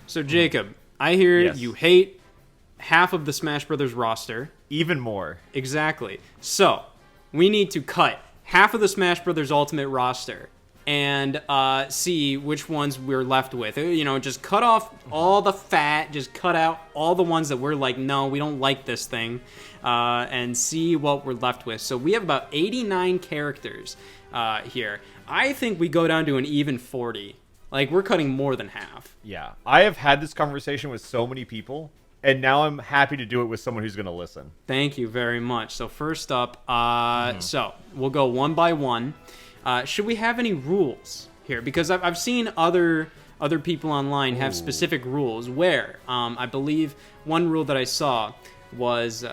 So, Jacob, I hear Yes. you hate half of the Smash Brothers roster. Even more. Exactly. So, we need to cut half of the Smash Brothers Ultimate roster and see which ones we're left with. Just cut off all the fat, just cut out all the ones that we're like, no, we don't like this thing, and see what we're left with. So we have about 89 characters here. I think we go down to an even 40. Like, we're cutting more than half. Yeah. I have had this conversation with so many people, and now I'm happy to do it with someone who's going to listen. Thank you very much. So first up, so we'll go one by one. Should we have any rules here? Because I've seen other people online have specific rules where I believe one rule that I saw was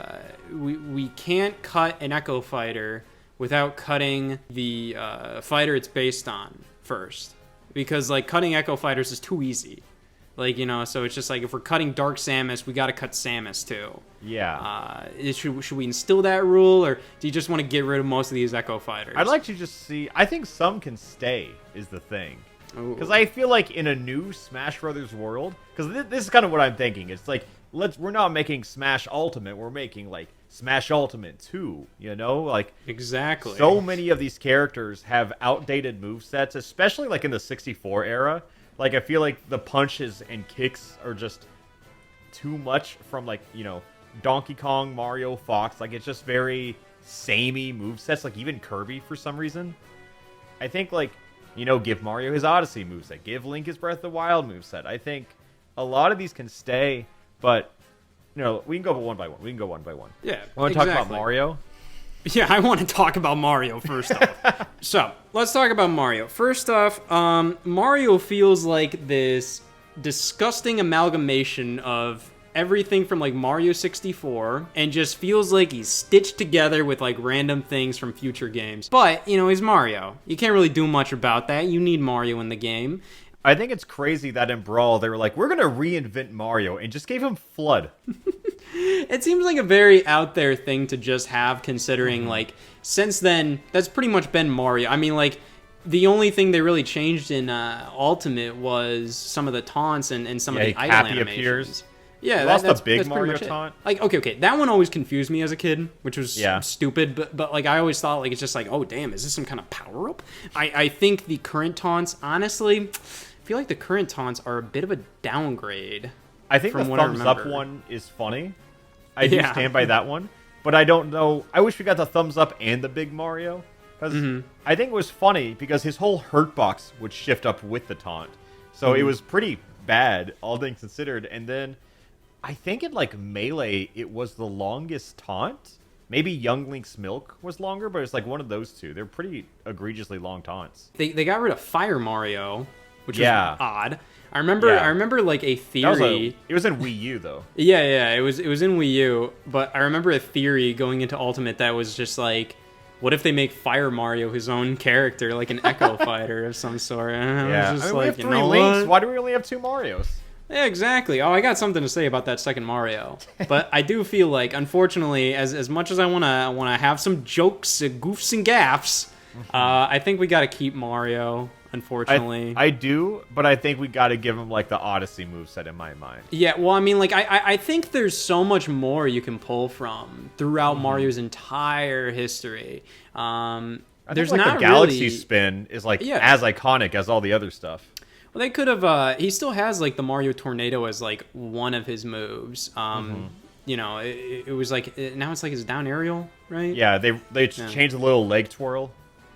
we can't cut an Echo Fighter without cutting the fighter it's based on first. Because, like, cutting Echo Fighters is too easy. Like, so it's just like, if we're cutting Dark Samus, we gotta cut Samus, too. Yeah. Should we instill that rule, or do you just want to get rid of most of these Echo Fighters? I'd like to just see... I think some can stay, is the thing. Ooh. Because I feel like in a new Smash Brothers world... Because this is kind of what I'm thinking. It's like, we're not making Smash Ultimate. We're making, like, Smash Ultimate 2, Like, Exactly. so many of these characters have outdated movesets, especially, like, in the 64 era. Like, I feel like the punches and kicks are just too much from, like, Donkey Kong, Mario, Fox. Like, it's just very samey movesets. Like, even Kirby, for some reason. I think, like, give Mario his Odyssey moveset. Give Link his Breath of the Wild moveset. I think a lot of these can stay, but... we can go one by one. Yeah, Want to talk about Mario? Yeah, I want to talk about Mario first off. So, let's talk about Mario. First off, Mario feels like this disgusting amalgamation of everything from, like, Mario 64, and just feels like he's stitched together with, like, random things from future games. But, he's Mario. You can't really do much about that. You need Mario in the game. I think it's crazy that in Brawl, they were like, we're going to reinvent Mario, and just gave him Flood. It seems like a very out there thing to just have, considering, like, since then, that's pretty much been Mario. I mean, like, the only thing they really changed in Ultimate was some of the taunts and some of the idle Cappy animations. Appears. Yeah, that's the that's big pretty Mario much it. taunt. Like, okay, that one always confused me as a kid, which was stupid, but like, I always thought, like, it's just like, oh, damn, is this some kind of power-up? I think the current taunts, honestly... I feel like the current taunts are a bit of a downgrade. I think the thumbs up one is funny. I do stand by that one. But I don't know. I wish we got the thumbs up and the big Mario. Because I think it was funny because his whole hurt box would shift up with the taunt. So it was pretty bad, all things considered. And then I think in, like, Melee, it was the longest taunt. Maybe Young Link's Milk was longer, but it's like one of those two. They're pretty egregiously long taunts. They got rid of Fire Mario, which was odd. I remember like a theory. It was in Wii U though. Yeah, it was in Wii U, but I remember a theory going into Ultimate that was just like, what if they make Fire Mario his own character, like an Echo Fighter of some sort? And I was just we have like, 3 Links. Why do we only have 2 Marios? Yeah, exactly. Oh, I got something to say about that second Mario. But I do feel like, unfortunately, as much as I wanna have some jokes, goofs, and gaffs, I think we gotta keep Mario. Unfortunately, I do, but I think we got to give him, like, the Odyssey moveset in my mind. Yeah, well, I mean, like, I think there's so much more you can pull from throughout Mario's entire history. I There's think, like, not the Galaxy really... spin is, like, as iconic as all the other stuff. Well, they could have. He still has, like, the Mario Tornado as, like, one of his moves. It was like, now it's like his down aerial, right? Yeah, they changed the little leg twirl.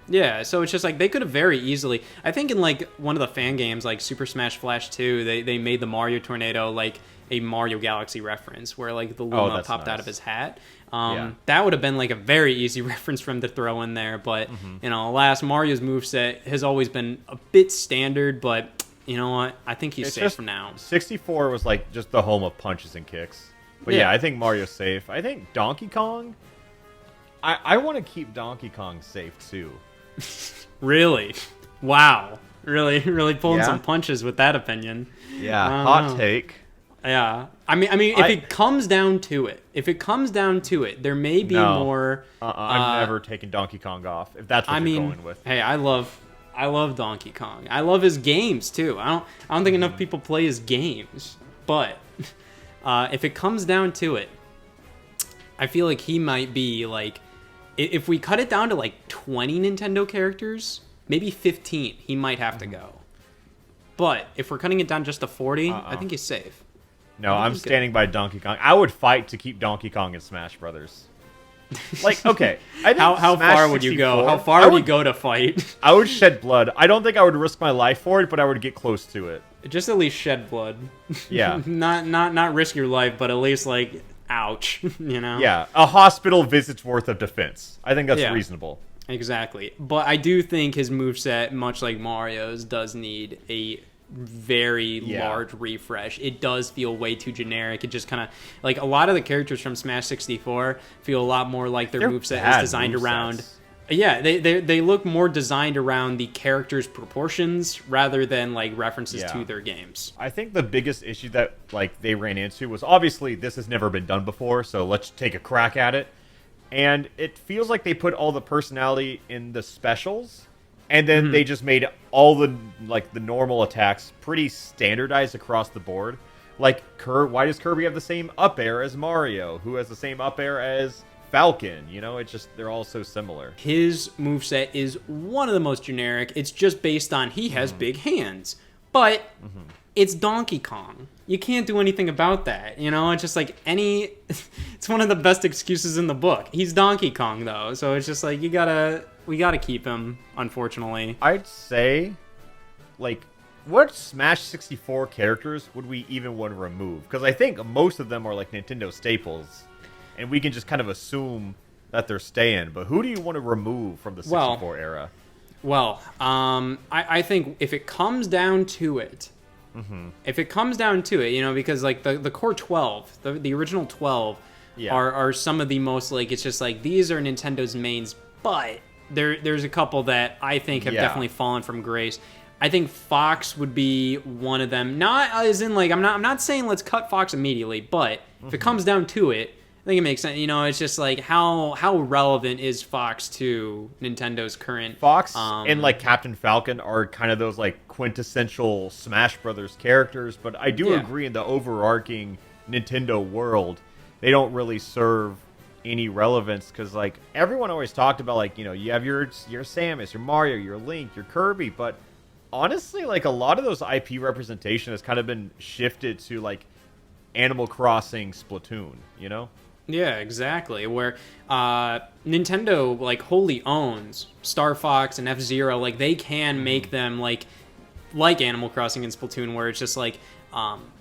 Yeah, so it's just like they could have very easily. I think in, like, one of the fan games, like Super Smash Flash 2, they made the Mario Tornado like a Mario Galaxy reference, where, like, the Luma popped out of his hat. That would have been, like, a very easy reference for him to throw in there. But alas, Mario's moveset has always been a bit standard. But you know what? I think he's safe for now. 64 was, like, just the home of punches and kicks. But yeah, I think Mario's safe. I think Donkey Kong. I want to keep Donkey Kong safe too. Really? Wow. Really pulling some punches with that opinion. Yeah, hot take. Yeah. I mean, if it comes down to it, there may be more. I'm never taking Donkey Kong off, if that's what you're going with. Hey, I love I love Donkey Kong. I love his games too. I don't think enough people play his games. But if it comes down to it, I feel like he might be like, if we cut it down to like 20 Nintendo characters, maybe 15, he might have to go. But if we're cutting it down just to 40, I think he's safe. No, I'm standing by Donkey Kong. I would fight to keep Donkey Kong in Smash Brothers. Like, okay. I think how far would you go? How far would you go to fight? I would shed blood. I don't think I would risk my life for it, but I would get close to it. Just at least shed blood. Yeah. not risk your life, but at least like, ouch, you know? Yeah, a hospital visit's worth of defense. I think that's reasonable. Exactly. But I do think his moveset, much like Mario's, does need a very large refresh. It does feel way too generic. It just kind of, like, a lot of the characters from Smash 64 feel a lot more like their moveset is designed around... Yeah, they look more designed around the characters' proportions rather than like references to their games. I think the biggest issue that like they ran into was obviously this has never been done before, so let's take a crack at it. And it feels like they put all the personality in the specials, and then they just made all the like the normal attacks pretty standardized across the board. Like why does Kirby have the same up air as Mario? Who has the same up air as Falcon? You know, it's just they're all so similar. His moveset is one of the most generic. It's just based on he has big hands. But it's Donkey Kong. You can't do anything about that. You know, it's just like it's one of the best excuses in the book. He's Donkey Kong though, so it's just like we gotta keep him, unfortunately. I'd say like what Smash 64 characters would we even want to remove? Because I think most of them are like Nintendo staples. And we can just kind of assume that they're staying. But who do you want to remove from the 64 era? Well, I think if it comes down to it, you know, because like the core 12, the original 12 are some of the most like, it's just like, these are Nintendo's mains, but there's a couple that I think have definitely fallen from grace. I think Fox would be one of them. Not as in like, I'm not saying let's cut Fox immediately, but if it comes down to it, I think it makes sense. You know, it's just like how relevant is Fox to Nintendo's current... Fox and like Captain Falcon are kind of those like quintessential Smash Brothers characters, but I do agree in the overarching Nintendo world, they don't really serve any relevance because like everyone always talked about like, you know, you have your Samus, your Mario, your Link, your Kirby, but honestly like a lot of those IP representation has kind of been shifted to like Animal Crossing, Splatoon, you know? Yeah, exactly. Where Nintendo like wholly owns Star Fox and F-Zero, like they can make them like Animal Crossing and Splatoon, where it's just like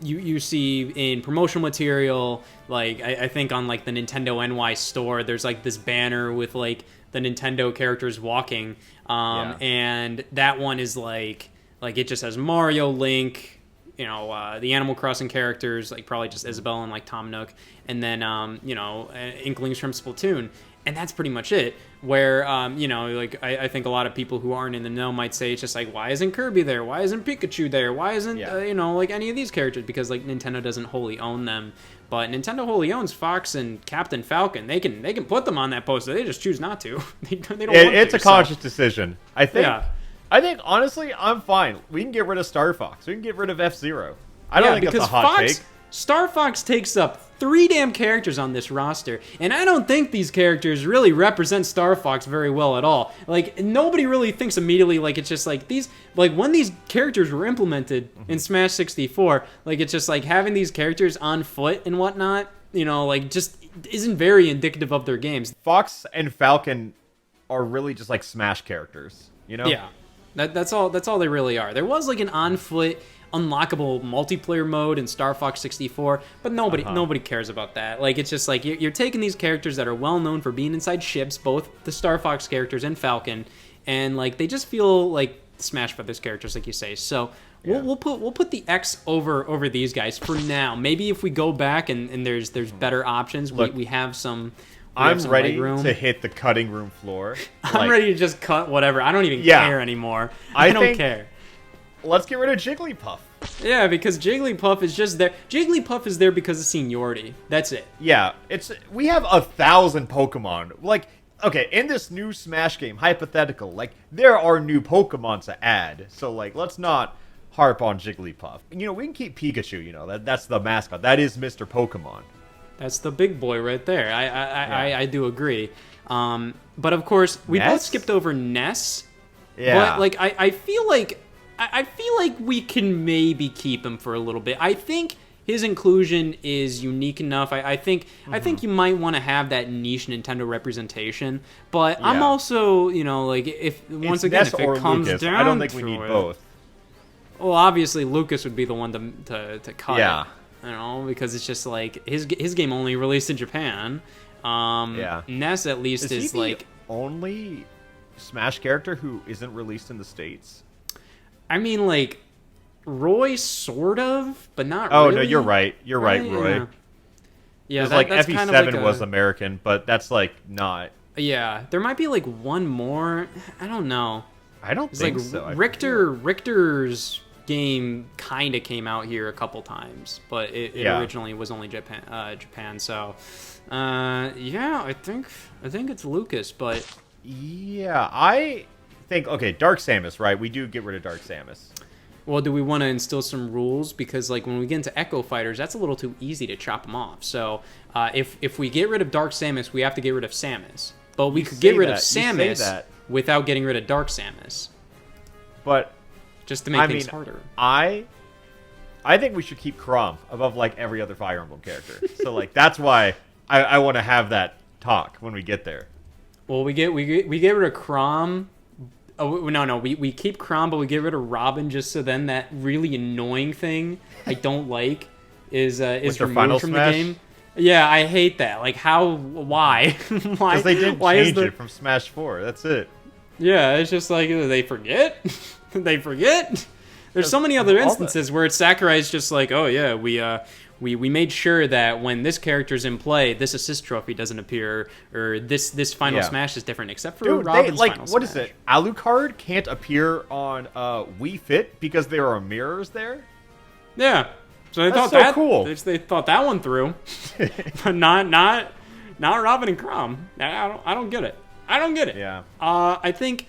you see in promotional material, like I think on like the Nintendo NY store, there's like this banner with like the Nintendo characters walking, and that one is like it just has Mario, Link, you know, the Animal Crossing characters, like probably just Isabelle and like Tom Nook, and then, you know, Inklings from Splatoon. And that's pretty much it. Where, you know, like I think a lot of people who aren't in the know might say it's just like, why isn't Kirby there? Why isn't Pikachu there? Why isn't, you know, like any of these characters? Because like Nintendo doesn't wholly own them. But Nintendo wholly owns Fox and Captain Falcon. They can put them on that poster. They just choose not to. they don't want it's to, a conscious decision. I think, honestly, I'm fine. We can get rid of Star Fox. We can get rid of F-Zero. I don't think that's a hot take. Star Fox takes up 3 damn characters on this roster, and I don't think these characters really represent Star Fox very well at all. Like, nobody really thinks immediately, like, it's just like these, like, when these characters were implemented in Smash 64, like, it's just like having these characters on foot and whatnot, you know, like, just isn't very indicative of their games. Fox and Falcon are really just like Smash characters, you know? Yeah. That's all they really are. There was like an on-foot unlockable multiplayer mode in Star Fox 64, but nobody cares about that. Like, it's just like you're taking these characters that are well known for being inside ships, both the Star Fox characters and Falcon, and like they just feel like Smash Brothers characters, like you say. So we'll put the X over these guys for now. Maybe if we go back and there's better options, we have some. I'm ready to hit the cutting room floor. I'm ready to just cut whatever. I don't even care anymore. I don't care. Let's get rid of Jigglypuff. Yeah, because Jigglypuff is just there. Jigglypuff is there because of seniority. That's it. Yeah, we have 1,000 Pokemon. Like, okay, in this new Smash game, hypothetical, like, there are new Pokemon to add. So, like, let's not harp on Jigglypuff. You know, we can keep Pikachu, you know, that's the mascot. That is Mr. Pokemon. That's the big boy right there. I do agree. But of course, we both skipped over Ness. Yeah. But like, I feel like we can maybe keep him for a little bit. I think his inclusion is unique enough. I think you might want to have that niche Nintendo representation. But I'm also, you know, like if once again, if it comes Lucas. down, I don't think we need both. Well, obviously Lucas would be the one to cut. Yeah. You know, because it's just like his game only released in Japan. Ness at least is he like the only Smash character who isn't released in the States. I mean, like Roy, sort of, but not. Oh really. No, you're right. You're right, Roy. Yeah, like that's FE7 kind of like was American, but that's like not. Yeah, there might be like one more. I don't know. I don't think like so. Richter's game kind of came out here a couple times, but it originally was only Japan. So, I think it's Lucas, but yeah, I think Dark Samus, right? We do get rid of Dark Samus. Well, do we want to instill some rules? Because like when we get into Echo Fighters, that's a little too easy to chop them off. So if we get rid of Dark Samus, we have to get rid of Samus. But we could get rid of Samus without getting rid of Dark Samus. But just to make things harder. I think we should keep Chrom above like every other Fire Emblem character. So like that's why I want to have that talk when we get there. Well, we get rid of Chrom. Oh no, we keep Chrom, but we get rid of Robin just so then that really annoying thing I don't like is removed from the game. Yeah, I hate that. Like why? Because they didn't change it from Smash 4. That's it. Yeah, it's just like they forget. They forget. There's so many other instances where it's Sakurai's just like, oh yeah, we made sure that when this character's in play, this assist trophy doesn't appear, or this final smash is different, except for Robin's final smash. What is it? Alucard can't appear on Wii Fit because there are mirrors there? Yeah. So That's so cool. They thought that one through. But not Robin and Chrom. I don't get it. I don't get it. Yeah. I think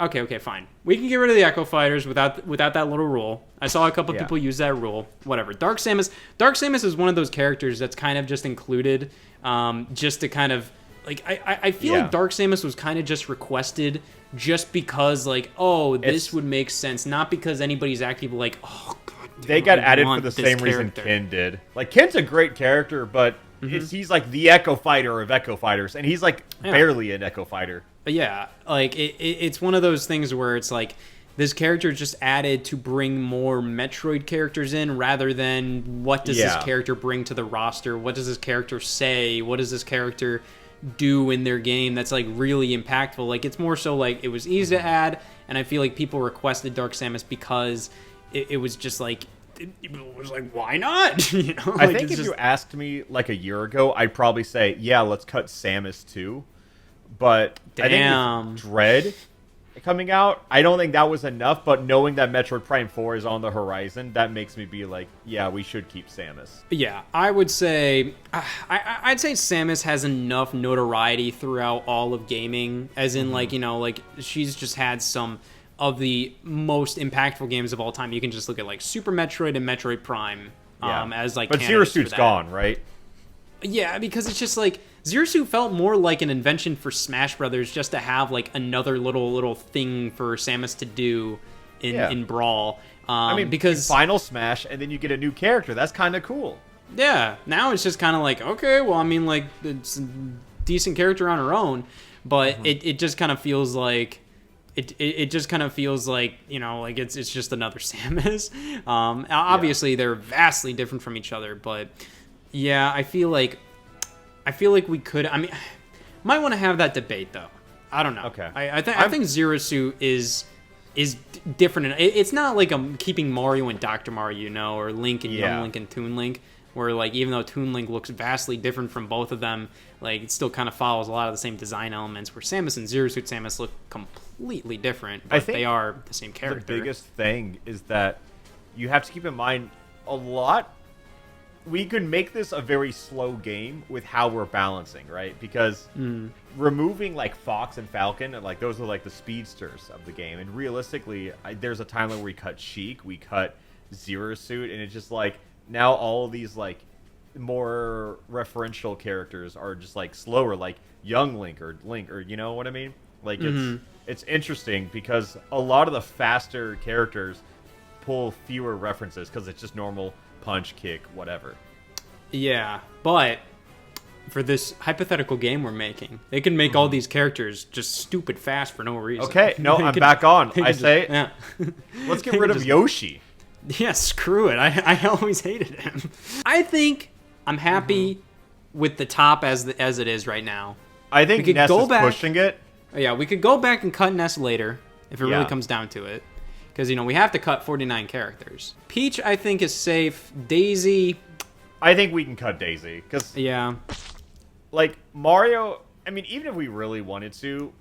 okay, fine. We can get rid of the Echo Fighters without that little rule. I saw a couple people use that rule. Whatever. Dark Samus is one of those characters that's kind of just included, just to kind of like I feel like Dark Samus was kind of just requested just because like this would make sense, not because anybody's actively like god. Dude, they got added for the same reason Ken did. Like Ken's a great character, but he's like the Echo Fighter of Echo Fighters, and he's like barely an Echo Fighter. Yeah, like it's one of those things where it's like this character is just added to bring more Metroid characters in rather than what does this character bring to the roster? What does this character say? What does this character do in their game that's like really impactful? Like it's more so like it was easy to add, and I feel like people requested Dark Samus because it was just like it was like, why not? You know, I think if you asked me like a year ago, I'd probably say, yeah, let's cut Samus too. But I think with Dread coming out, I don't think that was enough. But knowing that Metroid Prime 4 is on the horizon, that makes me be like, yeah, we should keep Samus. Yeah, I would say, I'd say Samus has enough notoriety throughout all of gaming, as in like, you know, like she's just had some of the most impactful games of all time. You can just look at like Super Metroid and Metroid Prime as like. But Zero Suit's gone, right? Yeah, because it's just like Zero Suit felt more like an invention for Smash Brothers, just to have like another little thing for Samus to do in Brawl. I mean, because Final Smash, and then you get a new character. That's kind of cool. Yeah, now it's just kind of like, okay, well, I mean, like it's a decent character on her own, but it just kind of feels like. It just kind of feels like, you know, like it's just another Samus. Obviously, they're vastly different from each other, but yeah, I feel like we could. I mean, might want to have that debate though. I don't know. Okay. I think Zero Suit is different. It's not like I'm keeping Mario and Dr. Mario, you know, or Link and Young Link and Toon Link. Where, like, even though Toon Link looks vastly different from both of them, like, it still kind of follows a lot of the same design elements, where Samus and Zero Suit Samus look completely different, but they are the same character. The biggest thing is that you have to keep in mind a lot we could make this a very slow game with how we're balancing, right? Because removing like Fox and Falcon, and like those are like the speedsters of the game, and realistically, there's a timeline where we cut Sheik, we cut Zero Suit, and it's just like now all of these like more referential characters are just like slower, like young Link, or you know what I mean? Like it's interesting because a lot of the faster characters pull fewer references because it's just normal punch, kick, whatever. Yeah, but for this hypothetical game we're making, they can make all these characters just stupid fast for no reason. Okay, no, I'm back on. I say, yeah. Let's get rid of Yoshi. Yeah, screw it. I always hated him. I think I'm happy with the top as it is right now. I think Ness is pushing it. Yeah, we could go back and cut Ness later if it really comes down to it. Because, you know, we have to cut 49 characters. Peach, I think, is safe. Daisy... I think we can cut Daisy. Because, yeah. like, Mario... I mean, even if we really wanted to,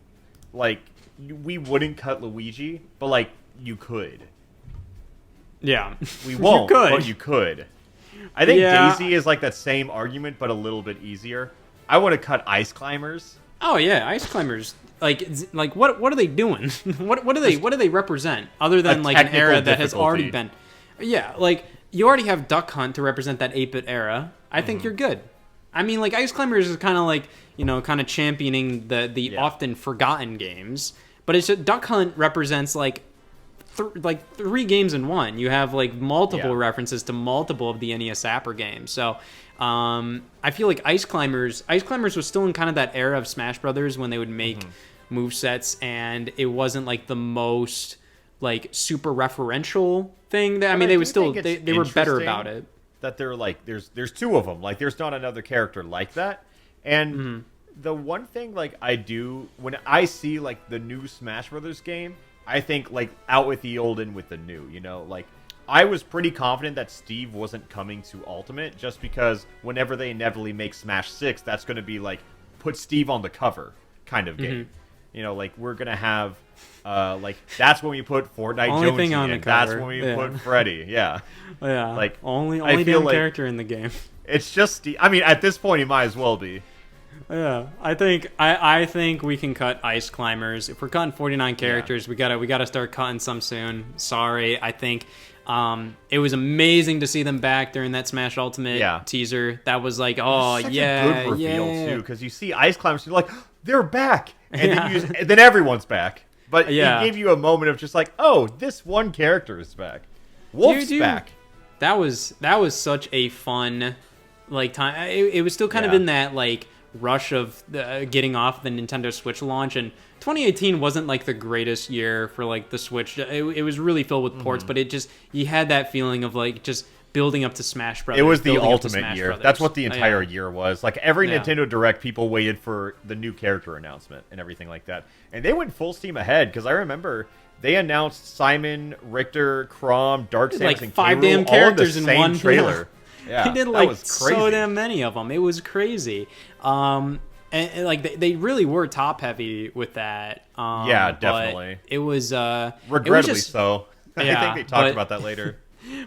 like, we wouldn't cut Luigi, but, like, you could. Yeah. We won't, you could. But you could. I think Daisy is, like, that same argument, but a little bit easier. I want to cut Ice Climbers. Oh, yeah, Ice Climbers... Like what are they doing? what do they represent other than like an era that has already been? Yeah, like you already have Duck Hunt to represent that 8-bit era. I think you're good. I mean, like Ice Climbers is kind of like, you know, kind of championing the often forgotten games, but it's just, Duck Hunt represents like three games in one. You have like multiple references to multiple of the NES Zapper games. So I feel like Ice Climbers was still in kind of that era of Smash Brothers when they would make movesets, and it wasn't like the most like super referential thing. That I mean, they would still they were better about it. That they're like there's two of them. Like there's not another character like that. And the one thing like I do when I see like the new Smash Brothers game, I think like out with the old and with the new. You know, like I was pretty confident that Steve wasn't coming to Ultimate just because whenever they inevitably make Smash 6, that's going to be like put Steve on the cover kind of game. You know, like we're gonna have, like that's when we put Fortnite only Jonesy thing on in. the cover. That's when we put Freddy. Yeah, yeah. Like only damn character in the game. It's just Steve. I mean, at this point, he might as well be. Yeah, I think we can cut Ice Climbers. If we're cutting 49 characters, we gotta start cutting some soon. Sorry, I think it was amazing to see them back during that Smash Ultimate teaser. That was like, oh such yeah, a good reveal too, because you see Ice Climbers, you're like, they're back. And then everyone's back. But it gave you a moment of just like, oh, this one character is back. Wolf's back. That was such a fun like time. It was still kind of in that like rush of getting off the Nintendo Switch launch, and 2018 wasn't like the greatest year for like the Switch. It was really filled with ports, but it just you had that feeling of like just building up to Smash Brothers. It was the ultimate year. Brothers. That's what the entire year was. Like every Nintendo Direct, people waited for the new character announcement and everything like that. And they went full steam ahead because I remember they announced Simon, Richter, Chrom, Dark Samus, like and 5 K. damn Rool characters all in the in same one trailer. Yeah, they did like so damn many of them. It was crazy. And like they really were top heavy with that. Yeah, definitely. It was regrettably so. I think they talked about that later.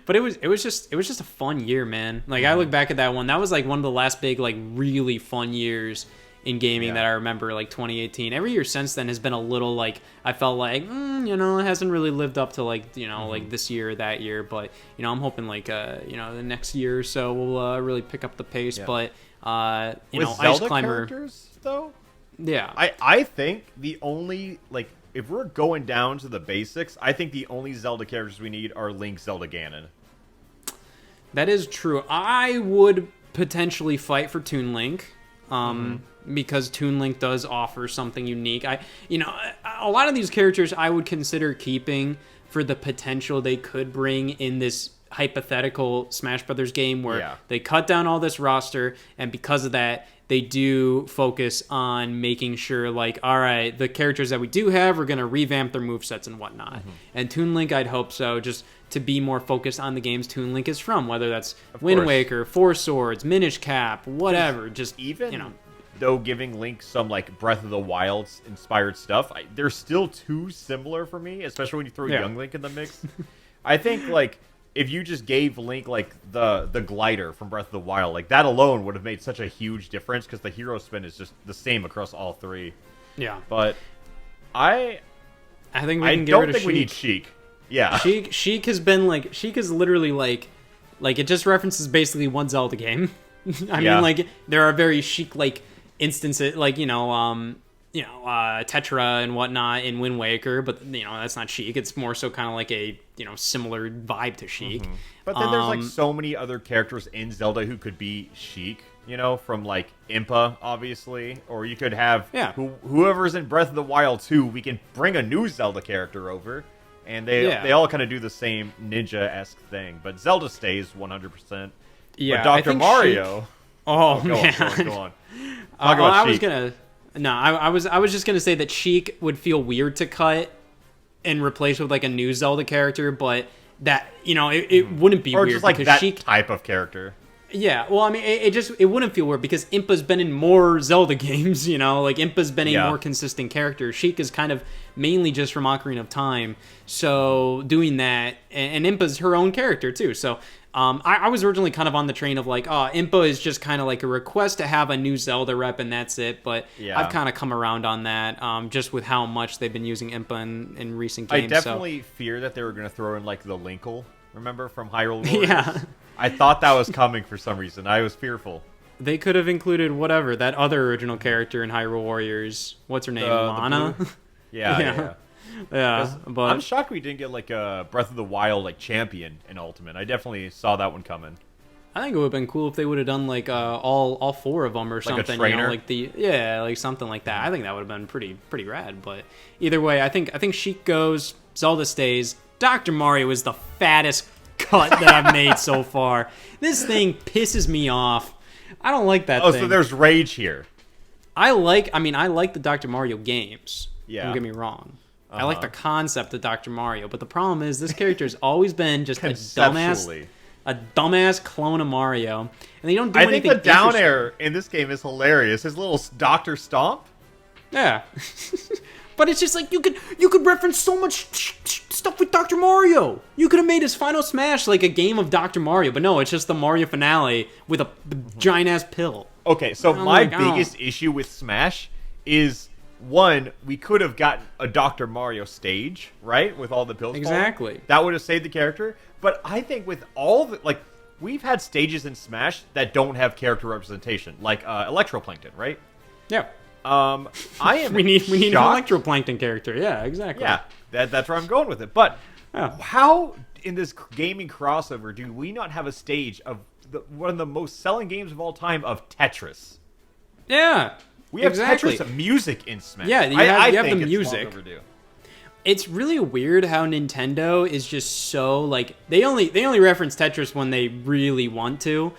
But it was just a fun year, man. Like I look back at that one. That was like one of the last big like really fun years in gaming that I remember. Like 2018. Every year since then has been a little like I felt like you know, it hasn't really lived up to like, you know, like this year or that year. But you know, I'm hoping like you know, the next year or so we'll really pick up the pace. But you know, Zelda Ice Climber characters though. Yeah, I think the only like if we're going down to the basics, I think the only Zelda characters we need are Link, Zelda, Ganon. That is true. I would potentially fight for Toon Link, because Toon Link does offer something unique. You know, a lot of these characters I would consider keeping for the potential they could bring in this hypothetical Smash Brothers game where they cut down all this roster, and because of that, they do focus on making sure, like, all right, the characters that we do have, we're going to revamp their movesets and whatnot. And Toon Link, I'd hope so, just to be more focused on the games Toon Link is from, whether that's Wind Waker, Four Swords, Minish Cap, whatever. Just, even, you know. Though giving Link some, like, Breath of the Wild inspired stuff, they're still too similar for me, especially when you throw Young Link in the mix. I think, like, if you just gave Link like the glider from Breath of the Wild, like that alone would have made such a huge difference because the hero spin is just the same across all three. Yeah. But I think we can don't think we need Sheik. Yeah. Sheik has been like Sheik is literally like it just references basically one Zelda game. I mean, like there are very Sheik like instances, like Tetra and whatnot in Wind Waker, but that's not Sheik. It's more so kind of like a similar vibe to Sheik. Mm-hmm. But then there's like so many other characters in Zelda who could be Sheik. From like Impa, obviously, or you could have whoever's in Breath of the Wild 2. We can bring a new Zelda character over, and they all kind of do the same ninja-esque thing. But Zelda stays 100%. Yeah, but Dr. Mario. Sheik... Oh man, go on. Talk about Sheik. I was just gonna say that Sheik would feel weird to cut and replace with like a new Zelda character, but that it wouldn't be or weird just like because that Sheik type of character. Yeah, well, I mean, it wouldn't feel weird because Impa's been in more Zelda games, like Impa's been a more consistent character. Sheik is kind of mainly just from Ocarina of Time, so doing that, and Impa's her own character too. So I was originally kind of on the train of like, oh, Impa is just kind of like a request to have a new Zelda rep and that's it. But I've kind of come around on that, just with how much they've been using Impa in recent games. I definitely fear that they were going to throw in like the Linkle, remember, from Hyrule Warriors? Yeah. I thought that was coming for some reason. I was fearful. They could have included whatever, that other original character in Hyrule Warriors. What's her name? Lana? Yeah. But I'm shocked we didn't get like a Breath of the Wild like champion in Ultimate. I definitely saw that one coming. I think it would have been cool if they would have done like all four of them or something. Like a trainer? Like something like that. I think that would have been pretty rad. But either way, I think Sheik goes, Zelda stays. Dr. Mario is the fattest cut that I've made so far. This thing pisses me off. I don't like that thing. So there's rage here. I like the Dr. Mario games. Yeah. Don't get me wrong. I like the concept of Dr. Mario, but the problem is this character's always been just a dumbass clone of Mario, and they don't do anything. I think the down air in this game is hilarious. His little Dr. Stomp. Yeah. But it's just like you could reference so much stuff with Dr. Mario. You could have made his Final Smash like a game of Dr. Mario, but no, it's just the Mario finale with a giant ass pill. Okay, so my biggest issue with Smash is, one, we could have gotten a Dr. Mario stage, right, with all the pills. Exactly. Falling. That would have saved the character. But I think with all the we've had stages in Smash that don't have character representation, like Electroplankton, right? Yeah. I am. we need an Electroplankton character. Yeah, exactly. Yeah, that's where I'm going with it. But how in this gaming crossover do we not have a stage of one of the most selling games of all time of Tetris? Yeah, we have Tetris music in Smash. Yeah, you have the music. Long overdue. It's really weird how Nintendo is just so like they only reference Tetris when they really want to,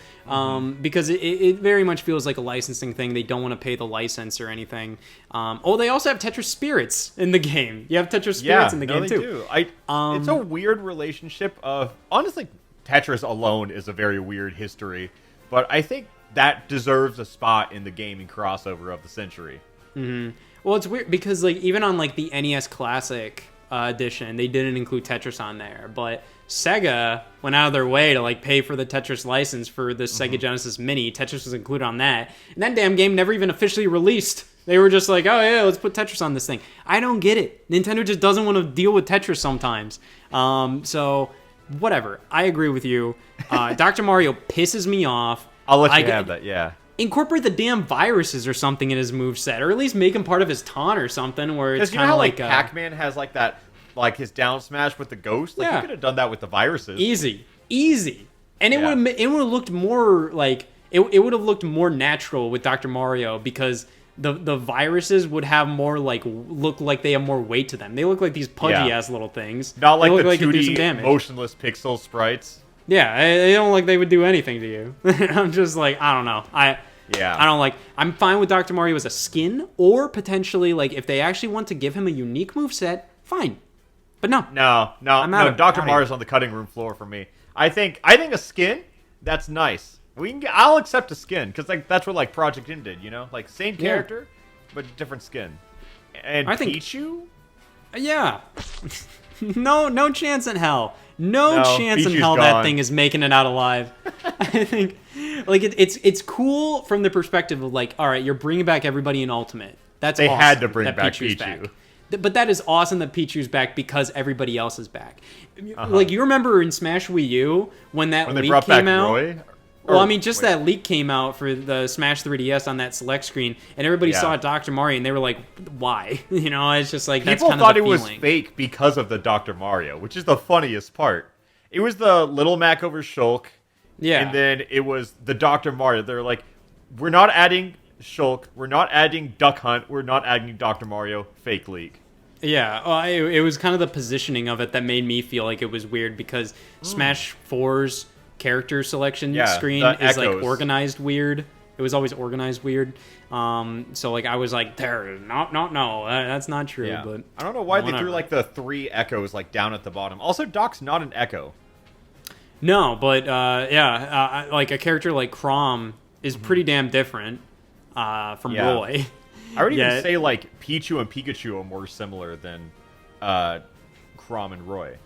because it very much feels like a licensing thing. They don't want to pay the license or anything. They also have Tetris Spirits in the game. You have Tetris Spirits in the game too. Do. It's a weird relationship of, honestly, Tetris alone is a very weird history, but I think that deserves a spot in the gaming crossover of the century. Mm-hmm. Well, it's weird because like even on like the NES Classic edition, they didn't include Tetris on there, but Sega went out of their way to like pay for the Tetris license for the Sega Genesis Mini. Tetris was included on that, and that damn game never even officially released. They were just like, oh yeah, let's put Tetris on this thing. I don't get it. Nintendo just doesn't want to deal with Tetris sometimes. So whatever. I agree with you. Dr. Mario pisses me off. I'll let you have that. Yeah. Incorporate the damn viruses or something in his moveset, or at least make him part of his taunt or something where it's kind of like Pac-Man has like that, like his down smash with the ghost. Like you could have done that with the viruses. Easy, and it would have looked more like it would have looked more natural with Dr. Mario because the viruses would have more look like they have more weight to them. They look like these pudgy ass little things. Not like the 2D motionless pixel sprites. Yeah, they don't like they would do anything to you. I'm just like, I don't know. I don't like. I'm fine with Dr. Mario as a skin, or potentially like if they actually want to give him a unique moveset, fine. But no. Dr. Mario's on the cutting room floor for me. I think a skin, that's nice. I'll accept a skin because that's what like Project M did, like same character, but different skin. And I think Pichu. Yeah. No chance in hell. No chance in Pichu's hell that gone. thing is making it out alive. I think, like, it's cool from the perspective of, like, all right, you're bringing back everybody in Ultimate. That's They awesome had to bring that back Pichu's Pichu. But that is awesome that Pichu's back because everybody else is back. Like, you remember in Smash Wii U when that When they leak brought back came out? Roy? Well, I mean, just that leak came out for the Smash 3DS on that select screen, and everybody Yeah. saw Dr. Mario, and they were like, "Why?" You know, it's just like that's People kind thought of it the was feeling. fake because of the Dr. Mario, which is the funniest part. It was the Little Mac over Shulk, Yeah, and then it was the Dr. Mario. They're like, we're not adding Shulk, we're not adding Duck Hunt, we're not adding Dr. Mario. Fake leak. yeah. It was kind of the positioning of it that made me feel like it was weird because Smash 4's character selection Yeah, screen the is like echoes. organized weird. It was always organized weird. So like I was like, there, no, that's not true. Yeah. But I don't know why they whatever. threw like the 3 echoes like down at the bottom. Also, Doc's not an echo. No, but like a character like Chrom is pretty damn different from Yeah. Roy. I would even Yeah. say like Pichu and Pikachu are more similar than Chrom and Roy.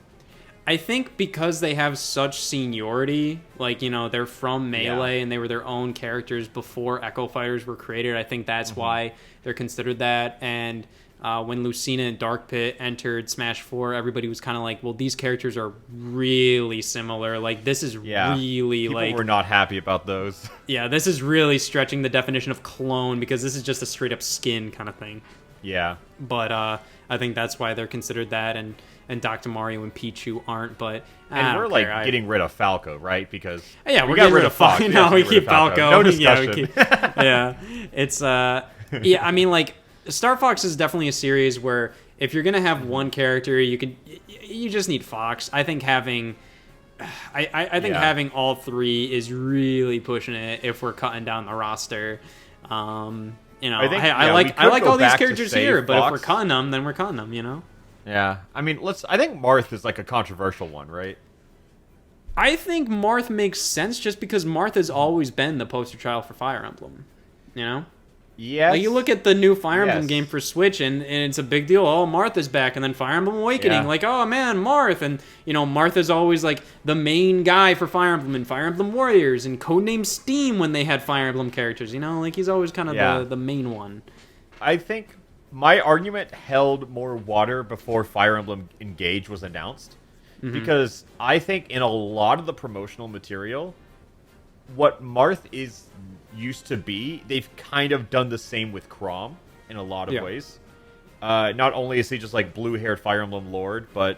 I think because they have such seniority, like, you know, they're from Melee and they were their own characters before Echo Fighters were created. I think that's why they're considered that. And when Lucina and Dark Pit entered Smash 4, everybody was kind of like, well, these characters are really similar. Like, this is Yeah. really, People like... were not happy about those. Yeah, this is really stretching the definition of clone because this is just a straight-up skin kind of thing. Yeah. But I think that's why they're considered that, and Dr. Mario and Pichu aren't. But I And don't we're like care. getting rid of Falco, right? Because Yeah, we we're got getting rid of Fox. No, Yes, we get rid keep of Falco. Falco. No Yeah, we discussion. keep. Yeah, it's yeah. I mean, like Star Fox is definitely a series where if you're gonna have one character, you just need Fox. I think having. I think Yeah. having all three is really pushing it if we're cutting down the roster. You know, I think, I yeah, like we I could like go all these back to characters save here, but if Fox. we're cutting them, then we're cutting them. You know. Yeah. I mean, I think Marth is like a controversial one, right? I think Marth makes sense just because Marth has always been the poster child for Fire Emblem. You know? Yes. Like, you look at the new Fire Emblem Yes. game for Switch, and it's a big deal. Oh, Martha's back, and then Fire Emblem Awakening. Yeah. Like, oh, man, Marth. And, you know, Martha's always, like, the main guy for Fire Emblem and Fire Emblem Warriors and Codename Steam when they had Fire Emblem characters. You know? Like, he's always kind of Yeah. the main one. I think my argument held more water before Fire Emblem Engage was announced. Because I think in a lot of the promotional material, what Marth is used to be, they've kind of done the same with Chrom in a lot of Yeah. ways. Not only is he just like blue-haired Fire Emblem Lord, but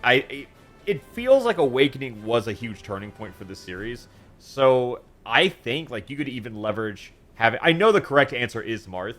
it feels like Awakening was a huge turning point for the series. So I think like you could even leverage having. I know the correct answer is Marth,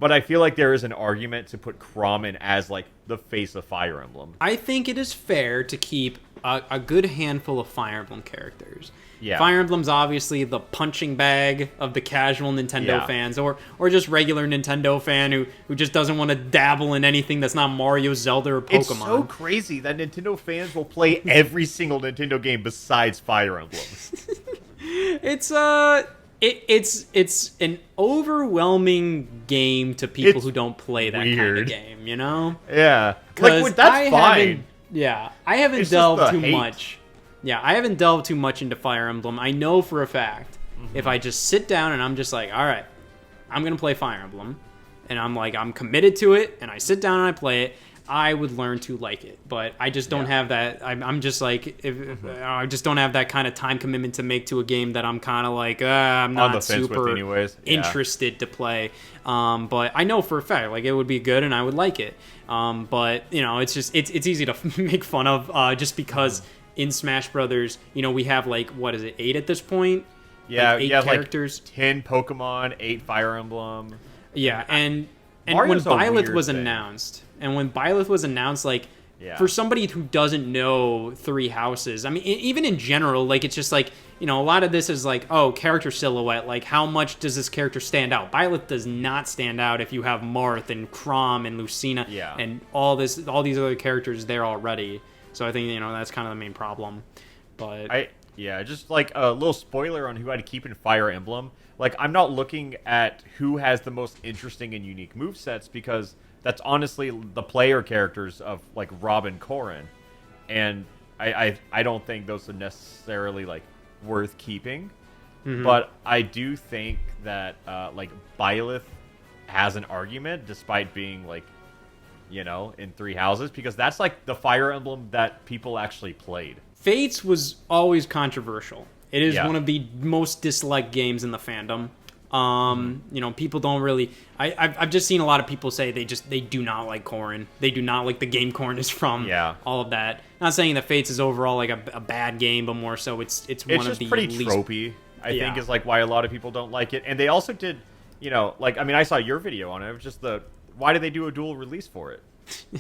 but I feel like there is an argument to put Chrom in as like the face of Fire Emblem. I think it is fair to keep a good handful of Fire Emblem characters. Yeah. Fire Emblem's obviously the punching bag of the casual Nintendo Yeah. fans, or just regular Nintendo fan who just doesn't want to dabble in anything that's not Mario, Zelda, or Pokemon. It's so crazy that Nintendo fans will play every single Nintendo game besides Fire Emblem. It's an overwhelming game to people It's who don't play that kind of weird. game, you know? Yeah. 'Cause Like, that's I fine. haven't- Yeah, I haven't It's just delved the too hate. much. Yeah, I haven't delved too much into Fire Emblem. I know for a fact if I just sit down and I'm just like, all right, I'm gonna play Fire Emblem, and I'm committed to it, and I sit down and I play it, I would learn to like it. But I just don't have that. I'm just like, I just don't have that kind of time commitment to make to a game that I'm kind of like, I'm On not the fence with super anyways. Yeah. interested to play. But I know for a fact, like, it would be good and I would like it. But you know, it's just it's easy to make fun of just because in Smash Brothers, you know, we have like, what is it, 8 at this point? Yeah, like 8 you have characters. like 10 Pokemon, 8 Fire Emblem. Yeah, and Mario's a when Byleth weird was thing. announced, like, Yeah. for somebody who doesn't know Three Houses, I mean, even in general, like, it's just like, you know, a lot of this is like, oh, character silhouette, like, how much does this character stand out? Byleth does not stand out if you have Marth and Chrom and Lucina Yeah. and all these other characters there already. So I think, you know, that's kind of the main problem. But Just like a little spoiler on who I'd keep in Fire Emblem. Like, I'm not looking at who has the most interesting and unique movesets because that's honestly the player characters of like Rob and Corrin, and I don't think those are necessarily like worth keeping. But I do think that like Byleth has an argument, despite being like, you know, in Three Houses, because that's like the Fire Emblem that people actually played. Fates was always controversial. It is one of the most disliked games in the fandom. You know, people don't really. I've just seen a lot of people say they do not like Corrin. They do not like the game Corrin is from. Yeah. All of that. Not saying that Fates is overall like a bad game, but more so it's one of the pretty least tropey. I think is like why a lot of people don't like it. And they also did, you know, like I mean, I saw your video on it. It was just why did they do a dual release for it?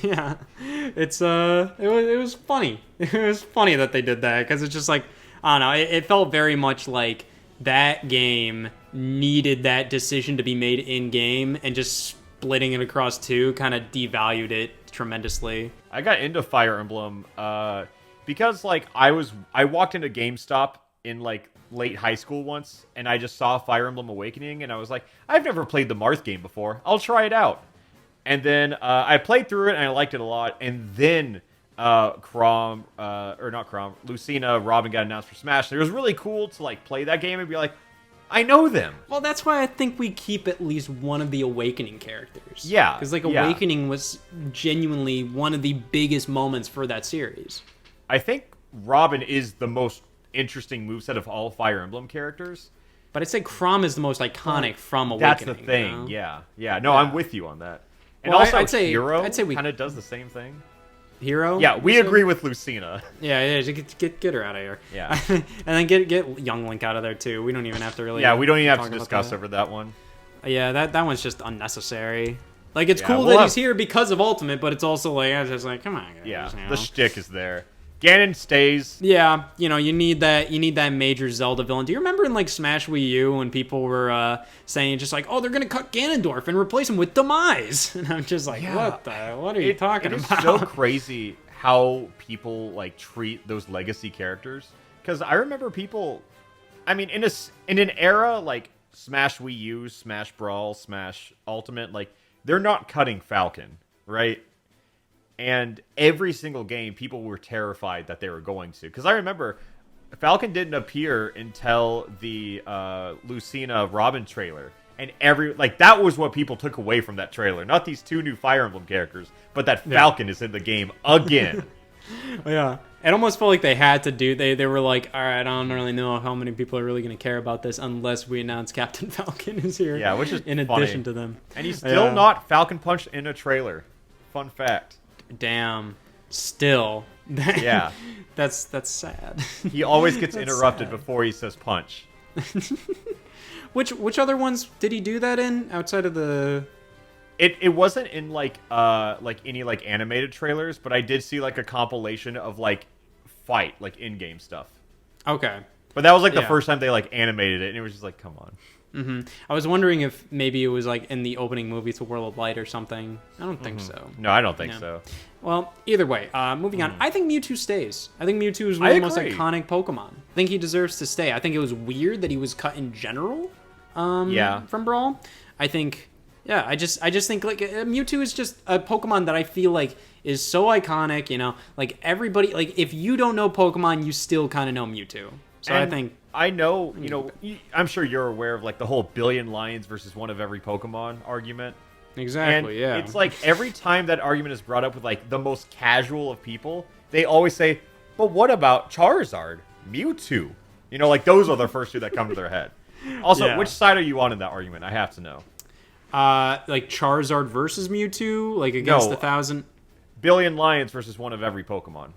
Yeah, it was funny. It was funny that they did that because it's just like I don't know. It felt very much like that game needed that decision to be made in game, and just splitting it across two kind of devalued it tremendously. I got into Fire Emblem because like I walked into GameStop in like late high school once, and I just saw Fire Emblem Awakening, and I was like, I've never played the Marth game before. I'll try it out. And then I played through it, and I liked it a lot. And then Lucina, Robin got announced for Smash. And it was really cool to like play that game and be like, I know them. Well, that's why I think we keep at least one of the Awakening characters. Yeah. Because like Awakening was genuinely one of the biggest moments for that series. I think Robin is the most interesting moveset of all Fire Emblem characters. But I'd say Chrom is the most iconic from Awakening. That's the thing, you know? yeah. Yeah, no, I'm with you on that. And Well, also, I'd say Hero we kind of does the same thing. Hero? Yeah, we agree with Lucina. Yeah, get her out of here. Yeah. And then get Young Link out of there, too. We don't even have to really... Yeah, we don't even have to discuss over that one. Yeah, that one's just unnecessary. Like, it's cool that he's here because of Ultimate, but it's also like, I was just like, come on, guys. Yeah, you know? the shtick is there. Ganon stays. Yeah, you know, you need that major Zelda villain. Do you remember in like Smash Wii U when people were saying just like, oh, they're gonna cut Ganondorf and replace him with Demise? And I'm just like, what are you talking about? It's so crazy how people like treat those legacy characters. Because I remember people, I mean, in an era like Smash Wii U, Smash Brawl, Smash Ultimate, like they're not cutting Falcon, right? And every single game, people were terrified that they were going to. Because I remember Falcon didn't appear until the Lucina Robin trailer. And that was what people took away from that trailer. Not these two new Fire Emblem characters, but that Falcon is in the game again. Yeah. It almost felt like they had to do... They were like, all right, I don't really know how many people are really going to care about this unless we announce Captain Falcon is here. Yeah, which is in funny. addition to them. And he's still not Falcon Punched in a trailer. Fun fact. Damn. Still. Yeah. That's sad. He always gets interrupted before he says punch. Which other ones did he do that in outside of the... It wasn't in like any like animated trailers, but I did see like a compilation of like fight like in-game stuff. Okay. But that was like the first time they like animated it, and it was just like, come on. Mm-hmm. I was wondering if maybe it was like in the opening movie to World of Light or something. I don't think so. No, I don't think so. Well, either way, moving on. I think Mewtwo stays. I think Mewtwo is one of the most iconic Pokemon. I think he deserves to stay. I think it was weird that he was cut in general from Brawl. I think, I just think like Mewtwo is just a Pokemon that I feel like is so iconic, you know? Like everybody, like if you don't know Pokemon, you still kind of know Mewtwo. So and I think... I know, you know, I'm sure you're aware of like the whole billion lions versus one of every Pokemon argument. Exactly, and it's like every time that argument is brought up with like the most casual of people, they always say, but what about Charizard, Mewtwo? You know, like those are the first two that come to their head. Also, which side are you on in that argument? I have to know. Like Charizard versus Mewtwo, like against 1,000... Billion lions versus one of every Pokemon.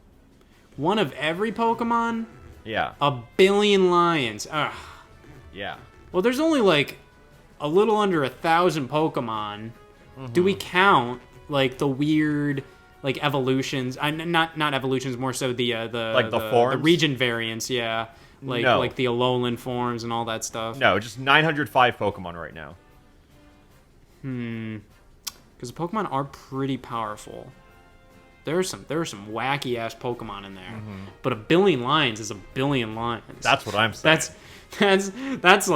One of every Pokemon? Yeah. A billion lions. Ugh. Yeah. Well, there's only like a little under 1,000 Pokemon. Do we count like the weird like evolutions? Not evolutions, more so the forms? the region variants. Yeah. Like the Alolan forms and all that stuff. No, just 905 Pokemon right now. Because the Pokemon are pretty powerful. There are some wacky ass Pokemon in there, but a billion lions is a billion lions. That's what I'm saying. That's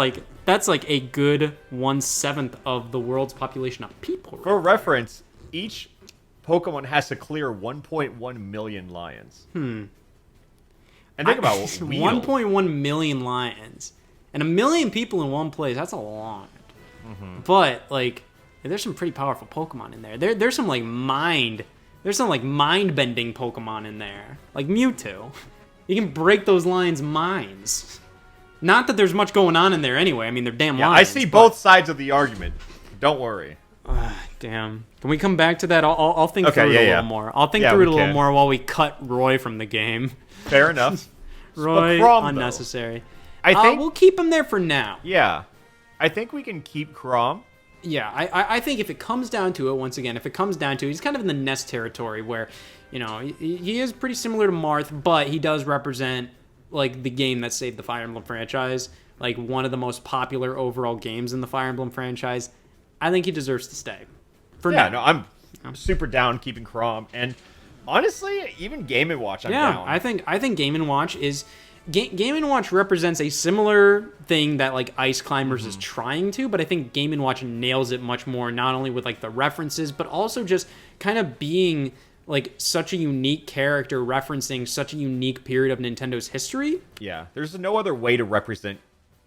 like a good 1/7 of the world's population of people. Right? For reference, each Pokemon has to clear 1.1 million lions. And think about Weedle. 1.1 million lions. And 1 million people in one place, that's a lot. But, like, there's some pretty powerful Pokemon in there. There's some, like, mind-bending Pokemon in there. Like Mewtwo. You can break those lions' minds. Not that there's much going on in there anyway. I mean, they're damn lions. I see both sides of the argument. Don't worry. Damn. Can we come back to that? I'll think through it a little more. I'll think through it a little more while we cut Roy from the game. Fair enough. Roy, Chrom, unnecessary. I think we'll keep him there for now. Yeah. I think we can keep Chrom. Yeah, I think if it comes down to it, once again, he's kind of in the Ness territory where, you know, he is pretty similar to Marth, but he does represent, like, the game that saved the Fire Emblem franchise, like, one of the most popular overall games in the Fire Emblem franchise. I think he deserves to stay. For now. No, I'm super down keeping Chrom, and honestly, even Game & Watch, I'm down. I think Game & Watch is... Game & Watch represents a similar thing that, like, Ice Climbers is trying to, but I think Game & Watch nails it much more, not only with, like, the references, but also just kind of being, like, such a unique character referencing such a unique period of Nintendo's history. Yeah, there's no other way to represent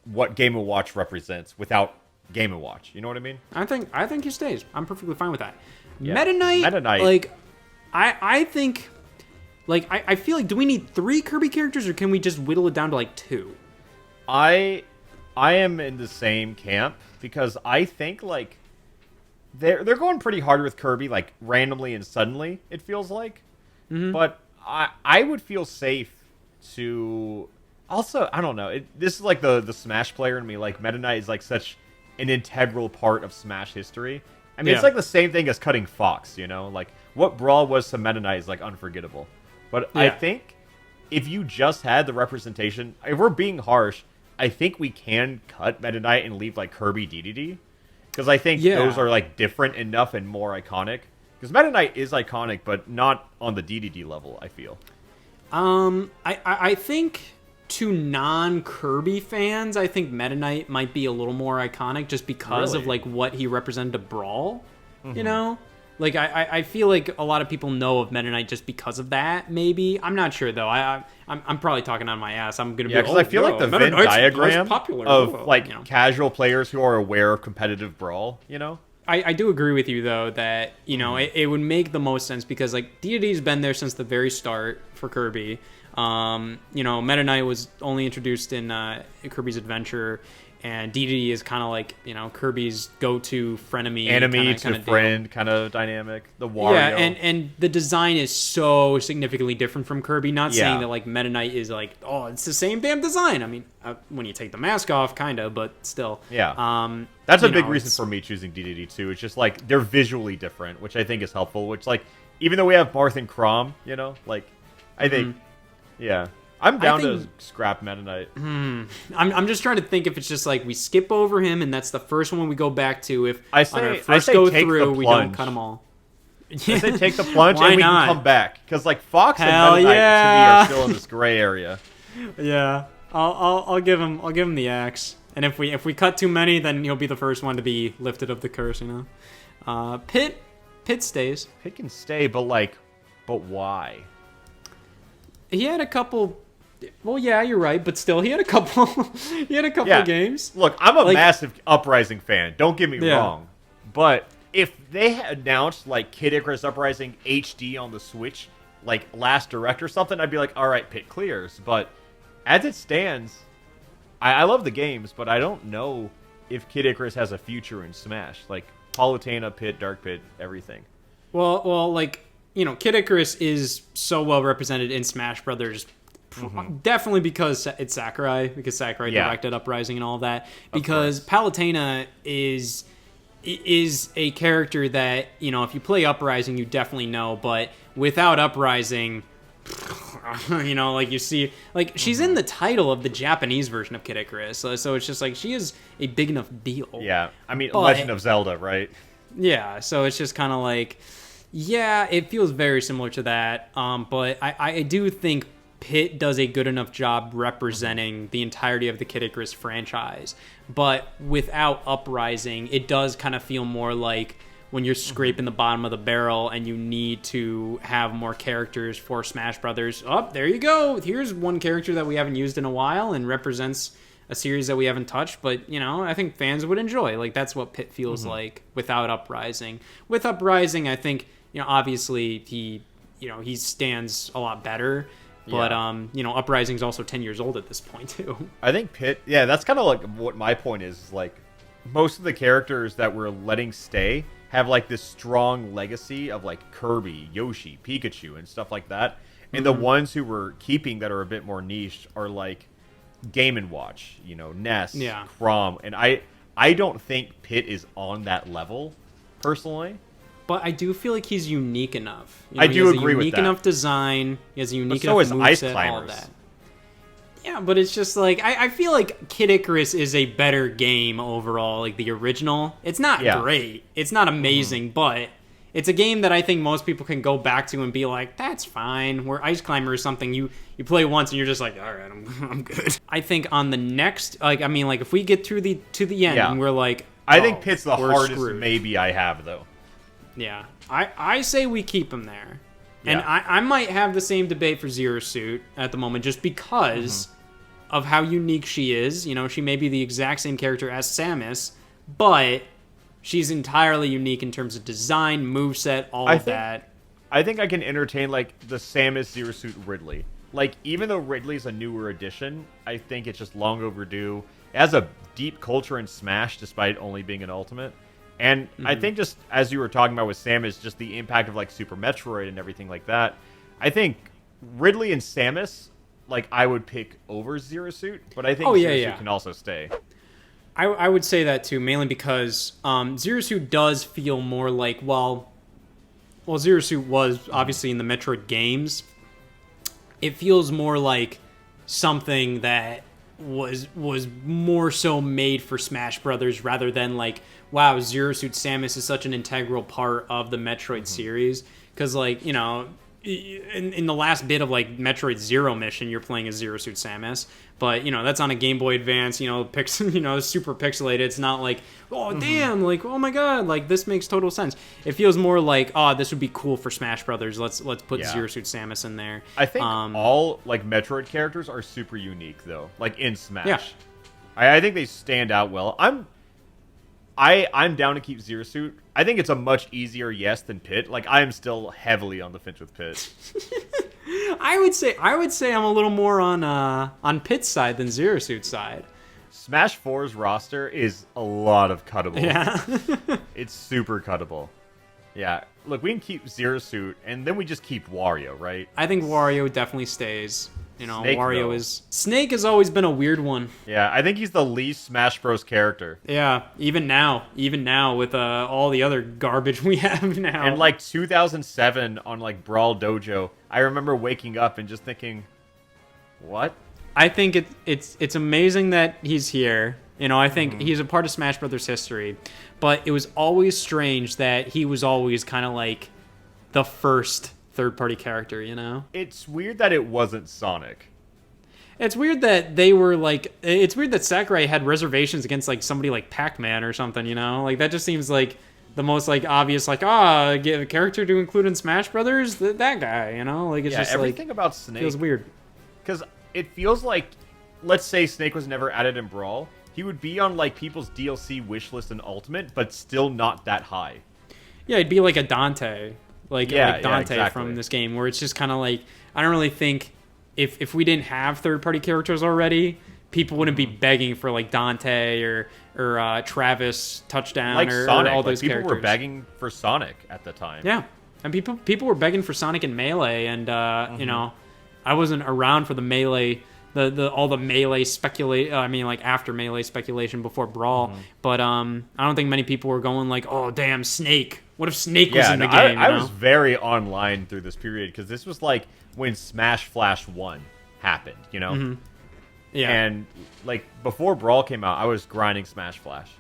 what Game & Watch represents without Game & Watch. You know what I mean? I think he stays. I'm perfectly fine with that. Yeah. Meta Knight, like, I think... Like, I feel like, do we need 3 Kirby characters, or can we just whittle it down to, like, 2? I am in the same camp, because I think, like, they're going pretty hard with Kirby, like, randomly and suddenly, it feels like. But I would feel safe to... Also, I don't know, this is, like, the Smash player in me, like, Meta Knight is, like, such an integral part of Smash history. I mean, it's, like, the same thing as cutting Fox, you know? Like, what Brawl was to Meta Knight is, like, unforgettable. But I think if you just had the representation, if we're being harsh, I think we can cut Meta Knight and leave, like, Kirby DDD. Because I think those are, like, different enough and more iconic. Because Meta Knight is iconic, but not on the DDD level, I feel. I think to non-Kirby fans, I think Meta Knight might be a little more iconic just because of, like, what he represented to Brawl, you know? Like, I feel like a lot of people know of Meta Knight just because of that, maybe. I'm not sure, though. I'm probably talking on my ass. I'm going to be because I feel like the Venn diagram of casual players who are aware of competitive Brawl, you know? I do agree with you, though, that, you know, it would make the most sense because, like, DDD's been there since the very start for Kirby. You know, Meta Knight was only introduced in Kirby's Adventure, and DDD is kind of like, you know, Kirby's go-to frenemy. Enemy to friend kind of dynamic. The Wario. Yeah, and the design is so significantly different from Kirby. Not saying that, like, Meta Knight is like, oh, it's the same damn design. I mean, when you take the mask off, kind of, but still. Yeah. That's a big reason for me choosing DDD, too. It's just, like, they're visually different, which I think is helpful. Which, like, even though we have Marth and Chrom, you know, like, I think, yeah. I'm down to scrap Meta Knight. I'm just trying to think if it's just like we skip over him and that's the first one we go back to. If I say take the we don't cut them all. I say take the plunge and we can come back because like Fox and Meta Knight to me are still in this gray area. Yeah, I'll give him the axe. And if we cut too many, then he'll be the first one to be lifted of the curse. You know, Pit stays. Pit can stay, but why? He had a couple. Well, yeah, you're right, but still, he had a couple. Games. Look, I'm a massive Uprising fan. Don't get me wrong, but if they had announced like Kid Icarus Uprising HD on the Switch, like last Direct or something, I'd be like, all right, Pit clears. But as it stands, I love the games, but I don't know if Kid Icarus has a future in Smash. Like Palutena, Pit, Dark Pit, everything. Well, like, you know, Kid Icarus is so well represented in Smash Brothers. Definitely because it's Sakurai, directed Uprising and all of that. Because Palutena is a character that, you know, if you play Uprising, you definitely know. But without Uprising, you know, like you see, like she's in the title of the Japanese version of Kid Icarus, so it's just like she is a big enough deal. Yeah, I mean, Legend of Zelda, right? Yeah, so it's just kind of like, yeah, it feels very similar to that. But I do think Pit does a good enough job representing the entirety of the Kid Icarus franchise. But without Uprising, it does kind of feel more like when you're scraping the bottom of the barrel and you need to have more characters for Smash Brothers. Oh, there you go. Here's one character that we haven't used in a while and represents a series that we haven't touched, but I think fans would enjoy. Like, that's what Pit feels like without Uprising. With Uprising, I think obviously he stands a lot better. But Uprising's also 10 years old at this point too. I think Pit, that's kind of like what my point is. Like, most of the characters that we're letting stay have like this strong legacy of like Kirby, Yoshi, Pikachu, and stuff like that. And the ones who we're keeping that are a bit more niche are like Game & Watch, Ness, Crom, and I don't think Pit is on that level personally. But I do feel like he's unique enough. I do agree with that. He has a unique enough design. He has a unique enough moveset, all of that. Yeah, but it's just like, I feel like Kid Icarus is a better game overall, like the original. It's not great. It's not amazing, but it's a game that I think most people can go back to and be like, that's fine. Where Ice Climber is something you play once and you're just like, all right, I'm good. I think on the next, if we get to the end and we're like, I think Pit's the hardest screwed. maybe I have, though. Yeah, I say we keep him there. And I might have the same debate for Zero Suit at the moment just because of how unique she is. She may be the exact same character as Samus, but she's entirely unique in terms of design, moveset, all of that. I think I can entertain, like, the Samus Zero Suit Ridley. Like, even though Ridley's a newer addition, I think it's just long overdue. It has a deep culture in Smash, despite only being an Ultimate. And I think just, as you were talking about with Samus, just the impact of, like, Super Metroid and everything like that, I think Ridley and Samus, like, I would pick over Zero Suit, but I think Zero Suit can also stay. I would say that, too, mainly because Zero Suit does feel more like, well, Zero Suit was obviously in the Metroid games. It feels more like something that was more so made for Smash Brothers rather than like, wow, Zero Suit Samus is such an integral part of the Metroid series. Because, like, in the last bit of, like, Metroid Zero mission, you're playing as Zero Suit Samus. But, that's on a Game Boy Advance, super pixelated. It's not like, oh, damn, like, oh my god, like, this makes total sense. It feels more like, oh, this would be cool for Smash Brothers. Let's put Zero Suit Samus in there. I think all, like, Metroid characters are super unique, though, like, in Smash. Yeah. I think they stand out well. I'm down to keep Zero Suit. I think it's a much easier yes than Pit. Like, I am still heavily on the fence with Pit. I would say I'm a little more on Pit's side than Zero Suit's side. Smash 4's roster is a lot of cuttable. Yeah. It's super cuttable. Yeah. Look, we can keep Zero Suit, and then we just keep Wario, right? I think Wario definitely stays. Snake has always been a weird one. Yeah, I think he's the least Smash Bros. Character. Yeah, even now with all the other garbage we have now. And like 2007 on like Brawl Dojo, I remember waking up and just thinking, what? I think it's amazing that he's here. I think he's a part of Smash Brothers history, but it was always strange that he was always kind of like the first third-party character, It's weird that it wasn't Sonic. It's weird that they were like... It's weird that Sakurai had reservations against like somebody like Pac-Man or something, Like, that just seems like the most like obvious, like, get a character to include in Smash Brothers? That guy, Like, it's just everything like, about Snake feels weird. Because it feels like, let's say Snake was never added in Brawl, he would be on like people's DLC wish list in Ultimate, but still not that high. Yeah, he'd be like a Dante. Like Dante exactly. from this game, where it's just kind of like, I don't really think if we didn't have third-party characters already, people wouldn't be begging for like Dante or Travis Touchdown like or Sonic. All those people characters. Were begging for Sonic at the time. Yeah, and people were begging for Sonic and Melee, and I wasn't around for the Melee. All the Melee after Melee speculation before Brawl, but I don't think many people were going like, oh damn, Snake. What if Snake was in the game? I was very online through this period because this was like when Smash Flash 1 happened, Yeah. And like before Brawl came out, I was grinding Smash Flash,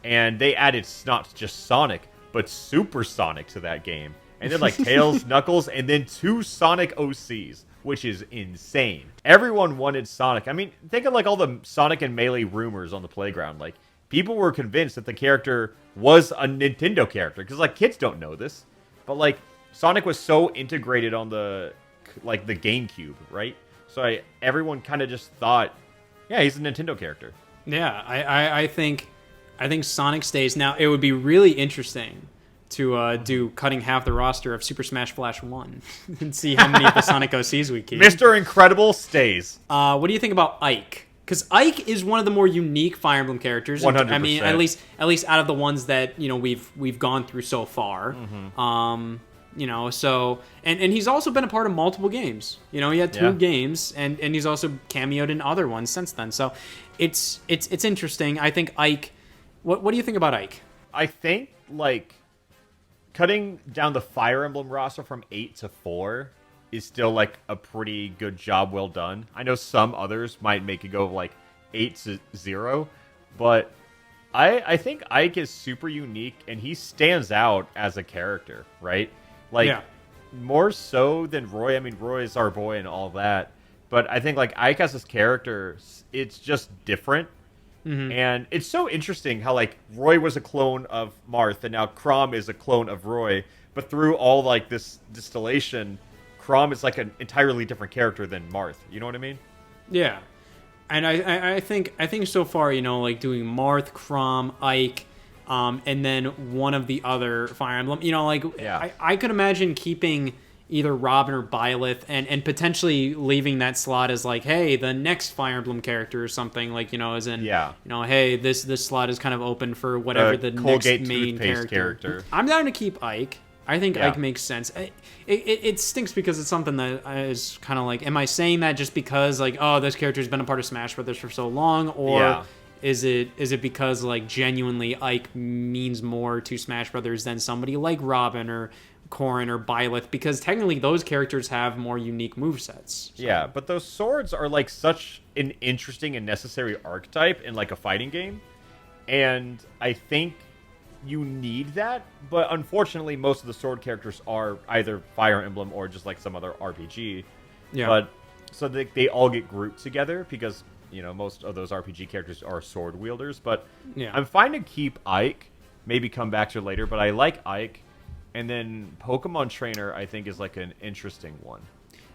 and they added not just Sonic but Super Sonic to that game, and then like Tails, Knuckles, and then 2 Sonic OCs. Which is insane. Everyone wanted Sonic. I mean, think of like all the Sonic and Melee rumors on the playground. Like, people were convinced that the character was a Nintendo character because like kids don't know this, but like Sonic was so integrated on the GameCube, right? So everyone kind of just thought, yeah, he's a Nintendo character. Yeah, I think Sonic stays. Now it would be really interesting to do cutting half the roster of Super Smash Flash 1 and see how many of the Sonic OCs we keep. Mr. Incredible stays. What do you think about Ike? Because Ike is one of the more unique Fire Emblem characters. 100%. I mean, at least out of the ones that we've gone through so far. So and he's also been a part of multiple games. He had two games, and he's also cameoed in other ones since then. So it's interesting. I think Ike. What do you think about Ike? I think like cutting down the Fire Emblem roster from 8 to 4 is still like a pretty good job, well done. I know some others might make it go like 8 to 0, but I think Ike is super unique and he stands out as a character, right? Like more so than Roy. I mean, Roy is our boy and all that, but I think like Ike as his character, it's just different. And it's so interesting how like Roy was a clone of Marth and now Chrom is a clone of Roy, but through all like this distillation, Chrom is like an entirely different character than Marth. You know what I mean? Yeah. And I think so far, like doing Marth, Chrom, Ike, and then one of the other Fire Emblem, I could imagine keeping either Robin or Byleth and potentially leaving that slot as like, hey, the next Fire Emblem character or something, like, as in, hey, this slot is kind of open for whatever the Colgate next main character. I'm down to keep Ike. I think Ike makes sense. It stinks because it's something that is kind of like, am I saying that just because like, oh, this character's been a part of Smash Brothers for so long, or is it because like genuinely Ike means more to Smash Brothers than somebody like Robin or Corrin or Byleth, because technically those characters have more unique movesets. So. Yeah, but those swords are like such an interesting and necessary archetype in like a fighting game, and I think you need that, but unfortunately most of the sword characters are either Fire Emblem or just like some other RPG. Yeah. But so they all get grouped together because most of those RPG characters are sword wielders, but I'm fine to keep Ike, maybe come back to it later, but I like Ike. And then Pokemon Trainer, I think, is like an interesting one.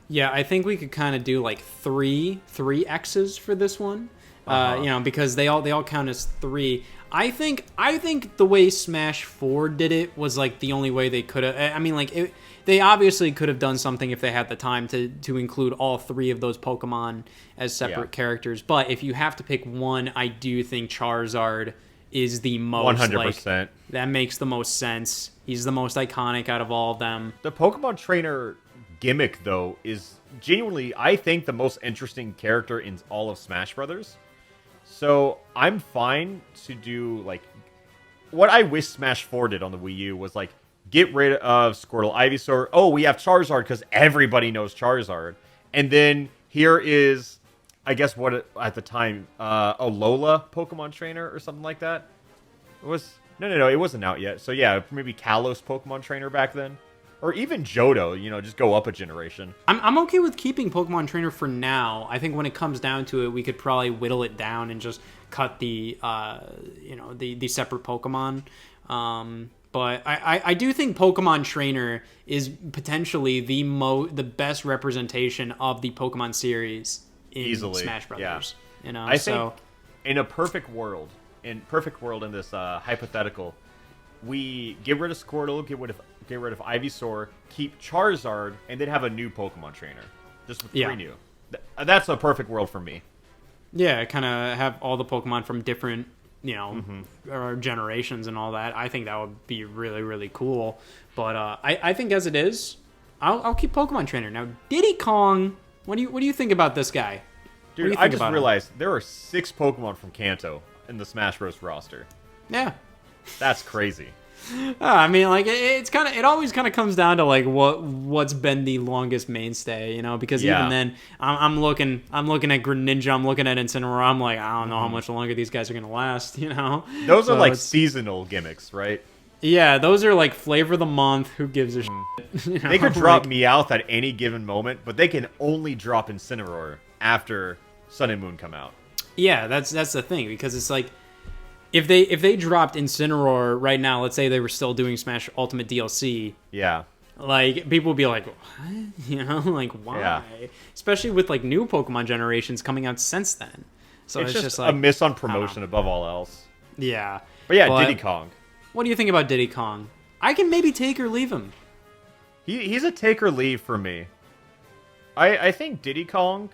Yeah, I think we could kind of do like three X's for this one, because they all count as 3. I think the way Smash 4 did it was like the only way they could have. I mean, like they obviously could have done something if they had the time to include all 3 of those Pokemon as separate characters. But if you have to pick one, I do think Charizard is the most 100%. Like, that makes the most sense. He's the most iconic out of all of them. The Pokemon Trainer gimmick, though, is genuinely, I think, the most interesting character in all of Smash Brothers. So I'm fine to do, like, what I wish Smash 4 did on the Wii U was, like, get rid of Squirtle, Ivysaur. Oh, we have Charizard because everybody knows Charizard. And then here is, I guess, what at the time, a Lola Pokemon Trainer or something like that. It was... No, it wasn't out yet. So yeah, maybe Kalos Pokemon Trainer back then. Or even Johto, just go up a generation. I'm okay with keeping Pokemon Trainer for now. I think when it comes down to it, we could probably whittle it down and just cut the separate Pokemon. But I do think Pokemon Trainer is potentially the best representation of the Pokemon series in Smash Brothers. Yeah. I think in a perfect world, in this hypothetical, we get rid of Squirtle, get rid of Ivysaur, keep Charizard, and then have a new Pokemon Trainer, just with 3 new. That's a perfect world for me. Yeah, kind of have all the Pokemon from different or generations and all that. I think that would be really, really cool. But I think as it is, I'll keep Pokemon Trainer. Now Diddy Kong, what do you think about this guy? Dude, I just realized there are 6 Pokemon from Kanto in the Smash Bros. Roster. Yeah. That's crazy. I mean, like, it always kind of comes down to, like, what's been the longest mainstay, because even then, I'm looking at Greninja, I'm looking at Incineroar, I'm like, I don't know how much longer these guys are going to last, Those are, like, seasonal gimmicks, right? Yeah, those are, like, flavor of the month, who gives a shit? They could drop Meowth at any given moment, but they can only drop Incineroar after Sun and Moon come out. Yeah, that's the thing, because it's like, if they dropped Incineroar right now, let's say they were still doing Smash Ultimate DLC, Yeah. like people would be like, what? Like why? Yeah. Especially with like new Pokemon generations coming out since then. So It's it's just like a miss on promotion above all else. yeah. But yeah, Diddy Kong. What do you think about Diddy Kong? I can maybe take or leave him. He's a take or leave for me. I think Diddy Kong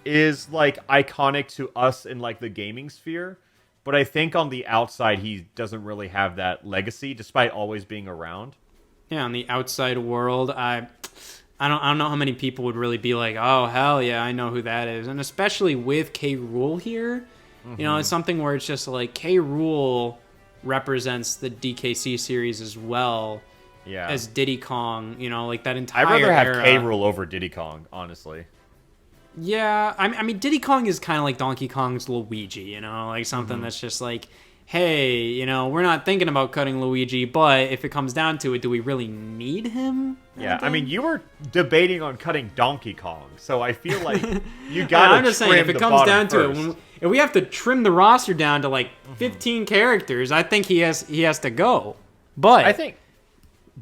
is like iconic to us in like the gaming sphere, but I think on the outside he doesn't really have that legacy despite always being around. Yeah, on the outside world, I don't know how many people would really be like, oh hell yeah, I know who that is, and especially with K. Rool here, it's something where it's just like K. Rool represents the DKC series as well. Yeah. As Diddy Kong, like that entire I'd rather have era. K. Rool over Diddy Kong, honestly. Yeah, I mean, Diddy Kong is kind of like Donkey Kong's Luigi, like something that's just like, hey, we're not thinking about cutting Luigi, but if it comes down to it, do we really need him? Yeah, I mean, you were debating on cutting Donkey Kong, so I feel like you gotta. I'm just saying, if it comes down to it, if we have to trim the roster down to like 15 characters, I think he has to go. But I think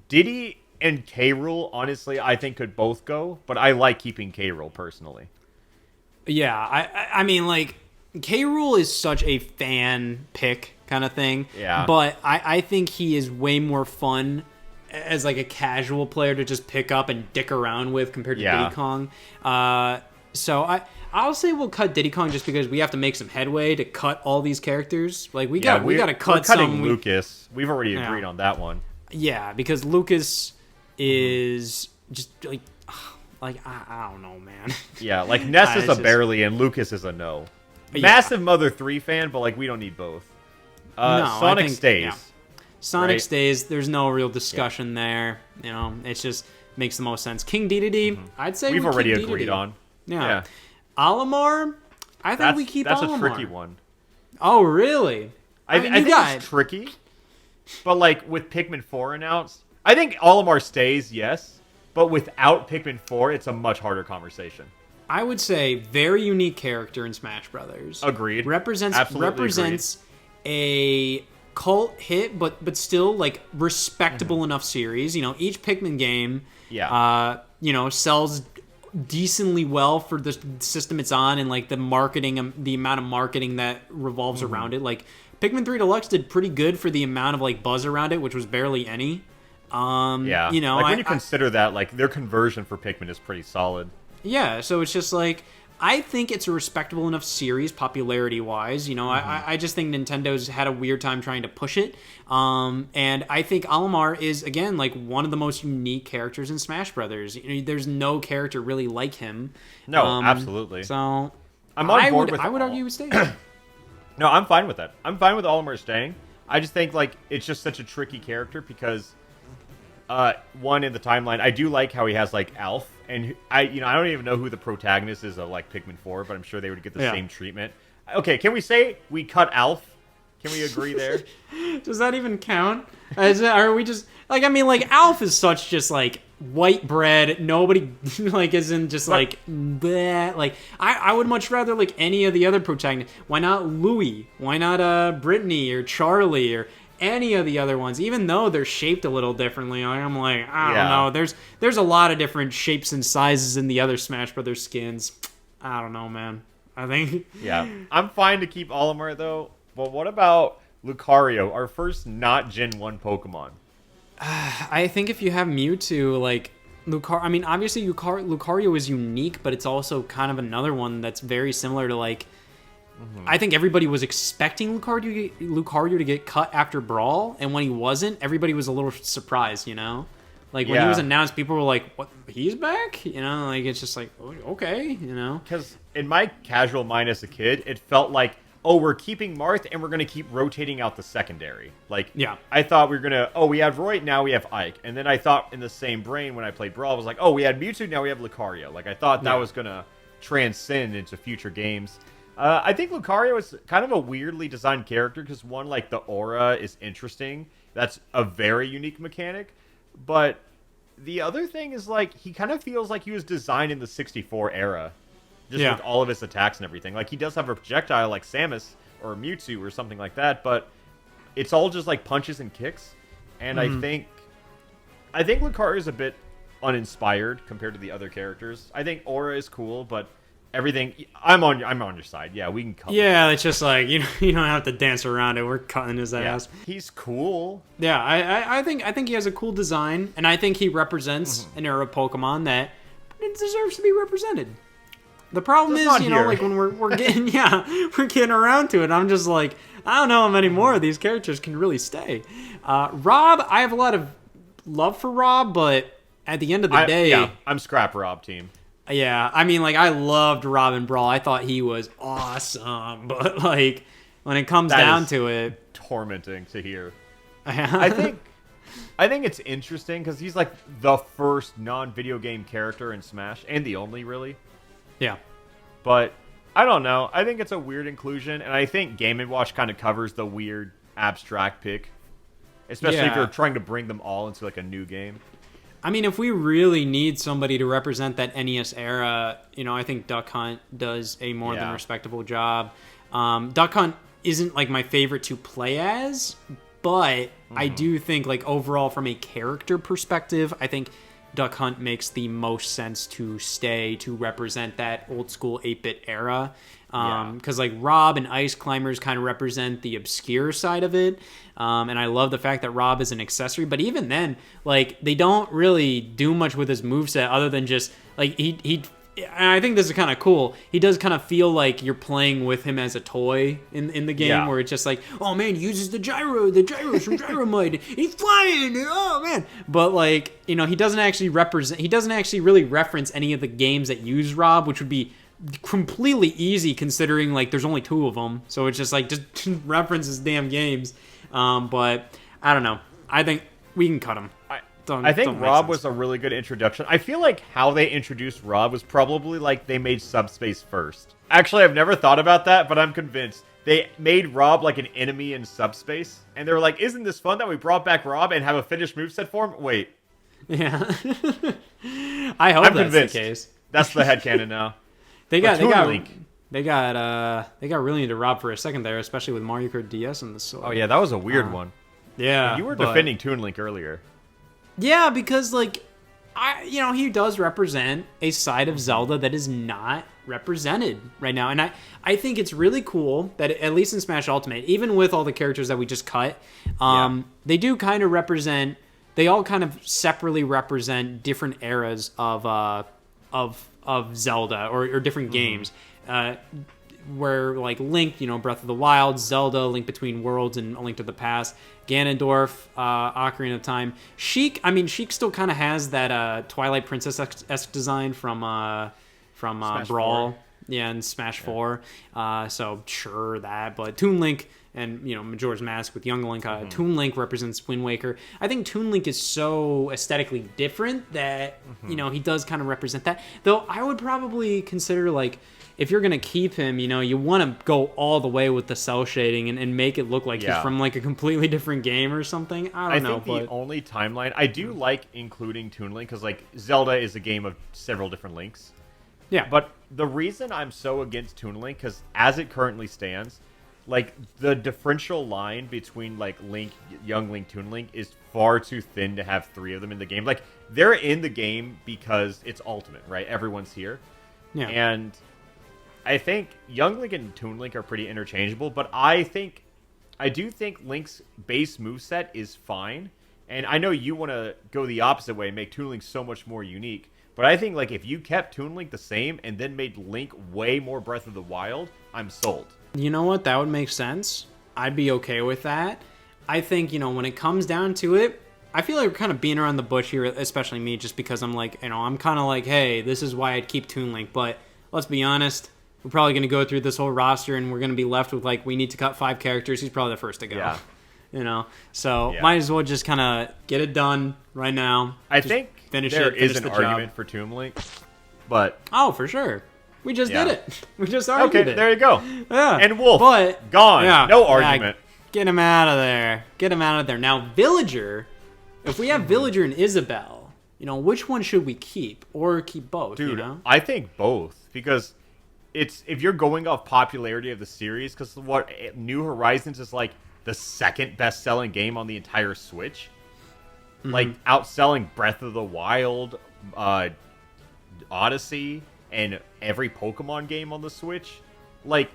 Diddy and K. Rool, honestly, I think could both go, but I like keeping K. Rool personally. Yeah, I mean, like, K. Rool is such a fan pick kind of thing. Yeah. But I think he is way more fun as, like, a casual player to just pick up and dick around with compared to Diddy Kong. So I'll say we'll cut Diddy Kong just because we have to make some headway to cut all these characters. Like, we got to cut we're cutting some. Lucas. We've already agreed on that one. Yeah, because Lucas is just, like, I don't know, man. Yeah, like Ness is a barely and Lucas is a no. Massive Mother 3 fan, but like we don't need both. No, Sonic stays. Yeah. Sonic right? stays. There's no real discussion there. It just makes the most sense. King Dedede, I'd say we've already keep agreed Dedede. on. Yeah. Olimar, I think we keep That's Olimar. a tricky one. Oh, really? I think it's tricky. But like with Pikmin 4 announced, I think Olimar stays, yes. But without Pikmin 4, it's a much harder conversation. I would say very unique character in Smash Brothers. Agreed. Represents a cult hit, but still like respectable enough series. Each Pikmin game, sells decently well for the system it's on, and like the marketing, the amount of marketing that revolves around it. Like Pikmin 3 Deluxe did pretty good for the amount of like buzz around it, which was barely any. When you consider that, like their conversion for Pikmin is pretty solid. Yeah, so it's just like I think it's a respectable enough series popularity wise. I just think Nintendo's had a weird time trying to push it. And I think Olimar is again like one of the most unique characters in Smash Brothers. There's no character really like him. No, absolutely. So I'm on board with. I would argue he would stay. No, I'm fine with that. I'm fine with Olimar staying. I just think like it's just such a tricky character because. One in the timeline, I do like how he has like Alf, and I don't even know who the protagonist is of like Pikmin 4, but I'm sure they would get the same treatment. Okay, can we say we cut Alf? Can we agree there? Does that even count? Are we just like Alf is such just like white bread. Nobody like isn't just like bleh. Like I would much rather like any of the other protagonists. Why not Louis? Why not Brittany or Charlie or any of the other ones, even though they're shaped a little differently? I'm like, I don't know. There's a lot of different shapes and sizes in the other Smash Brothers skins. I don't know, man. I think... Yeah. I'm fine to keep Olimar, though. But what about Lucario, our first not Gen 1 Pokemon? I think if you have Mewtwo, like... obviously Lucario is unique, but it's also kind of another one that's very similar to, like... I think everybody was expecting Lucario to get cut after Brawl, and when he wasn't, everybody was a little surprised, Like, when he was announced, people were like, what, he's back? Like, it's just like, okay, Because in my casual mind as a kid, it felt like, oh, we're keeping Marth, and we're going to keep rotating out the secondary. Like, I thought we were going to, we have Roy, now we have Ike. And then I thought in the same brain when I played Brawl, I was like, oh, we had Mewtwo, now we have Lucario. Like, I thought that was going to transcend into future games. I think Lucario is kind of a weirdly designed character because, one, like, the aura is interesting. That's a very unique mechanic. But the other thing is, like, he kind of feels like he was designed in the 64 era. Just with all of his attacks and everything. Like, he does have a projectile like Samus, or Mewtwo or something like that, but it's all just like punches and kicks. And I think Lucario is a bit uninspired compared to the other characters. I think Aura is cool, but everything, I'm on your side. Yeah, we can cut. Yeah, it's just like you don't have to dance around it. We're cutting his ass. He's cool. Yeah, I think he has a cool design, and I think he represents an era of Pokemon that it deserves to be represented. The problem is, like when we're getting we're getting around to it. I'm just like, I don't know how many more of these characters can really stay. Rob, I have a lot of love for Rob, but at the end of the day, I'm scrap Rob team. Yeah, I mean, like, I loved Rob in Brawl. I thought he was awesome, but like when it comes down to it, tormenting to hear. I think it's interesting because he's like the first non-video game character in Smash, and the only, really. Yeah. But I don't know. I think it's a weird inclusion, and I think Game & Watch kind of covers the weird abstract pick, especially if you're trying to bring them all into like a new game. I mean, if we really need somebody to represent that NES era, I think Duck Hunt does a more than respectable job. Duck Hunt isn't like my favorite to play as, but I do think like overall from a character perspective, I think Duck Hunt makes the most sense to stay to represent that old school 8-bit era. Because like Rob and Ice Climbers kind of represent the obscure side of it. And I love the fact that Rob is an accessory, but even then, like, they don't really do much with his moveset other than just like he and I think this is kind of cool. He does kind of feel like you're playing with him as a toy in the game, where it's just like, oh man, he uses the gyros from Gyromite. He's flying, oh man. But like, he doesn't actually really reference any of the games that use Rob, which would be completely easy considering like there's only 2 of them. So it's just like just reference his damn games. But I don't know. I think we can cut him. I think Rob was a really good introduction. I feel like how they introduced Rob was probably like they made Subspace first. Actually, I've never thought about that, but I'm convinced. They made Rob like an enemy in Subspace, and they were like, isn't this fun that we brought back Rob and have a finished moveset for him? Wait. Yeah. I hope I'm that's convinced. The case. That's the headcanon now. They got really into Rob for a second there, especially with Mario Kart DS and the Sword. Oh yeah, that was a weird one. Yeah. You were defending Toon Link earlier. Yeah, because like he does represent a side of Zelda that is not represented right now. And I think it's really cool that at least in Smash Ultimate, even with all the characters that we just cut, they do kind of represent, they all kind of separately represent different eras of Zelda or different games. Where like Link, Breath of the Wild, Zelda, Link Between Worlds, and A Link to the Past, Ganondorf, Ocarina of Time. Sheik still kind of has that Twilight Princess-esque design from Brawl. 4. Yeah, and Smash 4. So sure that, but Toon Link and Majora's Mask with Young Link, Toon Link represents Wind Waker. I think Toon Link is so aesthetically different that he does kind of represent that. Though I would probably consider like, if you're gonna keep him, you want to go all the way with the cell shading and make it look like he's from like a completely different game or something. I think the only timeline I do like including Toon Link because like Zelda is a game of several different Links. Yeah, but the reason I'm so against Toon Link because as it currently stands, like the differential line between like Link, Young Link, Toon Link is far too thin to have 3 of them in the game. Like they're in the game because it's Ultimate, right? Everyone's here. Yeah, and I think Young Link and Toon Link are pretty interchangeable, but I do think Link's base moveset is fine. And I know you want to go the opposite way and make Toon Link so much more unique. But I think like if you kept Toon Link the same and then made Link way more Breath of the Wild, I'm sold. You know what? That would make sense. I'd be okay with that. I think, when it comes down to it, I feel like we're kind of beating around the bush here, especially me, just because I'm like, I'm kind of like, hey, this is why I'd keep Toon Link. But let's be honest. We're probably going to go through this whole roster, and we're going to be left with, like, we need to cut 5 characters. He's probably the first to go. Yeah. So might as well just kind of get it done right now. I think there is an argument for Toon Link, but... Oh, for sure. We just did it. We just argued it. Okay, there you go. Yeah. And Wolf, but, gone. Yeah, no argument. Get him out of there. Get him out of there. Now, Villager, if we have Villager and Isabelle, which one should we keep? Or keep both, Dude, I think both, because... it's if you're going off popularity of the series, because what New Horizons is like the second best-selling game on the entire Switch, like outselling Breath of the Wild, Odyssey, and every Pokemon game on the Switch. Like,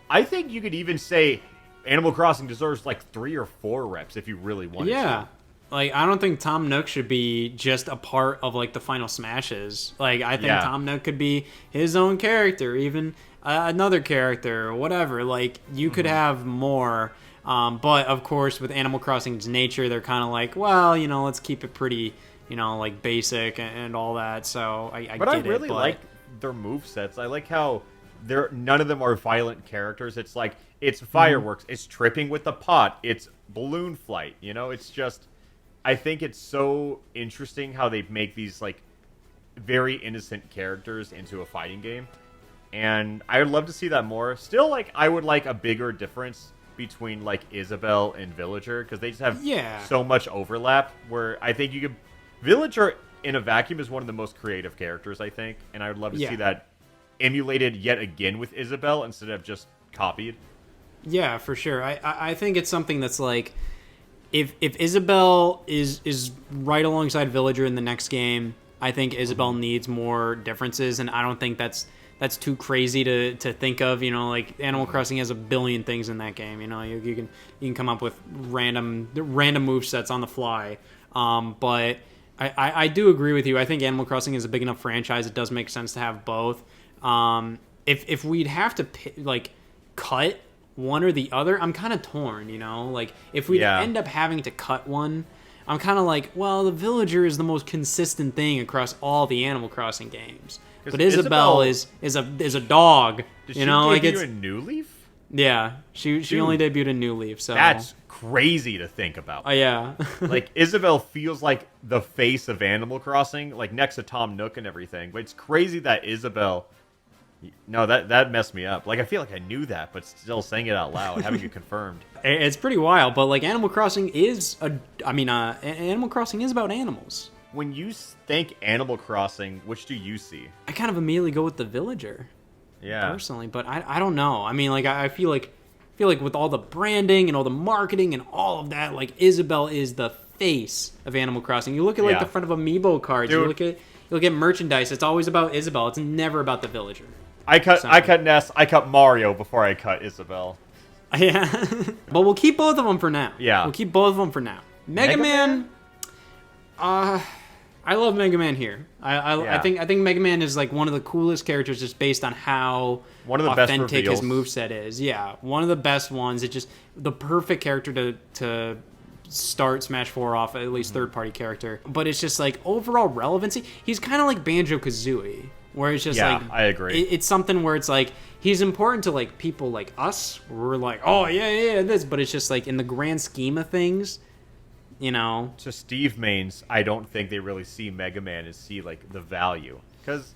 I think you could even say Animal Crossing deserves like 3 or 4 reps if you really wanted to. Like, I don't think Tom Nook should be just a part of, like, the final Smashes. Like, I think Tom Nook could be his own character, even another character, or whatever. Like, you could have more. But, of course, with Animal Crossing's nature, they're kind of like, well, you know, let's keep it pretty, you know, like, basic and all that. So, I get it. But I really like their movesets. I like how none of them are violent characters. It's like, it's fireworks, it's tripping with the pot, it's balloon flight, you know? It's just... I think it's so interesting how they make these, like, very innocent characters into a fighting game. And I would love to see that more. Still, like, I would like a bigger difference between, like, Isabelle and Villager, because they just have so much overlap, where I think you could... Villager, in a vacuum, is one of the most creative characters, I think. And I would love to see that emulated yet again with Isabelle instead of just copied. Yeah, for sure. I think it's something that's, like... If Isabelle is right alongside Villager in the next game, I think Isabelle needs more differences, and I don't think that's too crazy to think of. You know, like Animal Crossing has a billion things in that game. You know, you can come up with random movesets on the fly. But I do agree with you. I think Animal Crossing is a big enough franchise. It does make sense to have both. If we'd have to cut one or the other, I'm kind of torn, you know? Like, if we end up having to cut one, I'm kind of like, well, the Villager is the most consistent thing across all the Animal Crossing games. But Isabelle is a dog, did you know? She debut in New Leaf? Yeah, she only debuted in New Leaf, so... That's crazy to think about. Oh, yeah. Like, Isabelle feels like the face of Animal Crossing, like, next to Tom Nook and everything. But it's crazy that Isabelle... No, that messed me up. Like, I feel like I knew that, but still saying it out loud, having it confirmed. It's pretty wild, but, like, Animal Crossing is Animal Crossing is about animals. When you think Animal Crossing, which do you see? I kind of immediately go with the Villager. Yeah. Personally, but I don't know. I mean, like, I feel like with all the branding and all the marketing and all of that, like, Isabelle is the face of Animal Crossing. You look at, like, the front of Amiibo cards, Dude. you look at merchandise, it's always about Isabelle. It's never about the Villager. I cut Ness. I cut Mario before I cut Isabelle. Yeah, but we'll keep both of them for now. Yeah, we'll keep both of them for now. Mega Man. I love Mega Man here. I think Mega Man is like one of the coolest characters, just based on how authentic his moveset is. Yeah, one of the best ones. It's just the perfect character to start Smash 4 off, at least third-party character. But it's just like overall relevancy. He's kind of like Banjo-Kazooie. Where it's just like... I agree. It's something where it's like, he's important to like people like us. We're like, oh, yeah, this. But it's just like, in the grand scheme of things, you know... To Steve Mains, I don't think they really see Mega Man and see like the value. Because,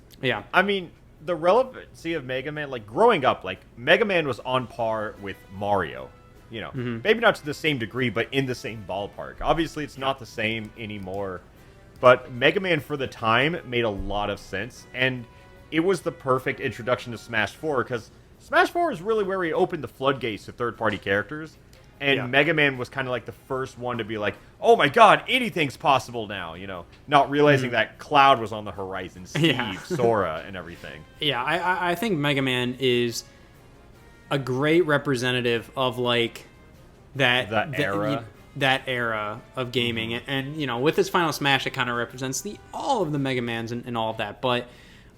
I mean, the relevancy of Mega Man, like growing up, like Mega Man was on par with Mario. You know, maybe not to the same degree, but in the same ballpark. Obviously, it's not the same anymore. But Mega Man, for the time, made a lot of sense, and it was the perfect introduction to Smash 4, because Smash 4 is really where we opened the floodgates to third-party characters, and Mega Man was kind of like the first one to be like, oh my god, anything's possible now, you know, not realizing that Cloud was on the horizon, Steve, Sora, and everything. Yeah, I think Mega Man is a great representative of, like, that era. That era of gaming, and you know, with his Final Smash, it kind of represents all of the Mega Mans and all of that. But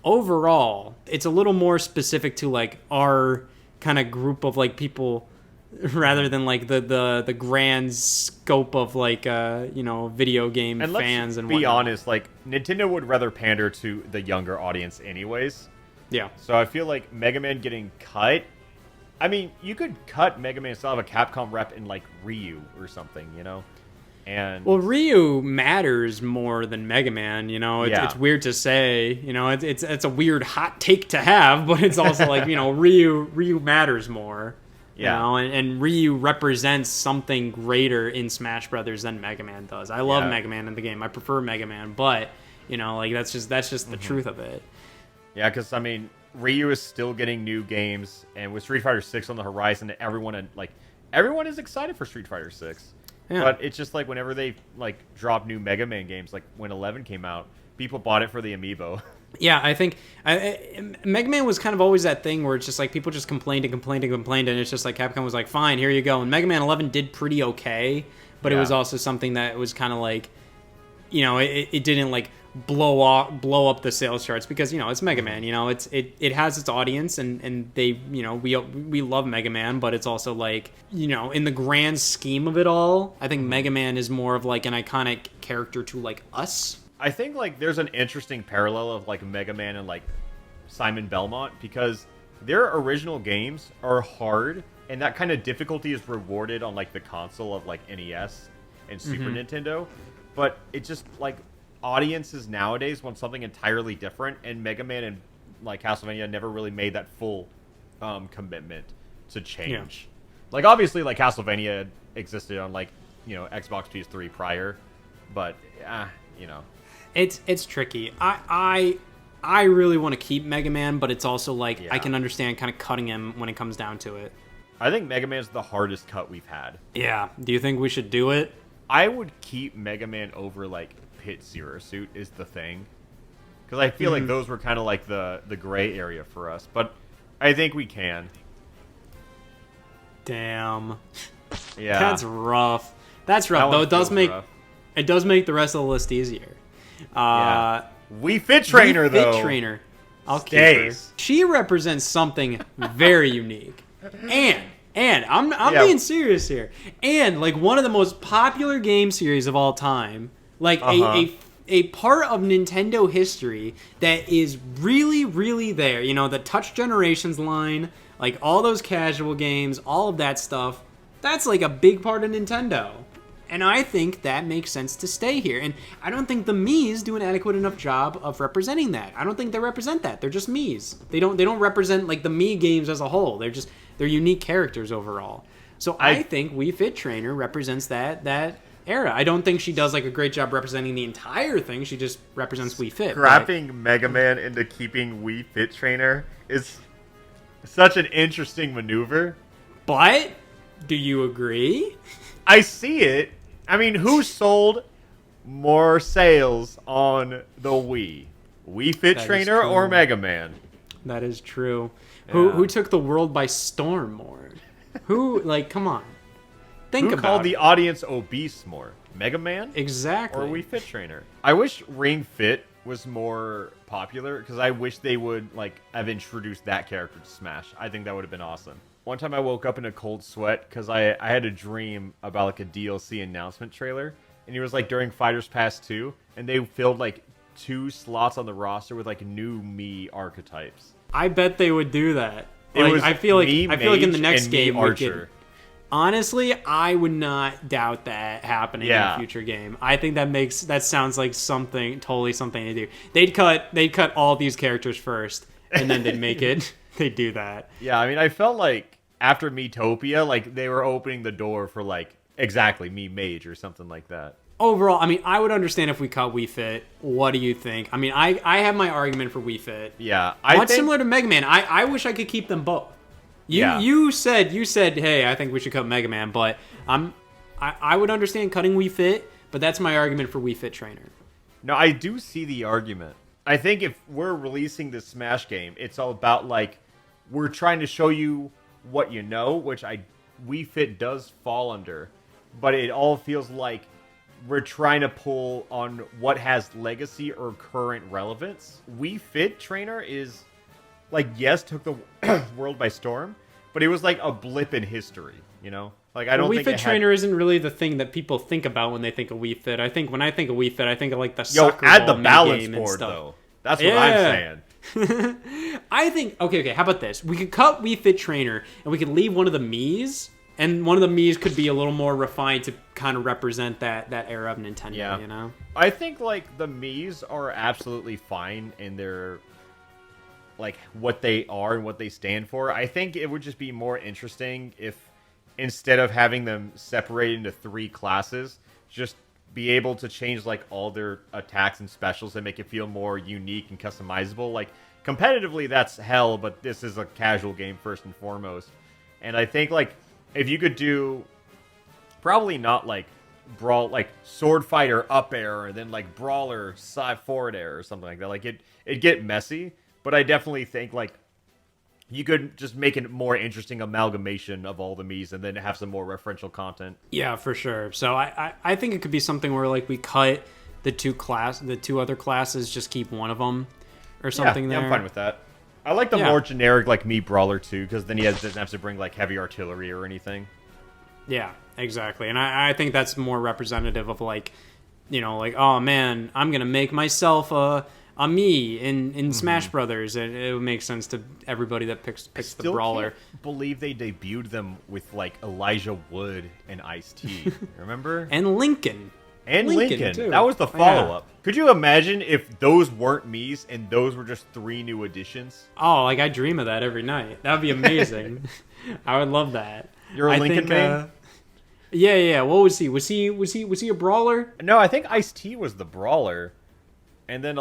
overall, it's a little more specific to like our kind of group of like people, rather than like the grand scope of like you know, video game fans and whatnot. Be honest, like Nintendo would rather pander to the younger audience, anyways. Yeah. So I feel like Mega Man getting cut. I mean, you could cut Mega Man style of a Capcom rep in, like, Ryu or something, you know? And well, Ryu matters more than Mega Man, you know? It's weird to say, you know? It's a weird hot take to have, but it's also like, you know, Ryu matters more, you know? And Ryu represents something greater in Smash Brothers than Mega Man does. I love Mega Man in the game. I prefer Mega Man, but, you know, like, that's just the truth of it. Yeah, because, I mean... Ryu is still getting new games, and with Street Fighter 6 on the horizon, everyone is excited for Street Fighter 6. Yeah. But it's just like whenever they drop new Mega Man games, like when 11 came out, people bought it for the amiibo. Yeah, I think Mega Man was kind of always that thing where it's just like people just complained and complained and complained, and it's just like Capcom was like, fine, here you go. And Mega Man 11 did pretty okay, but it was also something that was kind of like, it didn't like blow up the sales charts because it's Mega Man. It has its audience, and they we love Mega Man, but it's also like in the grand scheme of it all, I think Mega Man is more of like an iconic character to like us. I think there's an interesting parallel of Mega Man and Simon Belmont, because their original games are hard, and that kind of difficulty is rewarded on the console of NES and Super Nintendo, but it just audiences nowadays want something entirely different, and Mega Man and Castlevania never really made that full commitment to change. Yeah. Obviously Castlevania existed on Xbox PS3 prior, but It's tricky. I really want to keep Mega Man, but it's also I can understand kind of cutting him when it comes down to it. I think Mega Man's the hardest cut we've had. Yeah. Do you think we should do it? I would keep Mega Man over Pit Zero Suit is the thing, because I feel like those were kind of the gray area for us. But I think we can. Damn. Yeah. That's rough. That's rough, though. It does make the rest of the list easier. Wii Fit Trainer, Wii Fit Trainer. I'll keep her. She represents something very unique. And I'm being serious here. And one of the most popular game series of all time. A part of Nintendo history that is really, really there. The Touch Generations line, all those casual games, all of that stuff. That's a big part of Nintendo. And I think that makes sense to stay here. And I don't think the Miis do an adequate enough job of representing that. I don't think they represent that. They're just Miis. They don't represent the Mii games as a whole. They're unique characters overall. So I think Wii Fit Trainer represents that era. I don't think she does a great job representing the entire thing. She just represents Wii Fit. Scrapping Mega Man into keeping Wii Fit Trainer is such an interesting maneuver. But do you agree? I see it. I mean, who sold more sales on the Wii? Wii Fit Trainer or Mega Man? That is true. Yeah. Who took the world by storm more? Who, come on. Think about it. Who called the audience obese more? Mega Man? Exactly. Or Wii Fit Trainer? I wish Ring Fit was more popular, because I wish they would, have introduced that character to Smash. I think that would have been awesome. One time I woke up in a cold sweat because I had a dream about a DLC announcement trailer, and it was during Fighters Pass 2, and they filled 2 slots on the roster with new Mii archetypes. I bet they would do that. I feel like in the next game Archer. Honestly, I would not doubt that happening in a future game. I think that sounds like something to do. They'd cut all these characters first, and then they'd make it. They do that. Yeah, I mean, I felt after Miitopia, they were opening the door for exactly Mii Mage or something like that. Overall, I mean, I would understand if we cut Wii Fit. What do you think? I mean, I have my argument for Wii Fit. Yeah, similar to Mega Man. I wish I could keep them both. You said, hey, I think we should cut Mega Man, but I would understand cutting Wii Fit, but that's my argument for Wii Fit Trainer. No, I do see the argument. I think if we're releasing this Smash game, it's all about we're trying to show you what you know, which Wii Fit does fall under, but it all feels like we're trying to pull on what has legacy or current relevance. Wii Fit Trainer is yes, took the world by storm, but it was a blip in history, I don't think Wii Fit Trainer isn't really the thing that people think about when they think of Wii Fit. I think when I think of Wii Fit, I think of the soccer add ball the balance game board, and stuff. Though. That's what I'm saying. I think okay. How about this? We could cut Wii Fit Trainer and we could leave one of the Miis, and one of the Miis could be a little more refined to kind of represent that era of Nintendo. Yeah. I think the Miis are absolutely fine in their what they are and what they stand for. I think it would just be more interesting if instead of having them separated into 3 classes, just be able to change all their attacks and specials and make it feel more unique and customizable. competitively that's hell, but this is a casual game first and foremost. And I think like if you could do probably not like brawl like sword fighter up air and then like brawler side forward air or something like that, like it'd get messy, but I definitely think like you could just make a more interesting amalgamation of all the Miis and then have some more referential content. Yeah, for sure. So I think it could be something where like we cut the two other classes, just keep one of them or something there. Yeah, I'm fine with that. I like the more generic like Mii brawler too, because then he doesn't have to bring like heavy artillery or anything. Yeah, exactly. And I think that's more representative of like, you know, like, oh man, I'm gonna make myself a Mii in Smash Brothers, and it would make sense to everybody that picks the brawler. Can't believe they debuted them with like Elijah Wood and Ice-T. Remember? And Lincoln. And Lincoln. Too. That was the follow-up. Yeah. Could you imagine if those weren't Miis and those were just 3 new additions? Oh, like I dream of that every night. That would be amazing. I would love that. You're a Lincoln main? Yeah. What was he? Was he a brawler? No, I think Ice-T was the brawler. And then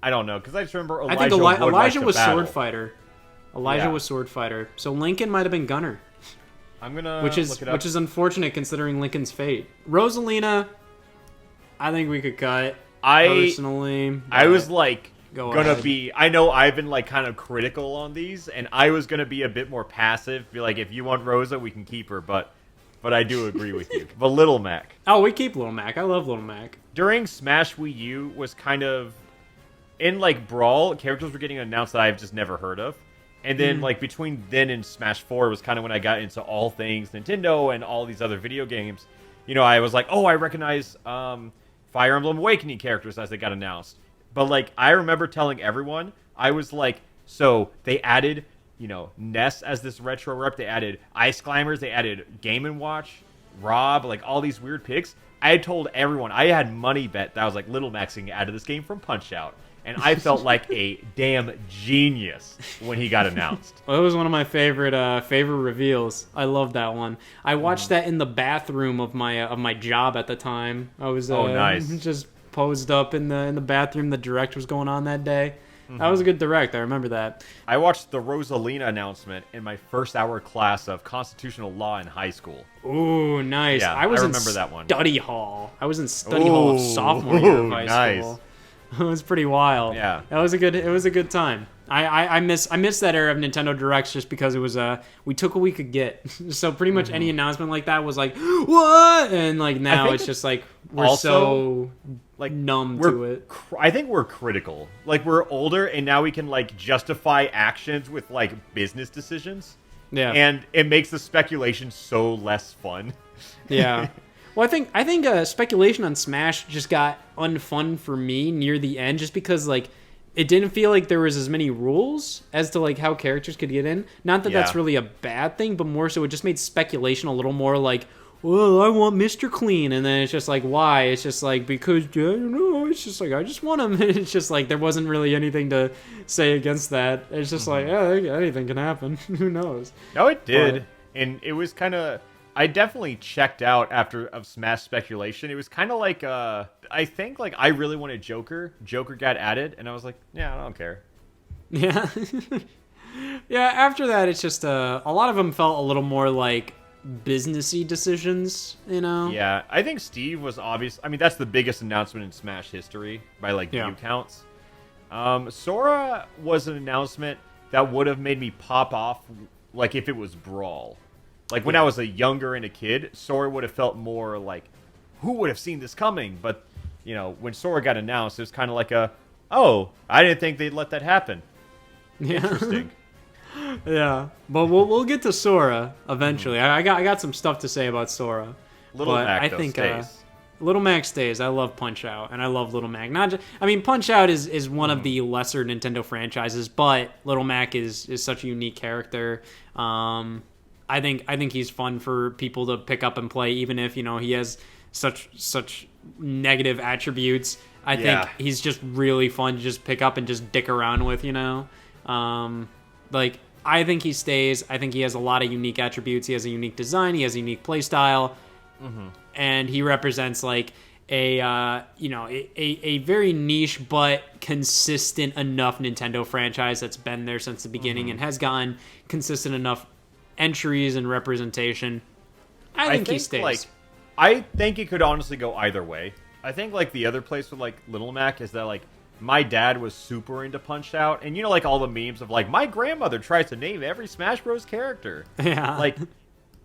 I don't know, because I just remember Elijah. I think Elijah was sword fighter. Elijah was sword fighter. So Lincoln might have been gunner. I'm gonna which is look it up. Which is unfortunate considering Lincoln's fate. Rosalina, I think we could cut. Personally, I was like gonna be. I know I've been like kind of critical on these, and I was gonna be a bit more passive. Be like, if you want Rosa, we can keep her, but I do agree with you. But Little Mac. Oh, we keep Little Mac. I love Little Mac. During Smash Wii U was kind of in like Brawl, characters were getting announced that I've just never heard of. And then like between then and Smash 4 was kind of when I got into all things Nintendo and all these other video games. You know, I was like, oh, I recognize Fire Emblem Awakening characters as they got announced. But like I remember telling everyone, I was like, so they added, you know, Ness as this retro rep, they added Ice Climbers, they added Game & Watch, Rob, like all these weird picks. I had told everyone, I had money bet that I was like Little Max getting added this game from Punch-Out. And I felt like a damn genius when he got announced. Well, it was one of my favorite reveals. I love that one. I watched that in the bathroom of my job at the time. I was nice. Just posed up in the bathroom. The direct was going on that day. That was a good direct. I remember that. I watched the Rosalina announcement in my first hour class of constitutional law in high school. Ooh, nice. Yeah, I remember that one. Study hall. I was in study hall of sophomore year of high school. It was pretty wild. Yeah, it was a good time. I miss that era of Nintendo Directs just because it was we took what we could get. So pretty much any announcement like that was like what, and like now it's just like we're also, so like numb to it. I think we're critical. Like we're older and now we can like justify actions with like business decisions. Yeah, and it makes the speculation so less fun. Yeah. Well, I think speculation on Smash just got unfun for me near the end, just because like it didn't feel like there was as many rules as to like how characters could get in. Not that that's really a bad thing, but more so it just made speculation a little more like, well, I want Mr. Clean, and then it's just like, why? It's just like because I don't know. It's just like I just want him. It's just like there wasn't really anything to say against that. It's just like anything can happen. Who knows? No, it did, and it was kind of. I definitely checked out after of Smash speculation. It was kind of like, I think like I really wanted Joker. Joker got added, and I was like, yeah, I don't care. Yeah. Yeah, after that, it's just, a lot of them felt a little more like businessy decisions, you know? Yeah, I think Steve was obvious. I mean, that's the biggest announcement in Smash history by like view counts. Sora was an announcement that would have made me pop off like if it was Brawl. Like, when I was a younger and a kid, Sora would have felt more like, who would have seen this coming? But, you know, when Sora got announced, it was kind of like I didn't think they'd let that happen. Yeah. Interesting. Yeah. But we'll get to Sora eventually. I got some stuff to say about Sora. Little Mac, stays. Little Mac stays. I love Punch-Out, and I love Little Mac. Punch-Out is one of the lesser Nintendo franchises, but Little Mac is such a unique character. I think he's fun for people to pick up and play, even if, you know, he has such negative attributes. I think he's just really fun to just pick up and just dick around with, you know? Like, I think he stays. I think he has a lot of unique attributes. He has a unique design. He has a unique play style. And he represents, like, a very niche but consistent enough Nintendo franchise that's been there since the beginning and has gotten consistent enough entries and representation. I think he stays. Like, I think it could honestly go either way. I think like the other place with like Little Mac is that like my dad was super into Punch Out, and like all the memes of like my grandmother tries to name every Smash Bros character. Yeah. Like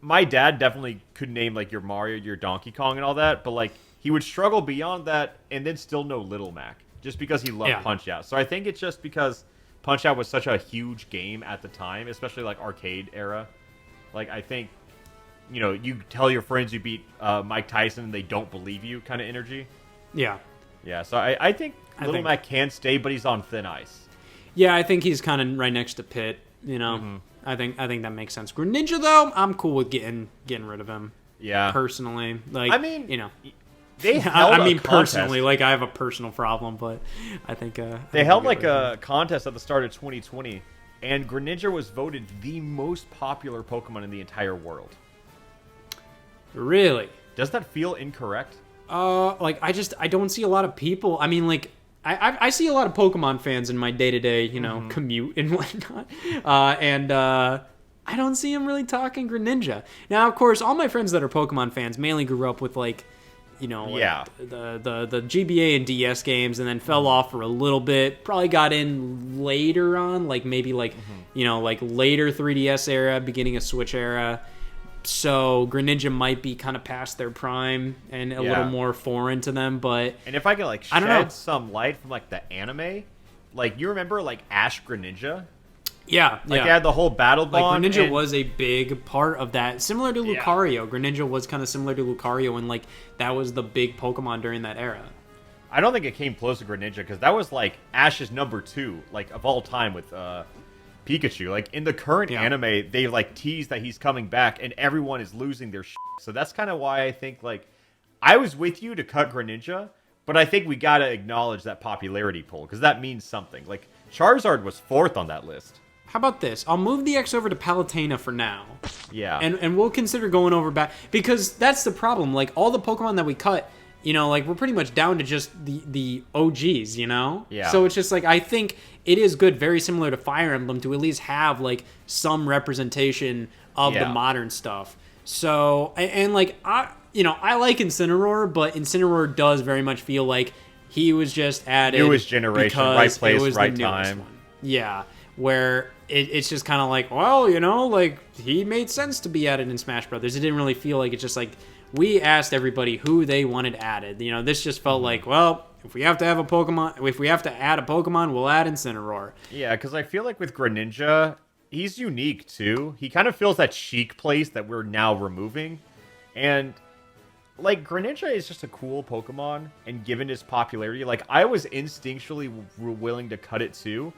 my dad definitely could name like your Mario, your Donkey Kong, and all that, but like he would struggle beyond that and then still know Little Mac just because he loved Punch Out. So I think it's just because Punch Out was such a huge game at the time, especially like arcade era. Like I think, you tell your friends you beat Mike Tyson and they don't believe you kind of energy. Yeah. Yeah, so I think Little Mac can stay, but he's on thin ice. Yeah, I think he's kind of right next to Pit, I think that makes sense. Greninja, though, I'm cool with getting rid of him. Yeah. Personally. Like, I mean, they held personally, like I have a personal problem, but I think they held like a contest at the start of 2020, and Greninja was voted the most popular Pokemon in the entire world. Really? Does that feel incorrect? I don't see a lot of people. I mean, like I see a lot of Pokemon fans in my day-to-day, commute and whatnot, and I don't see them really talking Greninja. Now, of course, all my friends that are Pokemon fans mainly grew up with like the GBA and DS games, and then fell off for a little bit. Probably got in later on, like maybe like like later 3DS era, beginning of Switch era. So Greninja might be kind of past their prime and a little more foreign to them, but and if I could like shed some light from like the anime, like you remember like Ash Greninja? Yeah, like they had the whole battle bond. Like Greninja was a big part of that, similar to Lucario. Greninja was kind of similar to Lucario, and like that was the big Pokemon during that era. I don't think it came close to Greninja because that was like Ash's number 2, like of all time with Pikachu. Like in the current anime, they like tease that he's coming back, and everyone is losing their shit. So that's kind of why I think like I was with you to cut Greninja, but I think we gotta acknowledge that popularity poll because that means something. Like Charizard was 4th on that list. How about this? I'll move the X over to Palutena for now. Yeah. And we'll consider going over back, because that's the problem. Like all the Pokemon that we cut, like we're pretty much down to just the OGs, Yeah. So it's just like I think it is good, very similar to Fire Emblem, to at least have like some representation of the modern stuff. So and like I like Incineroar, but Incineroar does very much feel like he was just added newest generation, right place, right time. Yeah. Where it's just kind of like, well, like he made sense to be added in Smash Brothers. It didn't really feel like it's just like we asked everybody who they wanted added. This just felt like, well, if we have to have a Pokemon, if we have to add a Pokemon, we'll add Incineroar. Yeah, because I feel like with Greninja, he's unique too. He kind of fills that chic place that we're now removing, and like Greninja is just a cool Pokemon. And given his popularity, like I was instinctually willing to cut it too.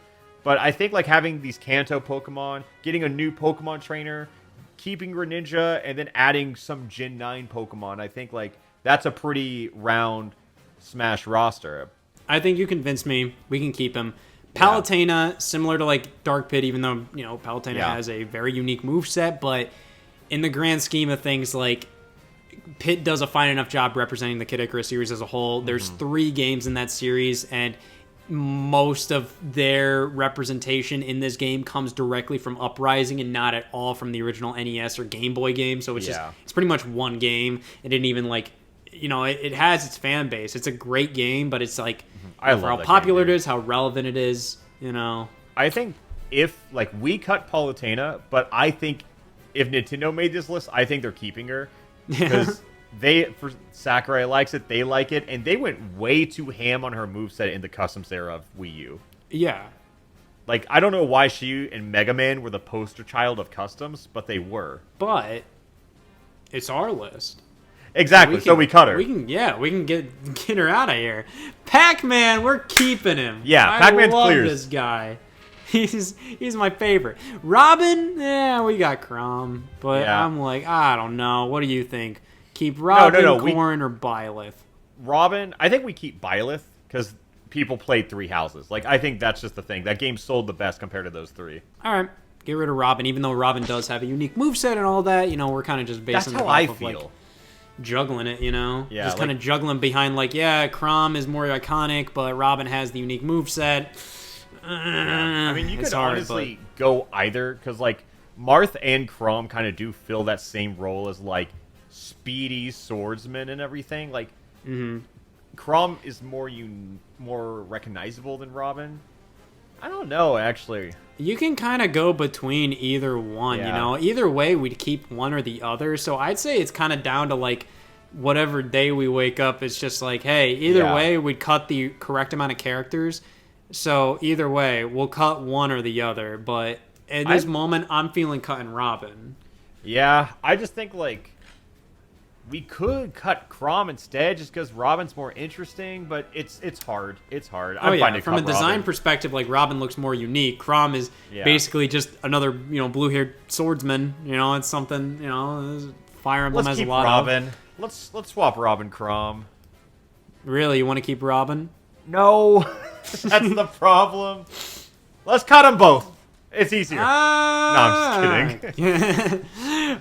But I think like having these Kanto Pokemon, getting a new Pokemon trainer, keeping Greninja, and then adding some Gen 9 Pokemon, I think like that's a pretty round Smash roster. I think you convinced me. We can keep him. Palutena, similar to like Dark Pit, even though, Palutena has a very unique moveset, but in the grand scheme of things, like Pit does a fine enough job representing the Kid Icarus series as a whole. There's 3 games in that series, and most of their representation in this game comes directly from Uprising and not at all from the original NES or Game Boy game. So it's it's pretty much one game. It didn't even like, it has its fan base. It's a great game, but it's like for how popular it is, how relevant it is, I think if like we cut Palutena, but I think if Nintendo made this list, I think they're keeping her because for Sakurai likes it, they like it, and they went way too ham on her moveset in the customs era of Wii U. Yeah. Like, I don't know why she and Mega Man were the poster child of customs, but they were. But it's our list. Exactly, so we cut her. We can get her out of here. Pac-Man, we're keeping him. Yeah, Pac-Man's I love clears. this guy. He's my favorite. Robin, we got Crom, but I'm like, I don't know. What do you think? Keep Robin, Corrin, or Byleth? Robin, I think we keep Byleth because people played 3 houses. Like, I think that's just the thing. That game sold the best compared to those 3. All right, get rid of Robin, even though Robin does have a unique moveset and all that. We're kind of just basing that's how it off I of feel. Like, juggling it, you know? Yeah, just kind of juggling behind, like, yeah, Chrom is more iconic, but Robin has the unique moveset. I mean, you could honestly go either, because, like, Marth and Chrom kind of do fill that same role as, like, speedy swordsman and everything. Like, Chrom is more recognizable than Robin. I don't know, actually. You can kind of go between either one, you know? Either way, we'd keep one or the other. So I'd say it's kind of down to, like, whatever day we wake up. It's just like, hey, either way, we'd cut the correct amount of characters. So either way, we'll cut one or the other. But at this moment, I'm feeling cutting Robin. Yeah, I just think, like, we could cut Chrom instead just because Robin's more interesting, but it's hard. It's hard. From a design perspective, like, Robin looks more unique. Chrom is basically just another, blue-haired swordsman. It's something, Fire Emblem has a lot Robin. of. Let's swap Robin Chrom. Really? You want to keep Robin? No. That's the problem. Let's cut them both. It's easier. No, I'm just kidding.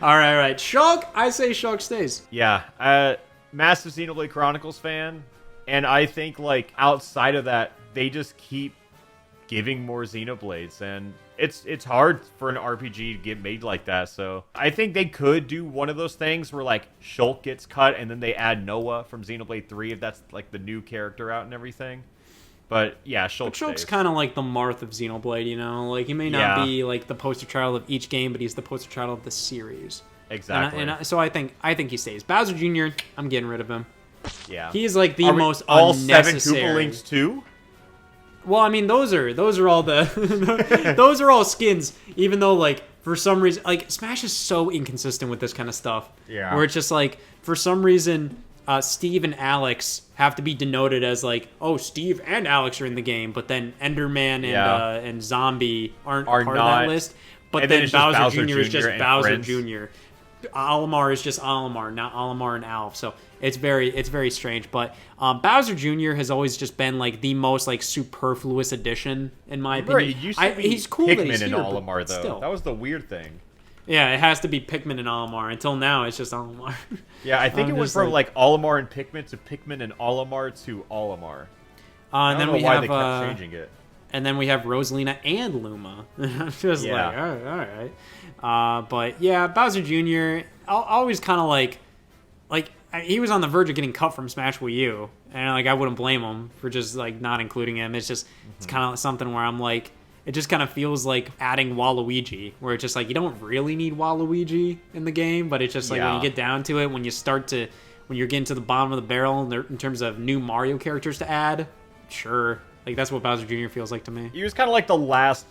All right. Shulk, I say Shulk stays. Yeah, massive Xenoblade Chronicles fan, and I think, like, outside of that, they just keep giving more Xenoblades, and it's hard for an RPG to get made like that, so I think they could do one of those things where, like, Shulk gets cut, and then they add Noah from Xenoblade 3, if that's, like, the new character out and everything. But yeah, Shulk's kind of like the Marth of Xenoblade, Like, he may not be like the poster child of each game, but he's the poster child of the series. Exactly. So I think he stays. Bowser Jr., I'm getting rid of him. Yeah. He's like the most all unnecessary. 7 Koopalings too? Well, I mean, those are all the those are all skins. Even though, like, for some reason, like, Smash is so inconsistent with this kind of stuff. Yeah. Where it's just like, for some reason, Steve and Alex have to be denoted as, like, oh, Steve and Alex are in the game, but then Enderman and Zombie aren't part of that list. But then Bowser Jr. is just Bowser Jr. Olimar is just Olimar, not Olimar and Alf. So it's very strange. But Bowser Jr. has always just been, like, the most, like, superfluous addition, in my opinion. Right, it used to be he's cool Pikmin that he's and here, Olimar, though. Still. That was the weird thing. Yeah, it has to be Pikmin and Olimar. Until now, it's just Olimar. Yeah, I think it went from, like, Olimar and Pikmin to Pikmin and Olimar to Olimar. I don't know why they kept changing it. And then we have Rosalina and Luma. Just like, all right. But yeah, Bowser Jr., always kind of like, he was on the verge of getting cut from Smash Wii U. And, like, I wouldn't blame him for just, like, not including him. It's just, it's kind of something where I'm like, it just kind of feels like adding Waluigi, where it's just like, you don't really need Waluigi in the game, but it's just like, when you get down to it, when you're getting to the bottom of the barrel in terms of new Mario characters to add, sure. Like, that's what Bowser Jr. feels like to me. He was kind of like the last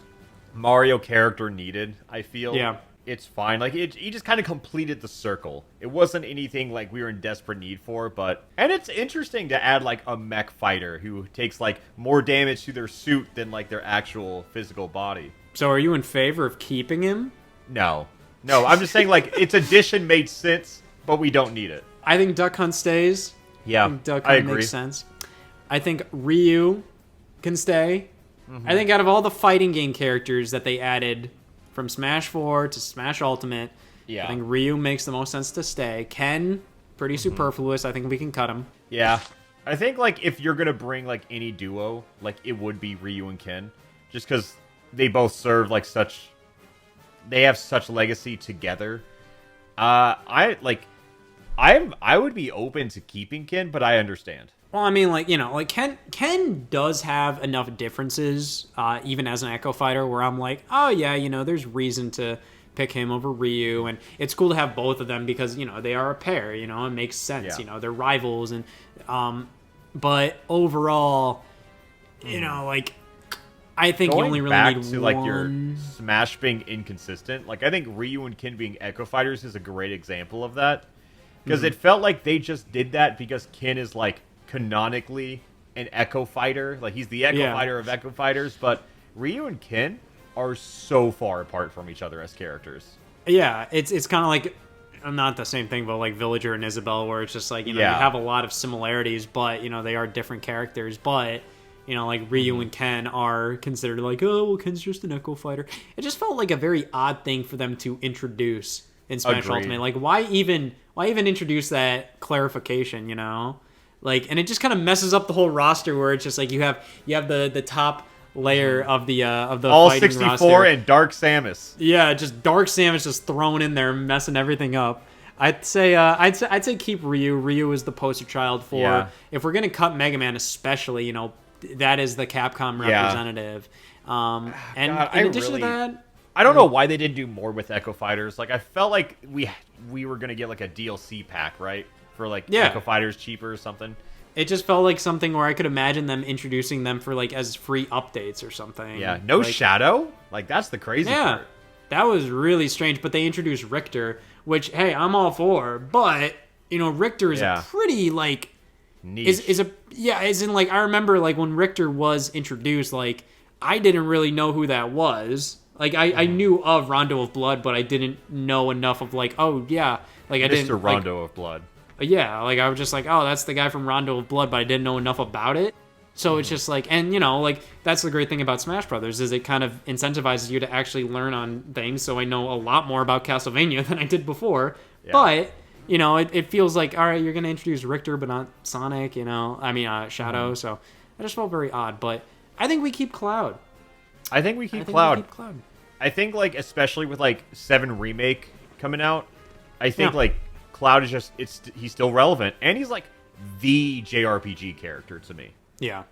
Mario character needed, I feel. Yeah. It's fine. Like, he just kind of completed the circle. It wasn't anything, like, we were in desperate need for, but... And it's interesting to add, like, a mech fighter who takes, like, more damage to their suit than, like, their actual physical body. So are you in favor of keeping him? No, I'm just saying, like, its addition made sense, but we don't need it. I think Duck Hunt stays. Yeah, I think Duck Hunt makes sense. I think Ryu can stay. I think out of all the fighting game characters that they added from Smash 4 to Smash Ultimate, I think Ryu makes the most sense to stay. Ken, pretty superfluous. I think we can cut him. Yeah. I think, like, if you're going to bring, like, any duo, like, it would be Ryu and Ken. Just because they both serve, like, they have such legacy together. I would be open to keeping Ken, but I understand. Well, I mean, like, Ken does have enough differences, even as an Echo Fighter, where I'm like, oh, yeah, there's reason to pick him over Ryu, and it's cool to have both of them because, they are a pair, it makes sense, they're rivals, and, but overall, like, I think you only really need to, one. Like, your Smash being inconsistent, like, I think Ryu and Ken being Echo Fighters is a great example of that, because it felt like they just did that because Ken is, like, canonically an Echo Fighter. Like, he's the Echo Fighter of Echo Fighters, but Ryu and Ken are so far apart from each other as characters. Yeah, it's kind of like, not the same thing, but like Villager and Isabelle, where it's just like, you have a lot of similarities, but, they are different characters, but, like Ryu and Ken are considered like, oh, well, Ken's just an Echo Fighter. It just felt like a very odd thing for them to introduce in Smash Ultimate. Like, why even why even introduce that clarification, you know? Like, and it just kind of messes up the whole roster where it's just like you have the top layer of the all fighting 64 roster. and Dark Samus. Yeah, just Dark Samus just thrown in there, messing everything up. I'd say keep Ryu. Ryu is the poster child for if we're gonna cut Mega Man, especially, you know, that is the Capcom representative. And God, in addition to that, I don't know why they didn't do more with Echo Fighters. Like, I felt like we were gonna get like a DLC pack, right, for like Echo Fighters cheaper or something. It just felt like something where I could imagine them introducing them for like as free updates or something. Yeah, no like, Shadow. Like, that's the crazy part. That was really strange. But they introduced Richter, which, hey, I'm all for. But you know, Richter is a pretty like niche. As in like I remember like when Richter was introduced, like I didn't really know who that was. Like I knew of Rondo of Blood, but I didn't know enough of like, oh yeah, like I didn't. Mr. Rondo of Blood. Yeah, like I was just like, oh, that's the guy from Rondo of Blood, but I didn't know enough about it. So it's just like, and you know, like that's the great thing about Smash Brothers is it kind of incentivizes you to actually learn on things. So I know a lot more about Castlevania than I did before. Yeah. But you know, it feels like, all right, you're gonna introduce Richter, but not Sonic. You know, I mean Shadow. So I just felt very odd. But I think we keep Cloud. I think we keep Cloud. I think like especially with like 7 Remake coming out, I think like Cloud is just he's still relevant, and he's like the JRPG character to me. Yeah,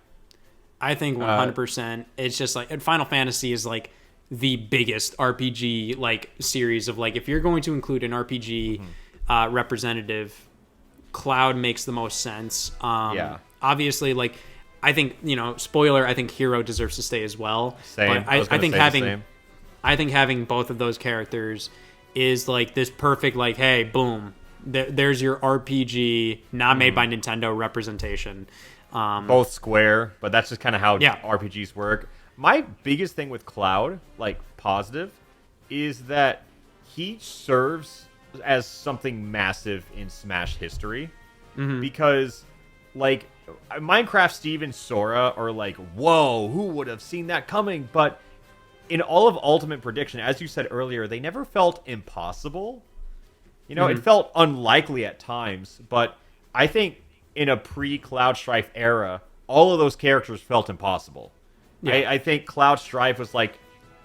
I think 100%. It's just like, and Final Fantasy is like the biggest RPG like series of like, if you're going to include an RPG representative, Cloud makes the most sense. Obviously, like I think, you know, spoiler, I think Hero deserves to stay as well. Same. But I think having both of those characters is like this perfect like, hey, boom, there's your RPG not made by Nintendo representation. Both Square, but that's just kind of how RPGs work. My biggest thing with Cloud, like positive, is that he serves as something massive in Smash history. Because, like, Minecraft Steve and Sora are like, whoa, who would have seen that coming? But in all of Ultimate Prediction, as you said earlier, they never felt impossible. You know, it felt unlikely at times, but I think in a pre-Cloud Strife era, all of those characters felt impossible. I think Cloud Strife was like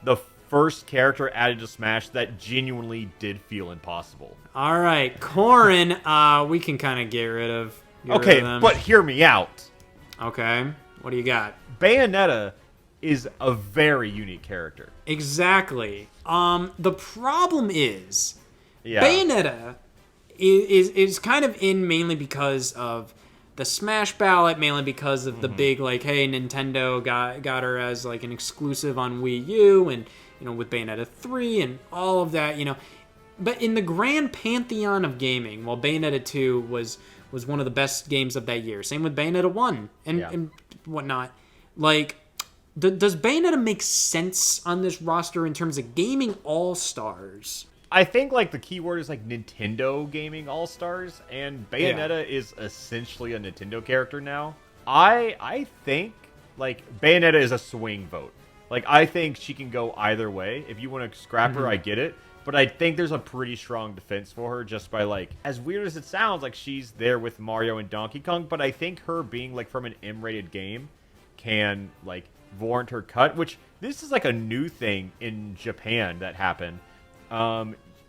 the first character added to Smash that genuinely did feel impossible. All right, Corrin, we can kind of get rid of. Okay, but hear me out. Okay, what do you got? Bayonetta is a very unique character. Exactly. The problem is, Bayonetta is kind of in mainly because of the Smash ballot, mainly because of the big, like, hey, Nintendo got her as like an exclusive on Wii U, and you know, with Bayonetta 3 and all of that, you know. But in the grand pantheon of gaming, while Bayonetta 2 was one of the best games of that year, same with Bayonetta 1 and whatnot, like, does Bayonetta make sense on this roster in terms of gaming all-stars? I think, like, the key word is, like, Nintendo Gaming All-Stars, and Bayonetta is essentially a Nintendo character now. I think, like, Bayonetta is a swing vote. Like, I think she can go either way. If you want to scrap her, I get it. But I think there's a pretty strong defense for her just by, like, as weird as it sounds, like, she's there with Mario and Donkey Kong, but I think her being, like, from an M-rated game can, like, warrant her cut, which this is, like, a new thing in Japan that happened.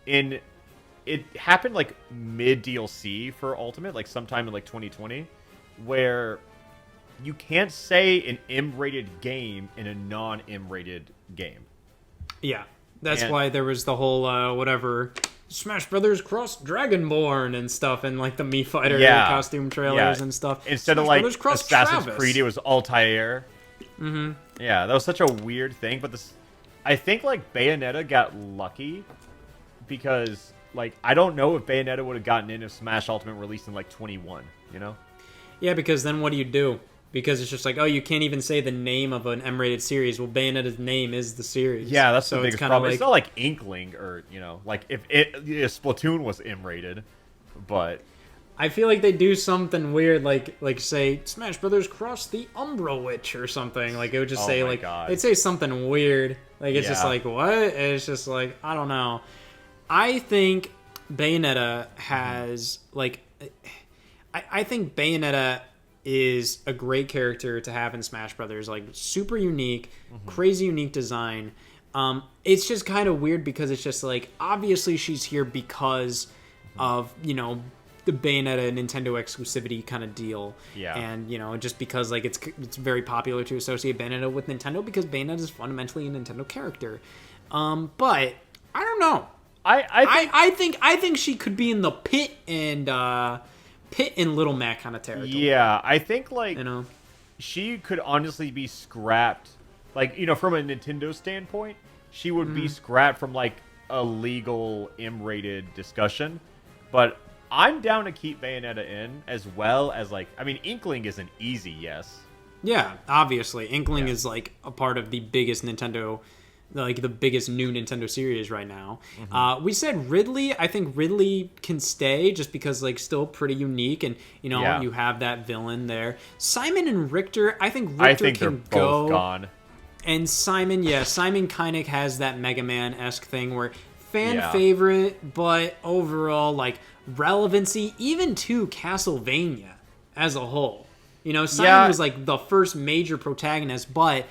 It happened like mid DLC for Ultimate, like sometime in like 2020, where you can't say an M-rated game in a non-M-rated game. Yeah, that's why there was the whole whatever Smash Brothers Cross Dragonborn and stuff, and like the Mii Fighter costume trailers and stuff. Instead Smash of like Brothers Cross Assassin's Travis. Creed, it was Altair. Yeah, that was such a weird thing, but I think like Bayonetta got lucky. Because, like, I don't know if Bayonetta would have gotten in if Smash Ultimate released in, like, 21, you know? Yeah, because then what do you do? Because it's just like, oh, you can't even say the name of an M-rated series. Well, Bayonetta's name is the series. Yeah, that's the biggest problem. It's not like Inkling or, you know, like, if Splatoon was M-rated, but... I feel like they do something weird, like say, Smash Brothers Cross the Umbra Witch or something. Like, it would just say, like, they'd say something weird. Like, it's just like, what? And it's just like, I don't know. I think Bayonetta has like, I think Bayonetta is a great character to have in Smash Brothers. Like super unique, crazy unique design. It's just kind of weird because it's just like obviously she's here because of the Bayonetta Nintendo exclusivity kind of deal. Yeah. And just because like it's very popular to associate Bayonetta with Nintendo because Bayonetta is fundamentally a Nintendo character. But I don't know. I think she could be in the Pit and Little Mac kind of territory. Yeah, I think like she could honestly be scrapped. Like from a Nintendo standpoint, she would be scrapped from like a legal M-rated discussion. But I'm down to keep Bayonetta in as well as like Inkling is an easy yes. Yeah, obviously Inkling is like a part of the biggest Nintendo. Like the biggest new Nintendo series right now. We said Ridley. I think Ridley can stay just because like still pretty unique and you have that villain there. Simon and Richter. I think Richter can they're go. Both gone. And Simon kind of has that Mega Man-esque thing where fan favorite, but overall like relevancy even to Castlevania as a whole. Simon was like the first major protagonist, but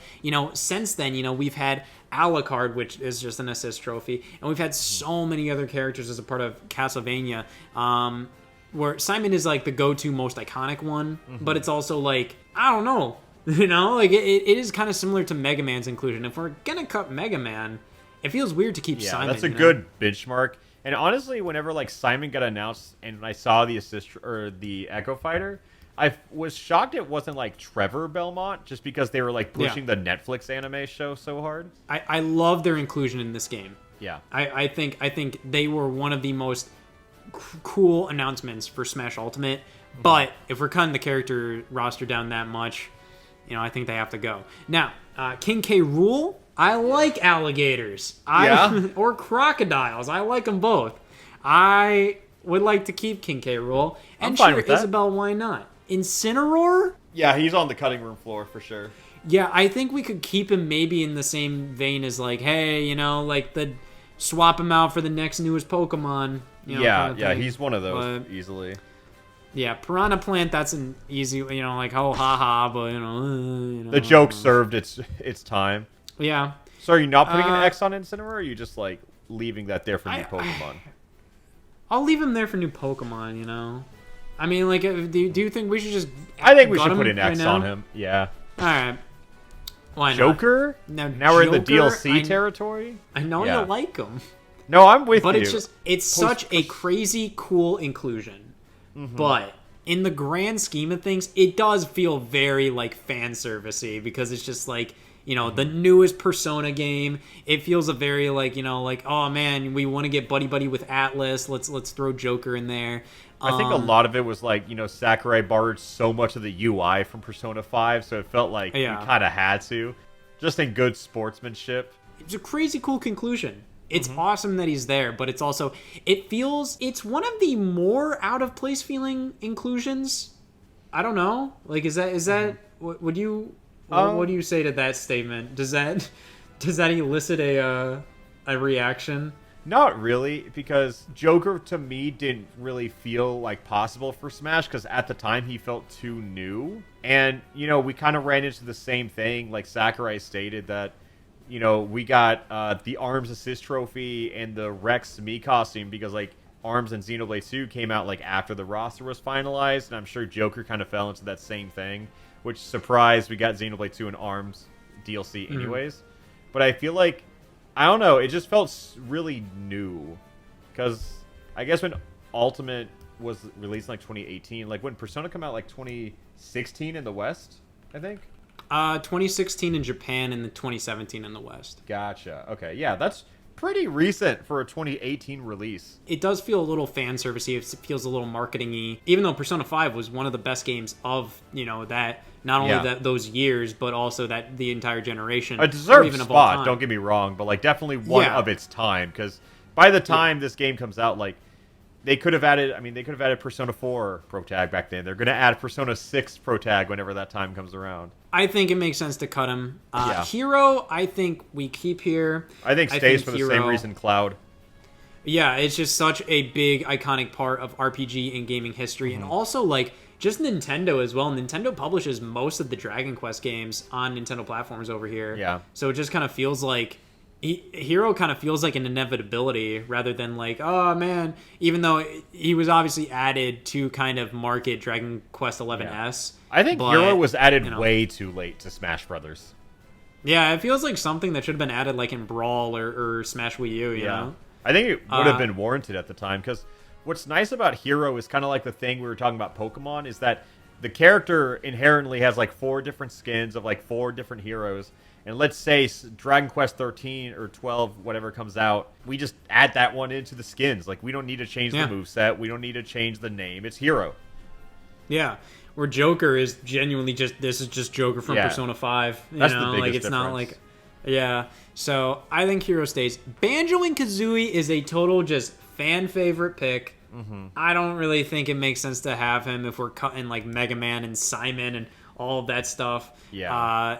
since then we've had Alucard, which is just an assist trophy, and we've had so many other characters as a part of Castlevania, where Simon is like the go-to most iconic one, but it's also like I don't know, like it is kind of similar to Mega Man's inclusion. If we're gonna cut Mega Man, it feels weird to keep Simon. That's a good benchmark. And honestly, whenever like Simon got announced and I saw the assist or the Echo Fighter, I was shocked it wasn't like Trevor Belmont, just because they were like pushing the Netflix anime show so hard. I love their inclusion in this game. Yeah, I think they were one of the most cool announcements for Smash Ultimate. But if we're cutting the character roster down that much, I think they have to go. Now, King K. Rool. I like alligators. Or crocodiles. I like them both. I would like to keep King K. Rool. And sure, Isabelle, why not? Incineroar? Yeah, he's on the cutting room floor for sure. Yeah, I think we could keep him maybe in the same vein as like, hey, like the swap him out for the next newest Pokemon. He's one of those easily. Yeah, Piranha Plant, that's an easy, like, oh, haha, but, the joke served its time. Yeah. So are you not putting an X on Incineroar, or are you just, like, leaving that there for new Pokemon? I'll leave him there for new Pokemon, I mean, like, do you think we should just... I think we should put an X on him, yeah. Alright. Why not? Joker? Now we're in the DLC territory? I know you like him. No, I'm with you. But it's such a crazy, cool inclusion. But in the grand scheme of things, it does feel very, like, fan servicey because it's just, like, the newest Persona game. It feels a very, like, like, oh, man, we want to get buddy-buddy with Atlas. Let's throw Joker in there. I think a lot of it was, like, Sakurai borrowed so much of the UI from Persona 5, so it felt like we kind of had to. Just in good sportsmanship. It's a crazy cool conclusion. It's awesome that he's there, but it's also, it's one of the more out of place feeling inclusions. I don't know. Like, is that, what do you say to that statement? Does that elicit a reaction? Not really, because Joker to me didn't really feel like possible for Smash, because at the time he felt too new. And, we kind of ran into the same thing, like Sakurai stated that, we got the ARMS assist trophy and the Rex Mii costume because, like, ARMS and Xenoblade 2 came out, like, after the roster was finalized, and I'm sure Joker kind of fell into that same thing, which, surprise, we got Xenoblade 2 and ARMS DLC anyways. But I feel like, I don't know, it just felt really new, because I guess when Ultimate was released in, like, 2018, like, when Persona came out, like, 2016 in the West, I think? 2016 in Japan and then 2017 in the West. Gotcha. Okay, yeah, that's pretty recent for a 2018 release. It does feel a little fan servicey. It feels a little marketing-y. Even though Persona 5 was one of the best games of, that, not only those years, but also that the entire generation. A deserved spot, don't get me wrong, but, like, definitely one of its time, because by the time this game comes out, like, they could have added Persona 4 Pro Tag back then. They're going to add Persona 6 Pro Tag whenever that time comes around. I think it makes sense to cut him. Hero, I think we keep here. I think stays for the same reason Cloud. Yeah, it's just such a big iconic part of RPG and gaming history, and also like just Nintendo as well. Nintendo publishes most of the Dragon Quest games on Nintendo platforms over here. Yeah. So it just kind of feels like Hero kind of feels like an inevitability rather than like, oh man, even though he was obviously added to kind of market Dragon Quest 11S. I think but, Hero was added you know, way too late to Smash Brothers. Yeah, it feels like something that should have been added like in Brawl or Smash Wii U, you know? I think it would have been warranted at the time, because what's nice about Hero is kind of like the thing we were talking about Pokemon, is that the character inherently has like 4 different skins of like 4 different heroes. And let's say Dragon Quest 13 or 12, whatever comes out, we just add that one into the skins. Like, we don't need to change the moveset. We don't need to change the name. It's Hero. Yeah. Where Joker is genuinely this is just Joker from Persona 5. That's the biggest like it's difference. not like, yeah. So I think Hero stays. Banjo and Kazooie is a total just fan favorite pick. I don't really think it makes sense to have him if we're cutting like Mega Man and Simon and all of that stuff. Yeah.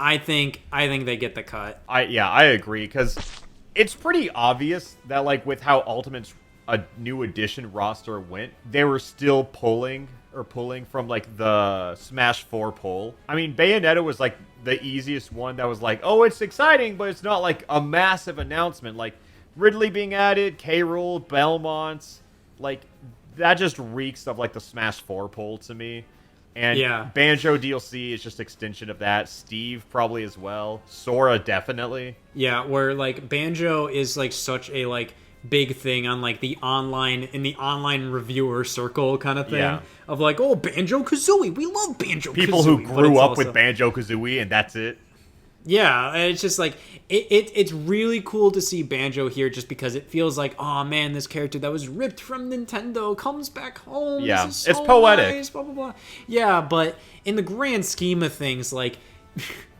I think they get the cut. I agree, because it's pretty obvious that like with how Ultimate's a new edition roster went, they were still pulling from like the Smash 4 pull. I mean, Bayonetta was like the easiest one that was like, oh, it's exciting, but it's not like a massive announcement. Like Ridley being added, K. Rool, Belmont, like that just reeks of like the Smash 4 pull to me. And Banjo DLC is just extension of that. Steve probably as well. Sora definitely. Yeah, where like Banjo is like such a like big thing on like the online reviewer circle kind of thing of like, oh, Banjo Kazooie, we love Banjo People Kazooie. People who grew up with Banjo Kazooie and that's it. Yeah, it's just like it's really cool to see Banjo here, just because it feels like, oh man, this character that was ripped from Nintendo comes back home. Yeah, this is so it's poetic. Nice, blah blah blah. Yeah, but in the grand scheme of things, like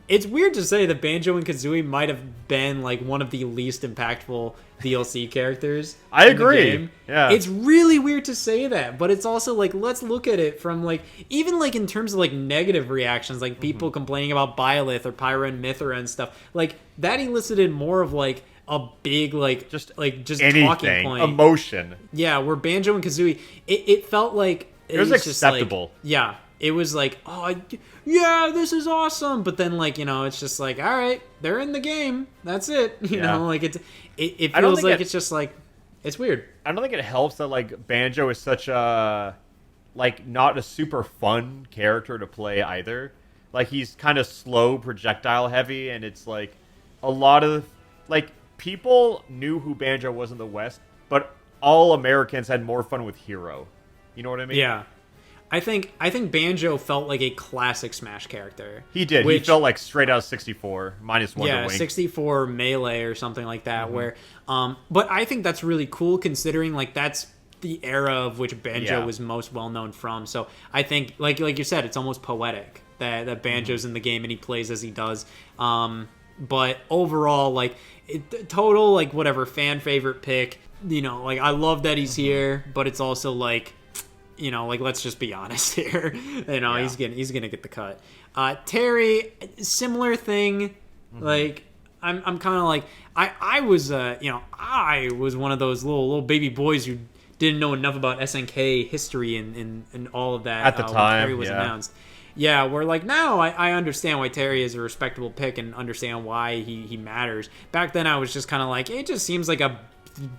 it's weird to say that Banjo and Kazooie might have been like one of the least impactful DLC characters. I agree. In the game. Yeah. It's really weird to say that, but it's also like, let's look at it from like, even like in terms of like negative reactions, like people complaining about Byleth or Pyra and Mythra and stuff. Like that elicited more of like a big just anything, talking point, emotion. Yeah, where Banjo and Kazooie, it felt like it was acceptable. Just like, yeah. It was like, oh, yeah, this is awesome. But then, like, it's just like, all right, they're in the game. That's it. You know, like, it feels like it's just like, it's weird. I don't think it helps that, like, Banjo is such a, like, not a super fun character to play either. Like, he's kind of slow, projectile heavy, and it's, like, a lot of, like, people knew who Banjo was in the West, but all Americans had more fun with Hero. You know what I mean? Yeah. I think Banjo felt like a classic Smash character. He did. He felt like straight out of 64, minus Wonder Wing. 64 Melee or something like that. Where, but I think that's really cool, considering like that's the era of which Banjo was most well known from. So I think, like you said, it's almost poetic that Banjo's in the game and he plays as he does. But overall, like total like whatever fan favorite pick. Like I love that he's here, but it's also like, like let's just be honest here. He's gonna get the cut. Terry, similar thing. Like I'm kind of like I was I was one of those little baby boys who didn't know enough about SNK history and all of that at the time. When Terry was announced. Yeah, where like now I understand why Terry is a respectable pick and understand why he matters. Back then I was just kind of like, it just seems like a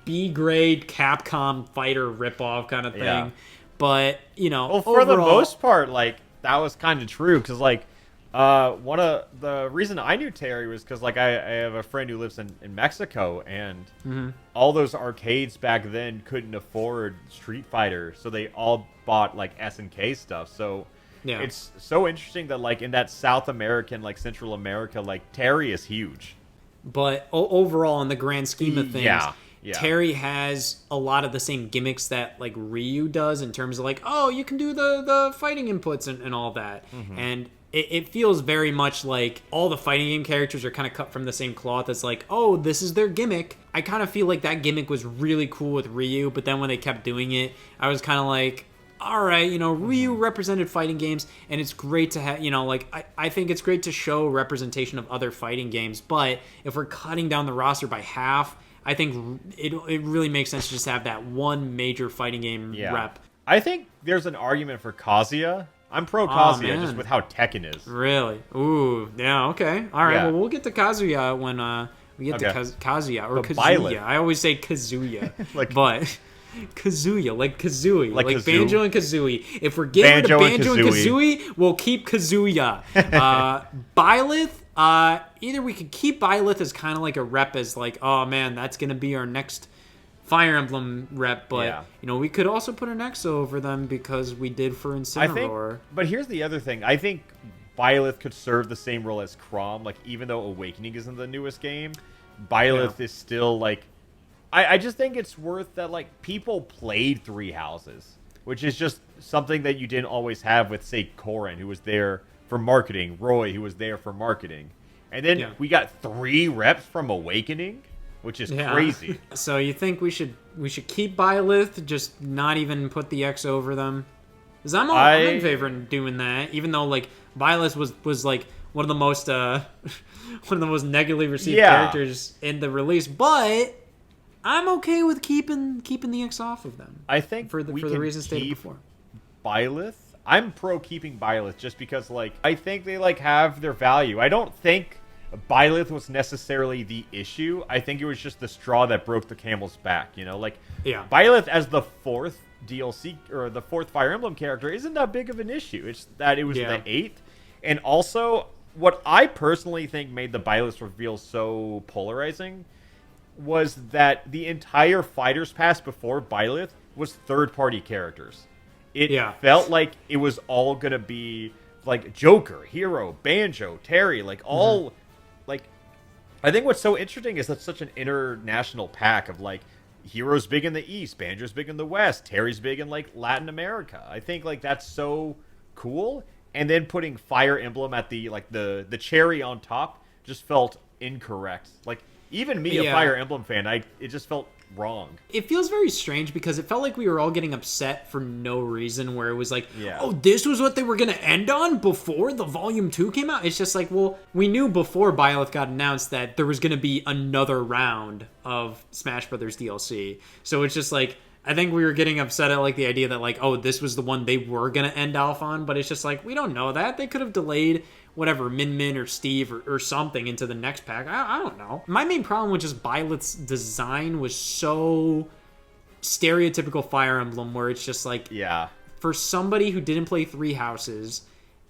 B grade Capcom fighter ripoff kind of thing. Yeah. But, well, for the most part, like, that was kind of true. Because, like, one of the reason I knew Terry was because, like, I have a friend who lives in Mexico. And all those arcades back then couldn't afford Street Fighter. So they all bought, like, SNK stuff. So it's so interesting that, like, in that South American, like, Central America, like, Terry is huge. But overall, in the grand scheme of things... Yeah. Terry has a lot of the same gimmicks that like Ryu does in terms of like, oh, you can do the fighting inputs and all that. And it feels very much like all the fighting game characters are kind of cut from the same cloth. It's like, oh, this is their gimmick. I kind of feel like that gimmick was really cool with Ryu, but then when they kept doing it, I was kind of like, all right, Ryu represented fighting games, and it's great to have, I think it's great to show representation of other fighting games, but if we're cutting down the roster by half, I think it really makes sense to just have that one major fighting game rep. I think there's an argument for Kazuya. I'm pro Kazuya just with how Tekken is. Really? Ooh, yeah, okay. All right, well, we'll get to Kazuya when we get to Kazuya. Or Kazuya. I always say Kazuya. But Kazuya, like Kazooie. Like Banjo and Kazooie. If we're getting rid of Banjo and Kazooie, we'll keep Kazuya. Byleth, either we could keep Byleth as kind of like a rep as like, oh man, that's going to be our next Fire Emblem rep, but we could also put an X over them because we did for Incineroar. But here's the other thing. I think Byleth could serve the same role as Chrom. Like, even though Awakening isn't the newest game, Byleth is still like... I just think it's worth that, like, people played Three Houses, which is just something that you didn't always have with, say, Corrin, who was there for marketing, Roy, who was there for marketing. And then we got 3 reps from Awakening, which is crazy. So you think we should keep Byleth, just not even put the X over them? Because I'm in favor of doing that, even though like Byleth was like one of the most negatively received characters in the release, but I'm okay with keeping the X off of them. I think for the reasons stated before. Byleth, I'm pro keeping Byleth just because like I think they like have their value. I don't think Byleth was necessarily the issue. I think it was just the straw that broke the camel's back, Byleth as the 4th DLC or the 4th Fire Emblem character isn't that big of an issue. It's that it was the 8th. And also, what I personally think made the Byleth reveal so polarizing was that the entire Fighter's Pass before Byleth was third-party characters. It felt like it was all going to be like Joker, Hero, Banjo, Terry, like all... Like, I think what's so interesting is that's such an international pack of like Hero's big in the East, Banjo's big in the West, Terry's big in like Latin America. I think like that's so cool. And then putting Fire Emblem at the like the cherry on top just felt incorrect. Like even me, a Fire Emblem fan, it just felt wrong. It feels very strange because it felt like we were all getting upset for no reason, where it was like, oh, this was what they were going to end on before the Volume 2 came out? It's just like, well, we knew before Byleth got announced that there was going to be another round of Smash Brothers DLC. So it's just like, I think we were getting upset at like the idea that like, oh, this was the one they were going to end off on, but it's just like, we don't know that. They could have delayed whatever, Min or Steve or something into the next pack. I don't know. My main problem with just Byleth's design was so stereotypical Fire Emblem, where it's just like, for somebody who didn't play Three Houses,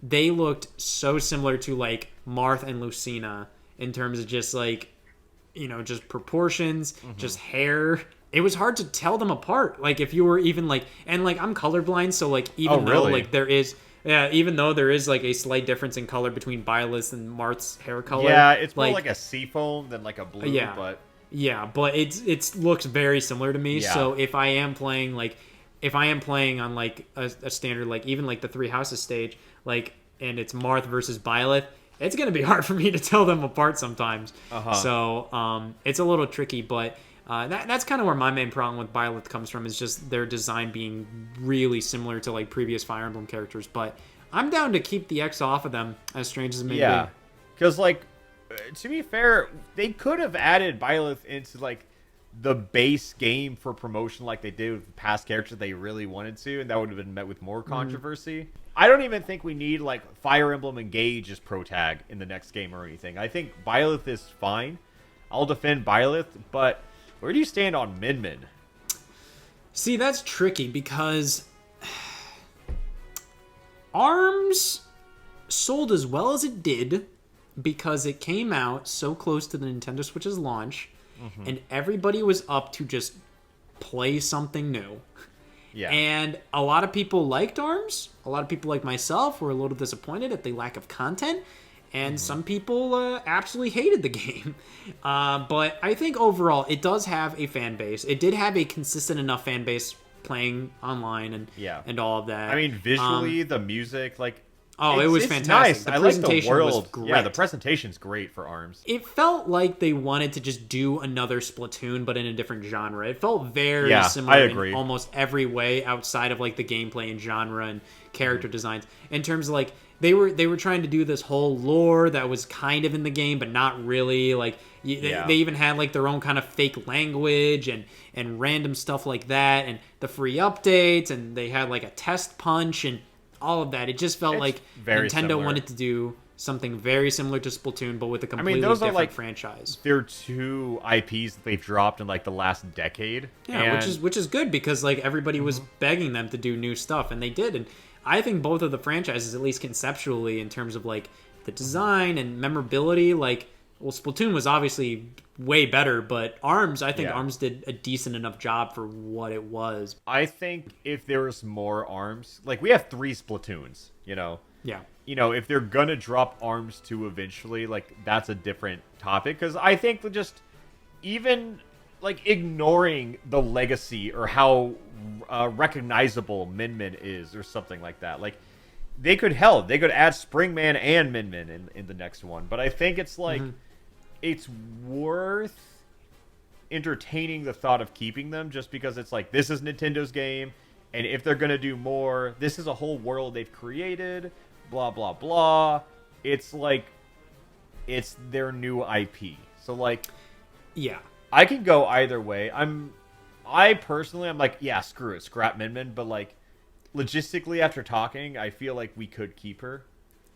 they looked so similar to like Marth and Lucina in terms of just like, just proportions, just hair. It was hard to tell them apart. Like if you were even like, and like I'm colorblind, so like even though like there is... Yeah, even though there is like a slight difference in color between Byleth and Marth's hair color. Yeah, it's more like a seafoam than like a blue, but... Yeah, but it looks very similar to me, so if I am playing on like a standard, like even like the Three Houses stage, like, and it's Marth versus Byleth, it's going to be hard for me to tell them apart sometimes. So, it's a little tricky, but... that's kind of where my main problem with Byleth comes from, is just their design being really similar to like previous Fire Emblem characters. But I'm down to keep the X off of them, as strange as it may be. Because like, to be fair, they could have added Byleth into like the base game for promotion like they did with past characters they really wanted to, and that would have been met with more controversy. I don't even think we need like Fire Emblem Engage as pro tag in the next game or anything. I think Byleth is fine. I'll defend Byleth, but... Where do you stand on Min Min? See, that's tricky because ARMS sold as well as it did because it came out so close to the Nintendo Switch's launch, and everybody was up to just play something new. Yeah. And a lot of people liked ARMS. A lot of people like myself were a little disappointed at the lack of content. And some people absolutely hated the game. But I think overall, it does have a fan base. It did have a consistent enough fan base playing online and all of that. I mean, visually, the music, like... Oh, it was it's fantastic. Nice. The I like the presentation world. was great. Yeah, the presentation's great for ARMS. It felt like they wanted to just do another Splatoon, but in a different genre. It felt very similar I agree. in almost every way outside of like the gameplay and genre and character designs. In terms of like they were trying to do this whole lore that was kind of in the game, but not really. Like they even had like their own kind of fake language and random stuff like that, and the free updates, and they had like a test punch and all of that. It just felt like Nintendo similar. wanted to do something very similar to Splatoon, but with a completely different franchise. They're two IPs that they've dropped in like the last decade. Yeah, which is good because like everybody was begging them to do new stuff, and they did. And I think both of the franchises, at least conceptually, in terms of like the design and memorability, like Splatoon was obviously way better, but ARMS, I think ARMS did a decent enough job for what it was. I think if there was more ARMS, like we have 3 Splatoons, you know. Yeah. You know, if they're gonna drop ARMS 2 eventually, like that's a different topic. Because I think just even like ignoring the legacy or how recognizable Min Min is or something like that, like they could add Springman and Min Min in the next one. But I think it's like it's worth entertaining the thought of keeping them just because it's like this is Nintendo's game, and if they're gonna do more, this is a whole world they've created, blah blah blah. It's like it's their new IP. So like I can go either way. I personally I'm like, yeah, screw it, scrap Min Min, but like logistically after talking, I feel like we could keep her.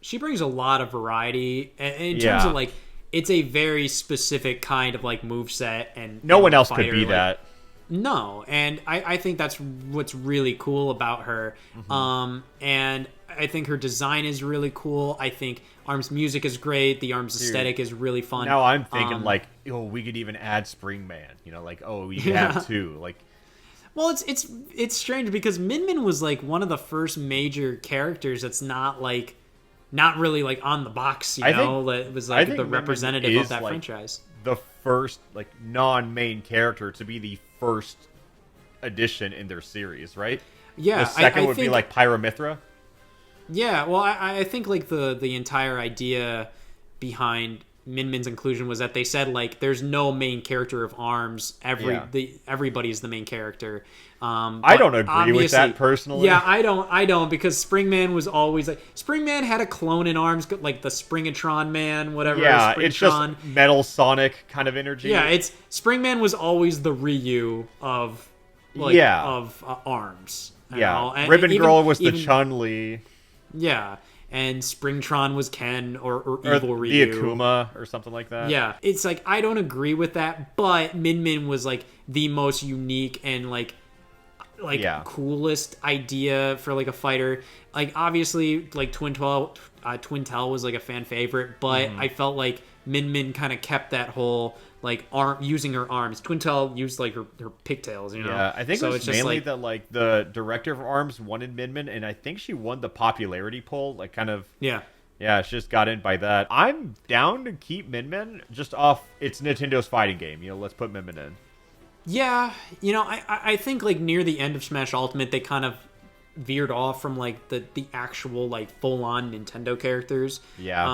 She brings a lot of variety in terms of like it's a very specific kind of like moveset, and no one else fighter, could be like, that. No, and I think that's what's really cool about her. And I think her design is really cool. I think ARMS music is great. The ARMS aesthetic is really fun. Now I'm thinking like, oh, we could even add Springman. You know, like, oh, we could have 2. Like, well, it's strange because Min Min was like one of the first major characters that's not really like on the box. You know, it was like the representative of that franchise. The first like non-main character to be the first addition in their series, right? Yeah, the second would be like Pyramithra. Yeah, well, I think like the entire idea behind Min Min's inclusion was that they said like there's no main character of ARMS. Everybody's the main character. I don't agree with that personally. Yeah, I don't because Springman was always like Springman had a clone in ARMS, like the Springatron Man, whatever. Yeah, it's just Metal Sonic kind of energy. Yeah, it's Springman was always the Ryu of ARMS. Yeah, Ribbon Girl was the Chun-Li. Yeah, and Springtron was Ken or Evil Ryu. The Akuma or something like that. Yeah, it's like I don't agree with that, but Min Min was like the most unique and like coolest idea for like a fighter. Like obviously like Twintel was like a fan favorite, but I felt like Min Min kind of kept that whole like using her arms. Twintel used like her pigtails, you know. Yeah, I think so it was it's mainly like, that like the director of ARMS wanted Min Min, and I think she won the popularity poll. Like kind of yeah, she just got in by that. I'm down to keep Min Min just off. It's Nintendo's fighting game. You know, let's put Min Min in. Yeah, you know, I think like near the end of Smash Ultimate, they kind of veered off from like the actual like full-on Nintendo characters. Yeah.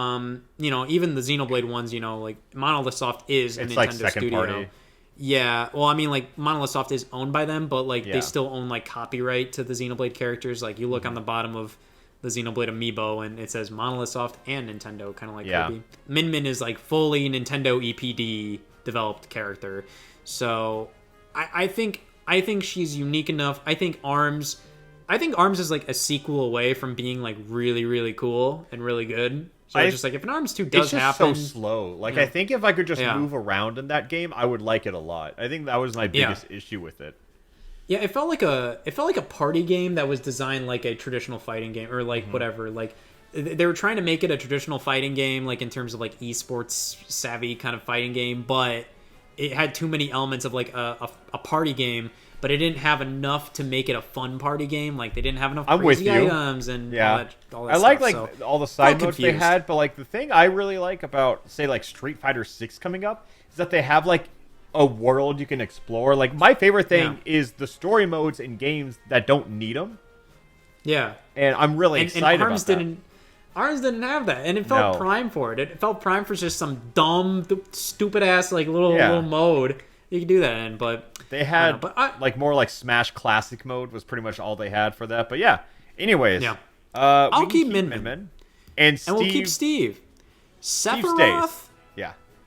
You know, even the Xenoblade ones, you know, like Monolith Soft is a Nintendo like second studio. Party. Yeah. Well, I mean, like Monolith Soft is owned by them, but like they still own like copyright to the Xenoblade characters. Like you look on the bottom of the Xenoblade amiibo and it says Monolith Soft and Nintendo, kind of like Kirby. Min Min is like fully Nintendo EPD developed character. So I think she's unique enough. I think ARMS is like a sequel away from being like really, really cool and really good. So it's just like if an ARMS 2 does happen, it's just so slow. Like I think if I could just move around in that game, I would like it a lot. I think that was my biggest issue with it. Yeah, it felt like a party game that was designed like a traditional fighting game or like whatever. Like they were trying to make it a traditional fighting game, like in terms of like esports savvy kind of fighting game, but it had too many elements of like a party game, but it didn't have enough to make it a fun party game. Like they didn't have enough crazy items and all that I stuff. Like all the side modes they had, but like the thing I really like about say like Street Fighter 6 coming up is that they have like a world you can explore. Like my favorite thing is the story modes in games that don't need them. Yeah, and I'm really excited ARMS about that. Ours didn't have that, and it felt prime for it. It felt prime for just some dumb, stupid ass like little mode you could do that in. But they had like more like Smash Classic mode was pretty much all they had for that. But yeah, anyways, I'll keep Min, and we'll keep Steve. Sephiroth,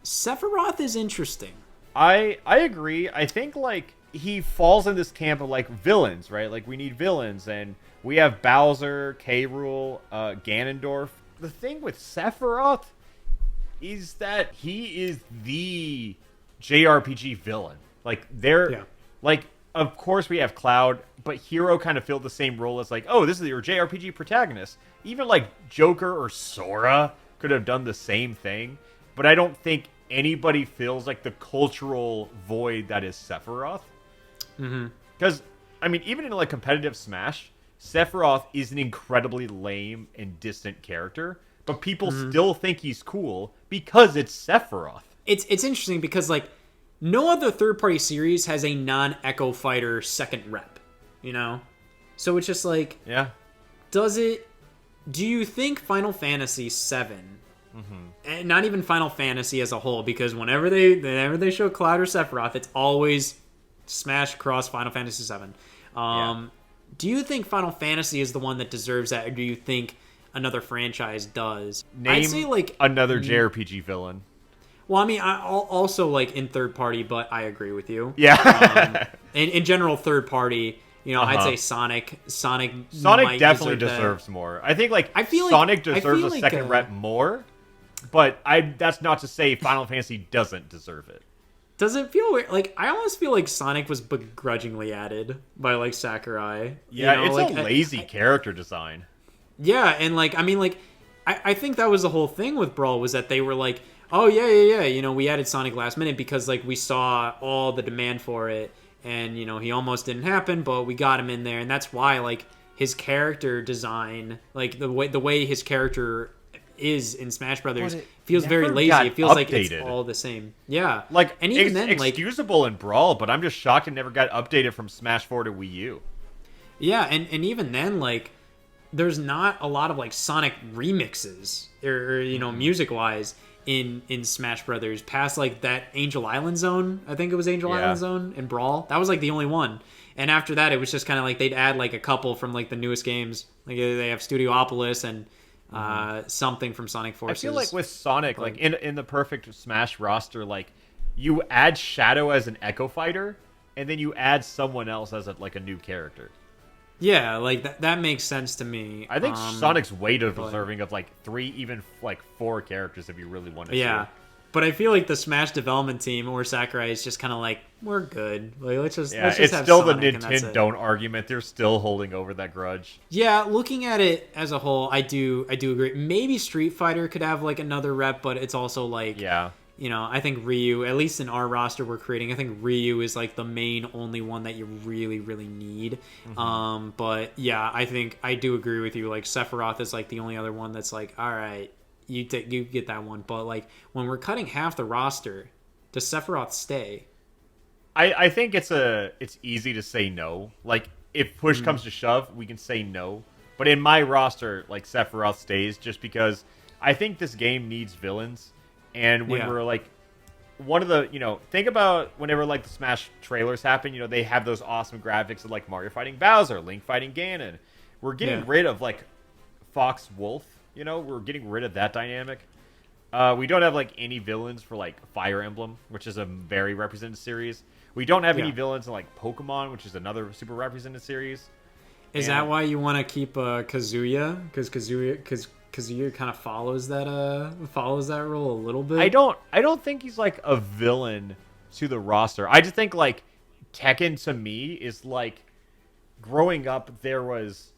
Sephiroth is interesting. I agree. I think like he falls in this camp of like villains, right? Like we need villains, and we have Bowser, K. Rool, Ganondorf. The thing with Sephiroth is that he is the JRPG villain. Like like of course we have Cloud, but Hero kind of filled the same role as like, oh, this is your JRPG protagonist. Even like Joker or Sora could have done the same thing, but I don't think anybody feels like the cultural void that is Sephiroth. Because I mean, even in like competitive Smash, Sephiroth is an incredibly lame and distant character, but people still think he's cool because it's Sephiroth. It's interesting because like no other third-party series has a non-Echo Fighter second rep, you know? So it's just like, do you think Final Fantasy VII, and not even Final Fantasy as a whole, because whenever they show Cloud or Sephiroth, it's always Smash across Final Fantasy VII. Do you think Final Fantasy is the one that deserves that, or do you think another franchise does? I'd say like another JRPG villain. Well, I mean, I also like in third party, but I agree with you. Yeah. In general, third party, you know, I'd say Sonic. Sonic definitely deserves more. I think like Sonic deserves a second rep more, but that's not to say Final Fantasy doesn't deserve it. Does it feel weird? Like, I almost feel like Sonic was begrudgingly added by, like, Sakurai. Yeah, you know, it's like, a lazy character design. Yeah, and, like, I mean, like, I think that was the whole thing with Brawl, was that they were like, oh, yeah, you know, we added Sonic last minute because, like, we saw all the demand for it, and, you know, he almost didn't happen, but we got him in there, and that's why, like, his character design, like, the way his character is in Smash Brothers feels very lazy. It feels like it's all the same. Yeah, like, and even then, excusable in Brawl, but I'm just shocked it never got updated from Smash 4 to Wii U. Yeah, and even then, like, there's not a lot of like Sonic remixes or you know, music wise in Smash Brothers past like that Angel Island zone. I think it was Angel Island zone in Brawl. That was like the only one. And after that, it was just kind of like they'd add like a couple from like the newest games. Like they have Studiopolis and something from Sonic Forces. I feel like with Sonic, like in the perfect Smash roster, like you add Shadow as an Echo Fighter, and then you add someone else as a new character. Yeah, like that makes sense to me. I think Sonic's way deserving of like 3, even like 4 characters if you really wanted to. Yeah. But I feel like the Smash development team or Sakurai is just kind of like, we're good. Like, let's just have still Sonic, the Nintendo argument. They're still holding over that grudge. Yeah, looking at it as a whole, I do agree. Maybe Street Fighter could have like another rep, but it's also like, you know, I think Ryu, at least in our roster we're creating, I think Ryu is like the main only one that you really, really need. But yeah, I do agree with you. Like Sephiroth is like the only other one that's like, all right, you get that one. But like when we're cutting half the roster, does Sephiroth stay? I think it's easy to say no. Like if push comes to shove, we can say no. But in my roster, like Sephiroth stays just because I think this game needs villains. And when we're like, one of the, you know, think about whenever like the Smash trailers happen, you know, they have those awesome graphics of like Mario fighting Bowser, Link fighting Ganon. We're getting rid of like Fox Wolf, you know, we're getting rid of that dynamic. We don't have like any villains for like Fire Emblem, which is a very represented series. We don't have any villains in like Pokemon, which is another super represented series. Is that why you want to keep Kazuya? Because Kazuya kind of follows that role a little bit. I don't think he's like a villain to the roster. I just think like Tekken to me is like growing up there was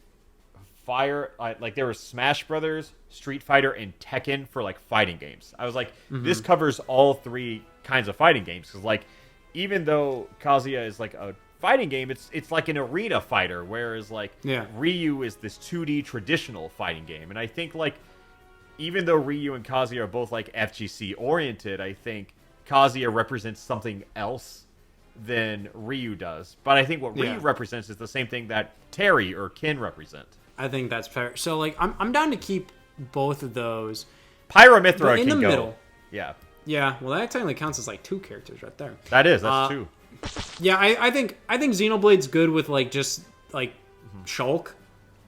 there was Smash Brothers, Street Fighter, and Tekken for like fighting games. I was like, this covers all 3 kinds of fighting games because like even though Kazuya is like a fighting game, it's like an arena fighter, whereas like Ryu is this 2D traditional fighting game. And I think like even though Ryu and Kazuya are both like FGC oriented, I think Kazuya represents something else than Ryu does. But I think what Ryu represents is the same thing that Terry or Ken represent. I think that's fair. So like I'm down to keep both of those. Pyramithra But in can the go. middle. Yeah. Yeah, well, that technically counts as like 2 characters right there. That's two. Yeah, I think Xenoblade's good with like just like Shulk.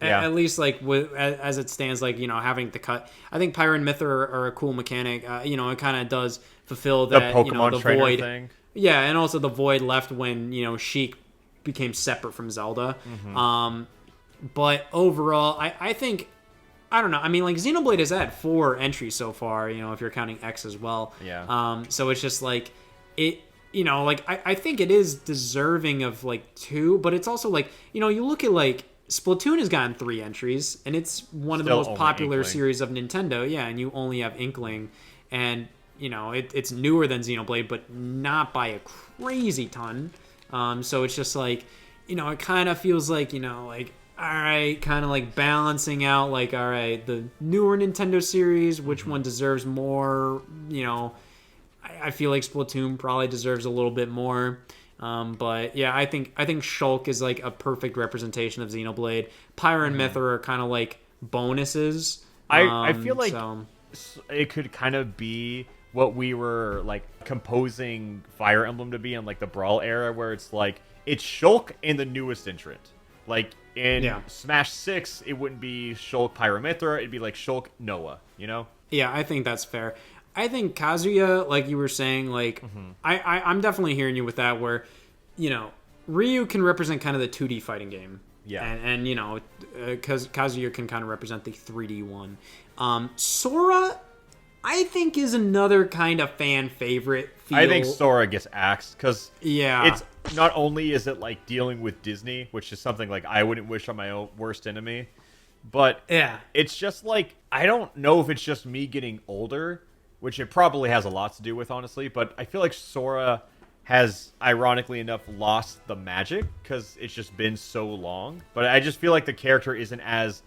Yeah. At least like as it stands, like, you know, having to cut. I think Pyra and Myth are a cool mechanic. You know, it kind of does fulfill that, Pokemon you know, the trainer void thing. Yeah, and also the void left when, you know, Sheik became separate from Zelda. But overall, I think, I don't know. I mean, like, Xenoblade has had 4 entries so far, you know, if you're counting X as well. Yeah. So it's just like, it, you know, like, I think it is deserving of, like, 2, but it's also, like, you know, you look at, like, Splatoon has gotten 3 entries, and it's one of the most popular Inkling. series of Nintendo. Yeah, and you only have Inkling, and, you know, it's newer than Xenoblade, but not by a crazy ton. So it's just, like, you know, it kind of feels like, you know, like, all right, kind of like balancing out, like, all right, the newer Nintendo series, which one deserves more, you know. I feel like Splatoon probably deserves a little bit more. But yeah, I think Shulk is like a perfect representation of Xenoblade. Pyra and Myth are kind of like bonuses. I feel like it could kind of be what we were like composing Fire Emblem to be in like the Brawl era, where it's like it's Shulk and the newest entrant. Like in Smash 6, it wouldn't be Shulk Pyramithra, it'd be like Shulk Noah, you know? Yeah, I think that's fair. I think Kazuya, like you were saying, like, I'm definitely hearing you with that, where, you know, Ryu can represent kind of the 2D fighting game. Yeah. And you know, because Kazuya can kind of represent the 3D one. Sora, I think, is another kind of fan favorite. I think Sora gets axed, because it's not only is it like dealing with Disney, which is something like I wouldn't wish on my own worst enemy, but it's just like, I don't know if it's just me getting older, which it probably has a lot to do with, honestly, but I feel like Sora has, ironically enough, lost the magic because it's just been so long. But I just feel like the character isn't as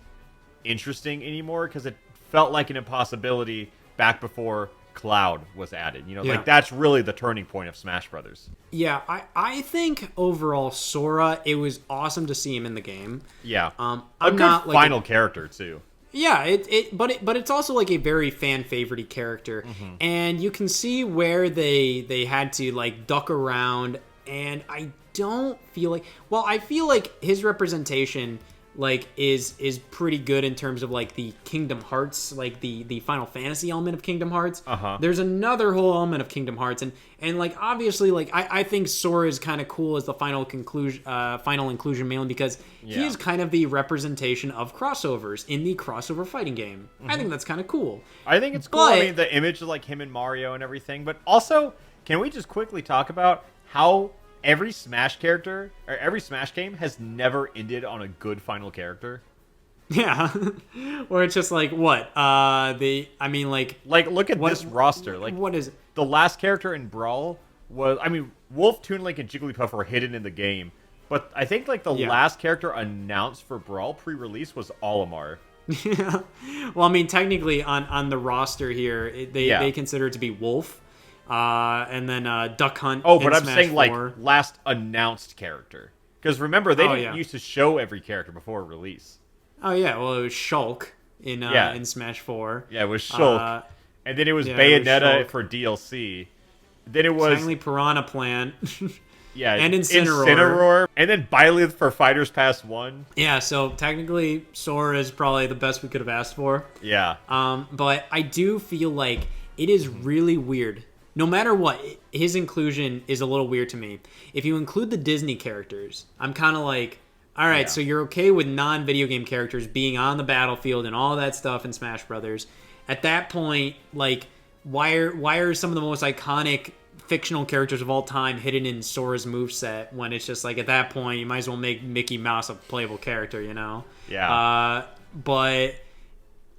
interesting anymore because it felt like an impossibility back before Cloud was added. You know, like that's really the turning point of Smash Brothers. Yeah, I think overall Sora, it was awesome to see him in the game. Yeah, I'm a good not like final character too. Yeah, but it's also like a very fan favorite character, and you can see where they had to like duck around, and I don't feel like, well, I feel like his representation like is pretty good in terms of like the Kingdom Hearts, like the Final Fantasy element of Kingdom Hearts. There's another whole element of Kingdom Hearts, and like obviously like I think Sora is kind of cool as the final inclusion mainly because he is kind of the representation of crossovers in the crossover fighting game. I think that's kind of cool. I think it's cool. I mean, the image of like him and Mario and everything, but also, can we just quickly talk about how every Smash character, or every Smash game, has never ended on a good final character? Yeah. Where it's just like, what? Like, look at this roster. Like, what is it? The last character in Brawl was, I mean, Wolf, Toon Link, and Jigglypuff were hidden in the game, but I think, like, the last character announced for Brawl pre-release was Olimar. Yeah. Well, I mean, technically, on the roster here, they consider it to be Wolf. And then Duck Hunt. Oh, but I'm Smash saying 4. like last announced character, because remember they didn't used to show every character before release. Oh yeah, well it was Shulk in Smash 4. Yeah, it was Shulk, and then it was Bayonetta for DLC. Then it was technically Piranha Plant. and Incineroar, and then Byleth for Fighters Pass 1. Yeah, so technically Sora is probably the best we could have asked for. Yeah. But I do feel like it is really weird. No matter what, his inclusion is a little weird to me. If you include the Disney characters, I'm kind of like, all right, so you're okay with non-video game characters being on the battlefield and all that stuff in Smash Brothers. At that point, like, why are some of the most iconic fictional characters of all time hidden in Sora's moveset when it's just like, at that point, you might as well make Mickey Mouse a playable character, you know? Yeah. But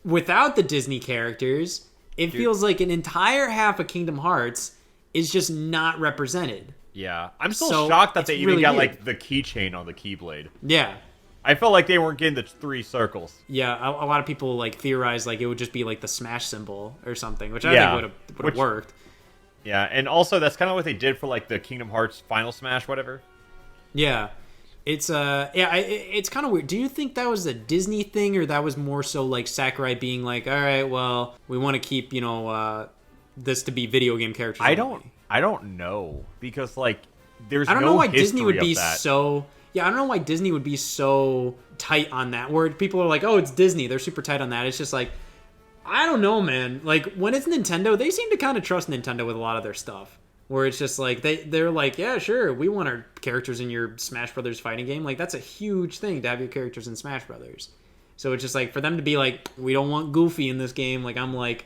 without the Disney characters, it feels like an entire half of Kingdom Hearts is just not represented. Yeah. I'm still shocked that they even got, like, the keychain on the Keyblade. Yeah. I felt like they weren't getting the 3 circles. Yeah, a lot of people, like, theorize, like, it would just be, like, the Smash symbol or something, which I think would have worked. Yeah, and also that's kind of what they did for, like, the Kingdom Hearts Final Smash, whatever. Yeah. It's it's kind of weird. Do you think that was a Disney thing, or that was more so like Sakurai being like, all right, well, we want to keep this to be video game characters? I don't know because like there's I don't no know why history Disney would of be that. so. Yeah, I don't know why Disney would be so tight on that. Where people are like, oh, it's Disney, they're super tight on that. It's just like, I don't know, man. Like when it's Nintendo, they seem to kind of trust Nintendo with a lot of their stuff. Where it's just like they're like, yeah, sure, we want our characters in your Smash Brothers fighting game. Like that's a huge thing to have your characters in Smash Brothers. So it's just like for them to be like, we don't want Goofy in this game. Like I'm like,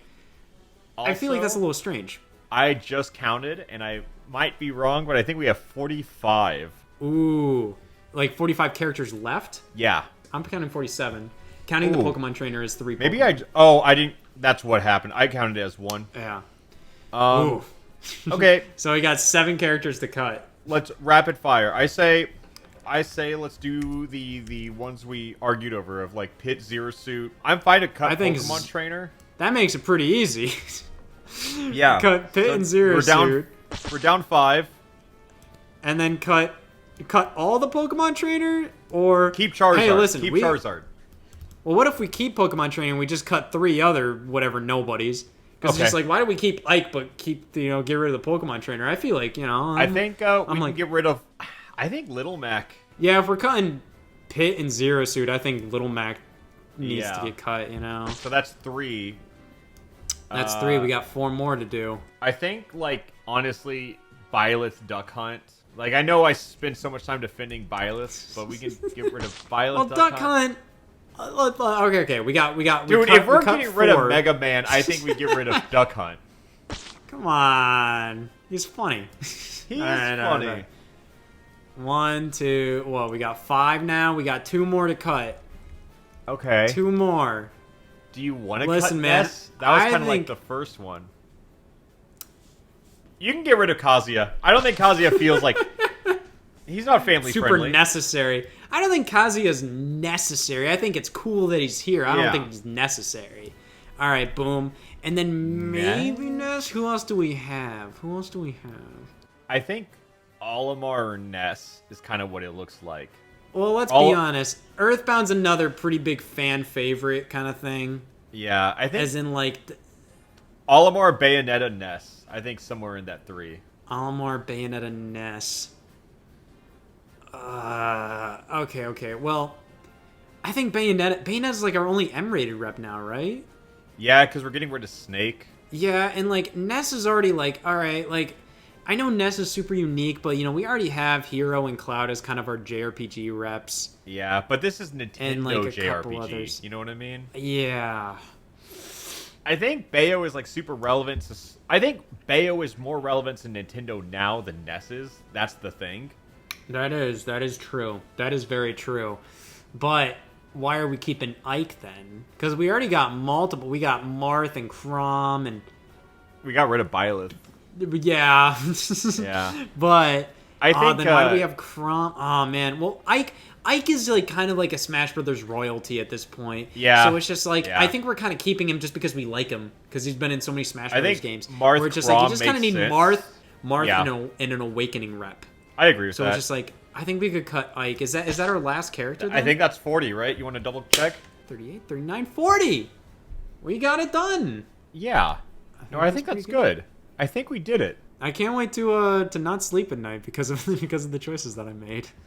Also, I feel like that's a little strange. I just counted, and I might be wrong, but I think we have 45. Ooh, like 45 characters left. Yeah. I'm counting 47. Counting the Pokemon trainer as 3. Maybe Pokemon. I didn't. That's what happened. I counted it as 1. Yeah. Ooh. Okay. So we got 7 characters to cut. Let's rapid fire. I say let's do the ones we argued over of like Pit, Zero Suit. I'm fine to cut Pokemon trainer. That makes it pretty easy. Yeah. Cut Pit and Zero Suit. We're down 5. And then cut all the Pokemon trainer, or keep Charizard. Hey, listen, keep Charizard. Well, what if we keep Pokemon trainer and we just cut 3 other whatever nobodies? Because it's just like, why do we keep Ike but keep get rid of the Pokemon trainer? I feel like I think we can get rid of. I think Little Mac. Yeah, if we're cutting Pit and Zero Suit, I think Little Mac needs to get cut. So that's 3. That's 3. We got 4 more to do. I think, like, honestly, Violet's Duck Hunt. Like, I know I spend so much time defending Byleth, but we can get rid of Violet's Duck Hunt. Okay. We got. Dude, if we're getting rid of Mega Man, I think we get rid of Duck Hunt. Come on, he's funny. He's funny. Right. 1, 2. Well, we got 5 now. We got 2 more to cut. Okay. 2 more. Do you want to cut man, Ness? That was kind of like the first one. You can get rid of Kazuya. I don't think Kazuya feels like... He's not family friendly. Super necessary. I don't think Kazuya's necessary. I think it's cool that he's here. I don't think he's necessary. All right, boom. And then maybe Ness. Who else do we have? I think Olimar or Ness is kind of what it looks like. Well, let's be honest. Earthbound's another pretty big fan favorite kind of thing. Yeah, I think... As in, like... Olimar, Bayonetta, Ness. I think somewhere in that 3. Olimar, Bayonetta, Ness. Okay. Well, I think Bayonetta's like our only M-rated rep now, right? Yeah, because we're getting rid of Snake. Yeah, and like Ness is already like, all right, like I know Ness is super unique, but we already have Hero and Cloud as kind of our JRPG reps. Yeah, but this is Nintendo and like a JRPG. couple others. You know what I mean? Yeah. I think Bayo is like super relevant. I think Bayo is more relevant to Nintendo now than Ness is. That's the thing. That is true. That is very true. But why are we keeping Ike then? Because we already got multiple. We got Marth and Chrom and... We got rid of Byleth. Yeah. Yeah. But I think... then why do we have Chrom? Oh, man. Well, Ike is like kind of like a Smash Brothers royalty at this point. Yeah. So it's just like, I think we're kind of keeping him just because we like him. Because he's been in so many Smash Brothers games. Marth, where it's just Chrom like, you just kind of need sense. Marth in an Awakening rep. I agree with that. So it's just like, I think we could cut Ike. Is that our last character then? I think that's 40, right? You want to double check? 38, 39, 40! We got it done! Yeah. No, I think that's good. I think we did it. I can't wait to not sleep at night because of the choices that I made.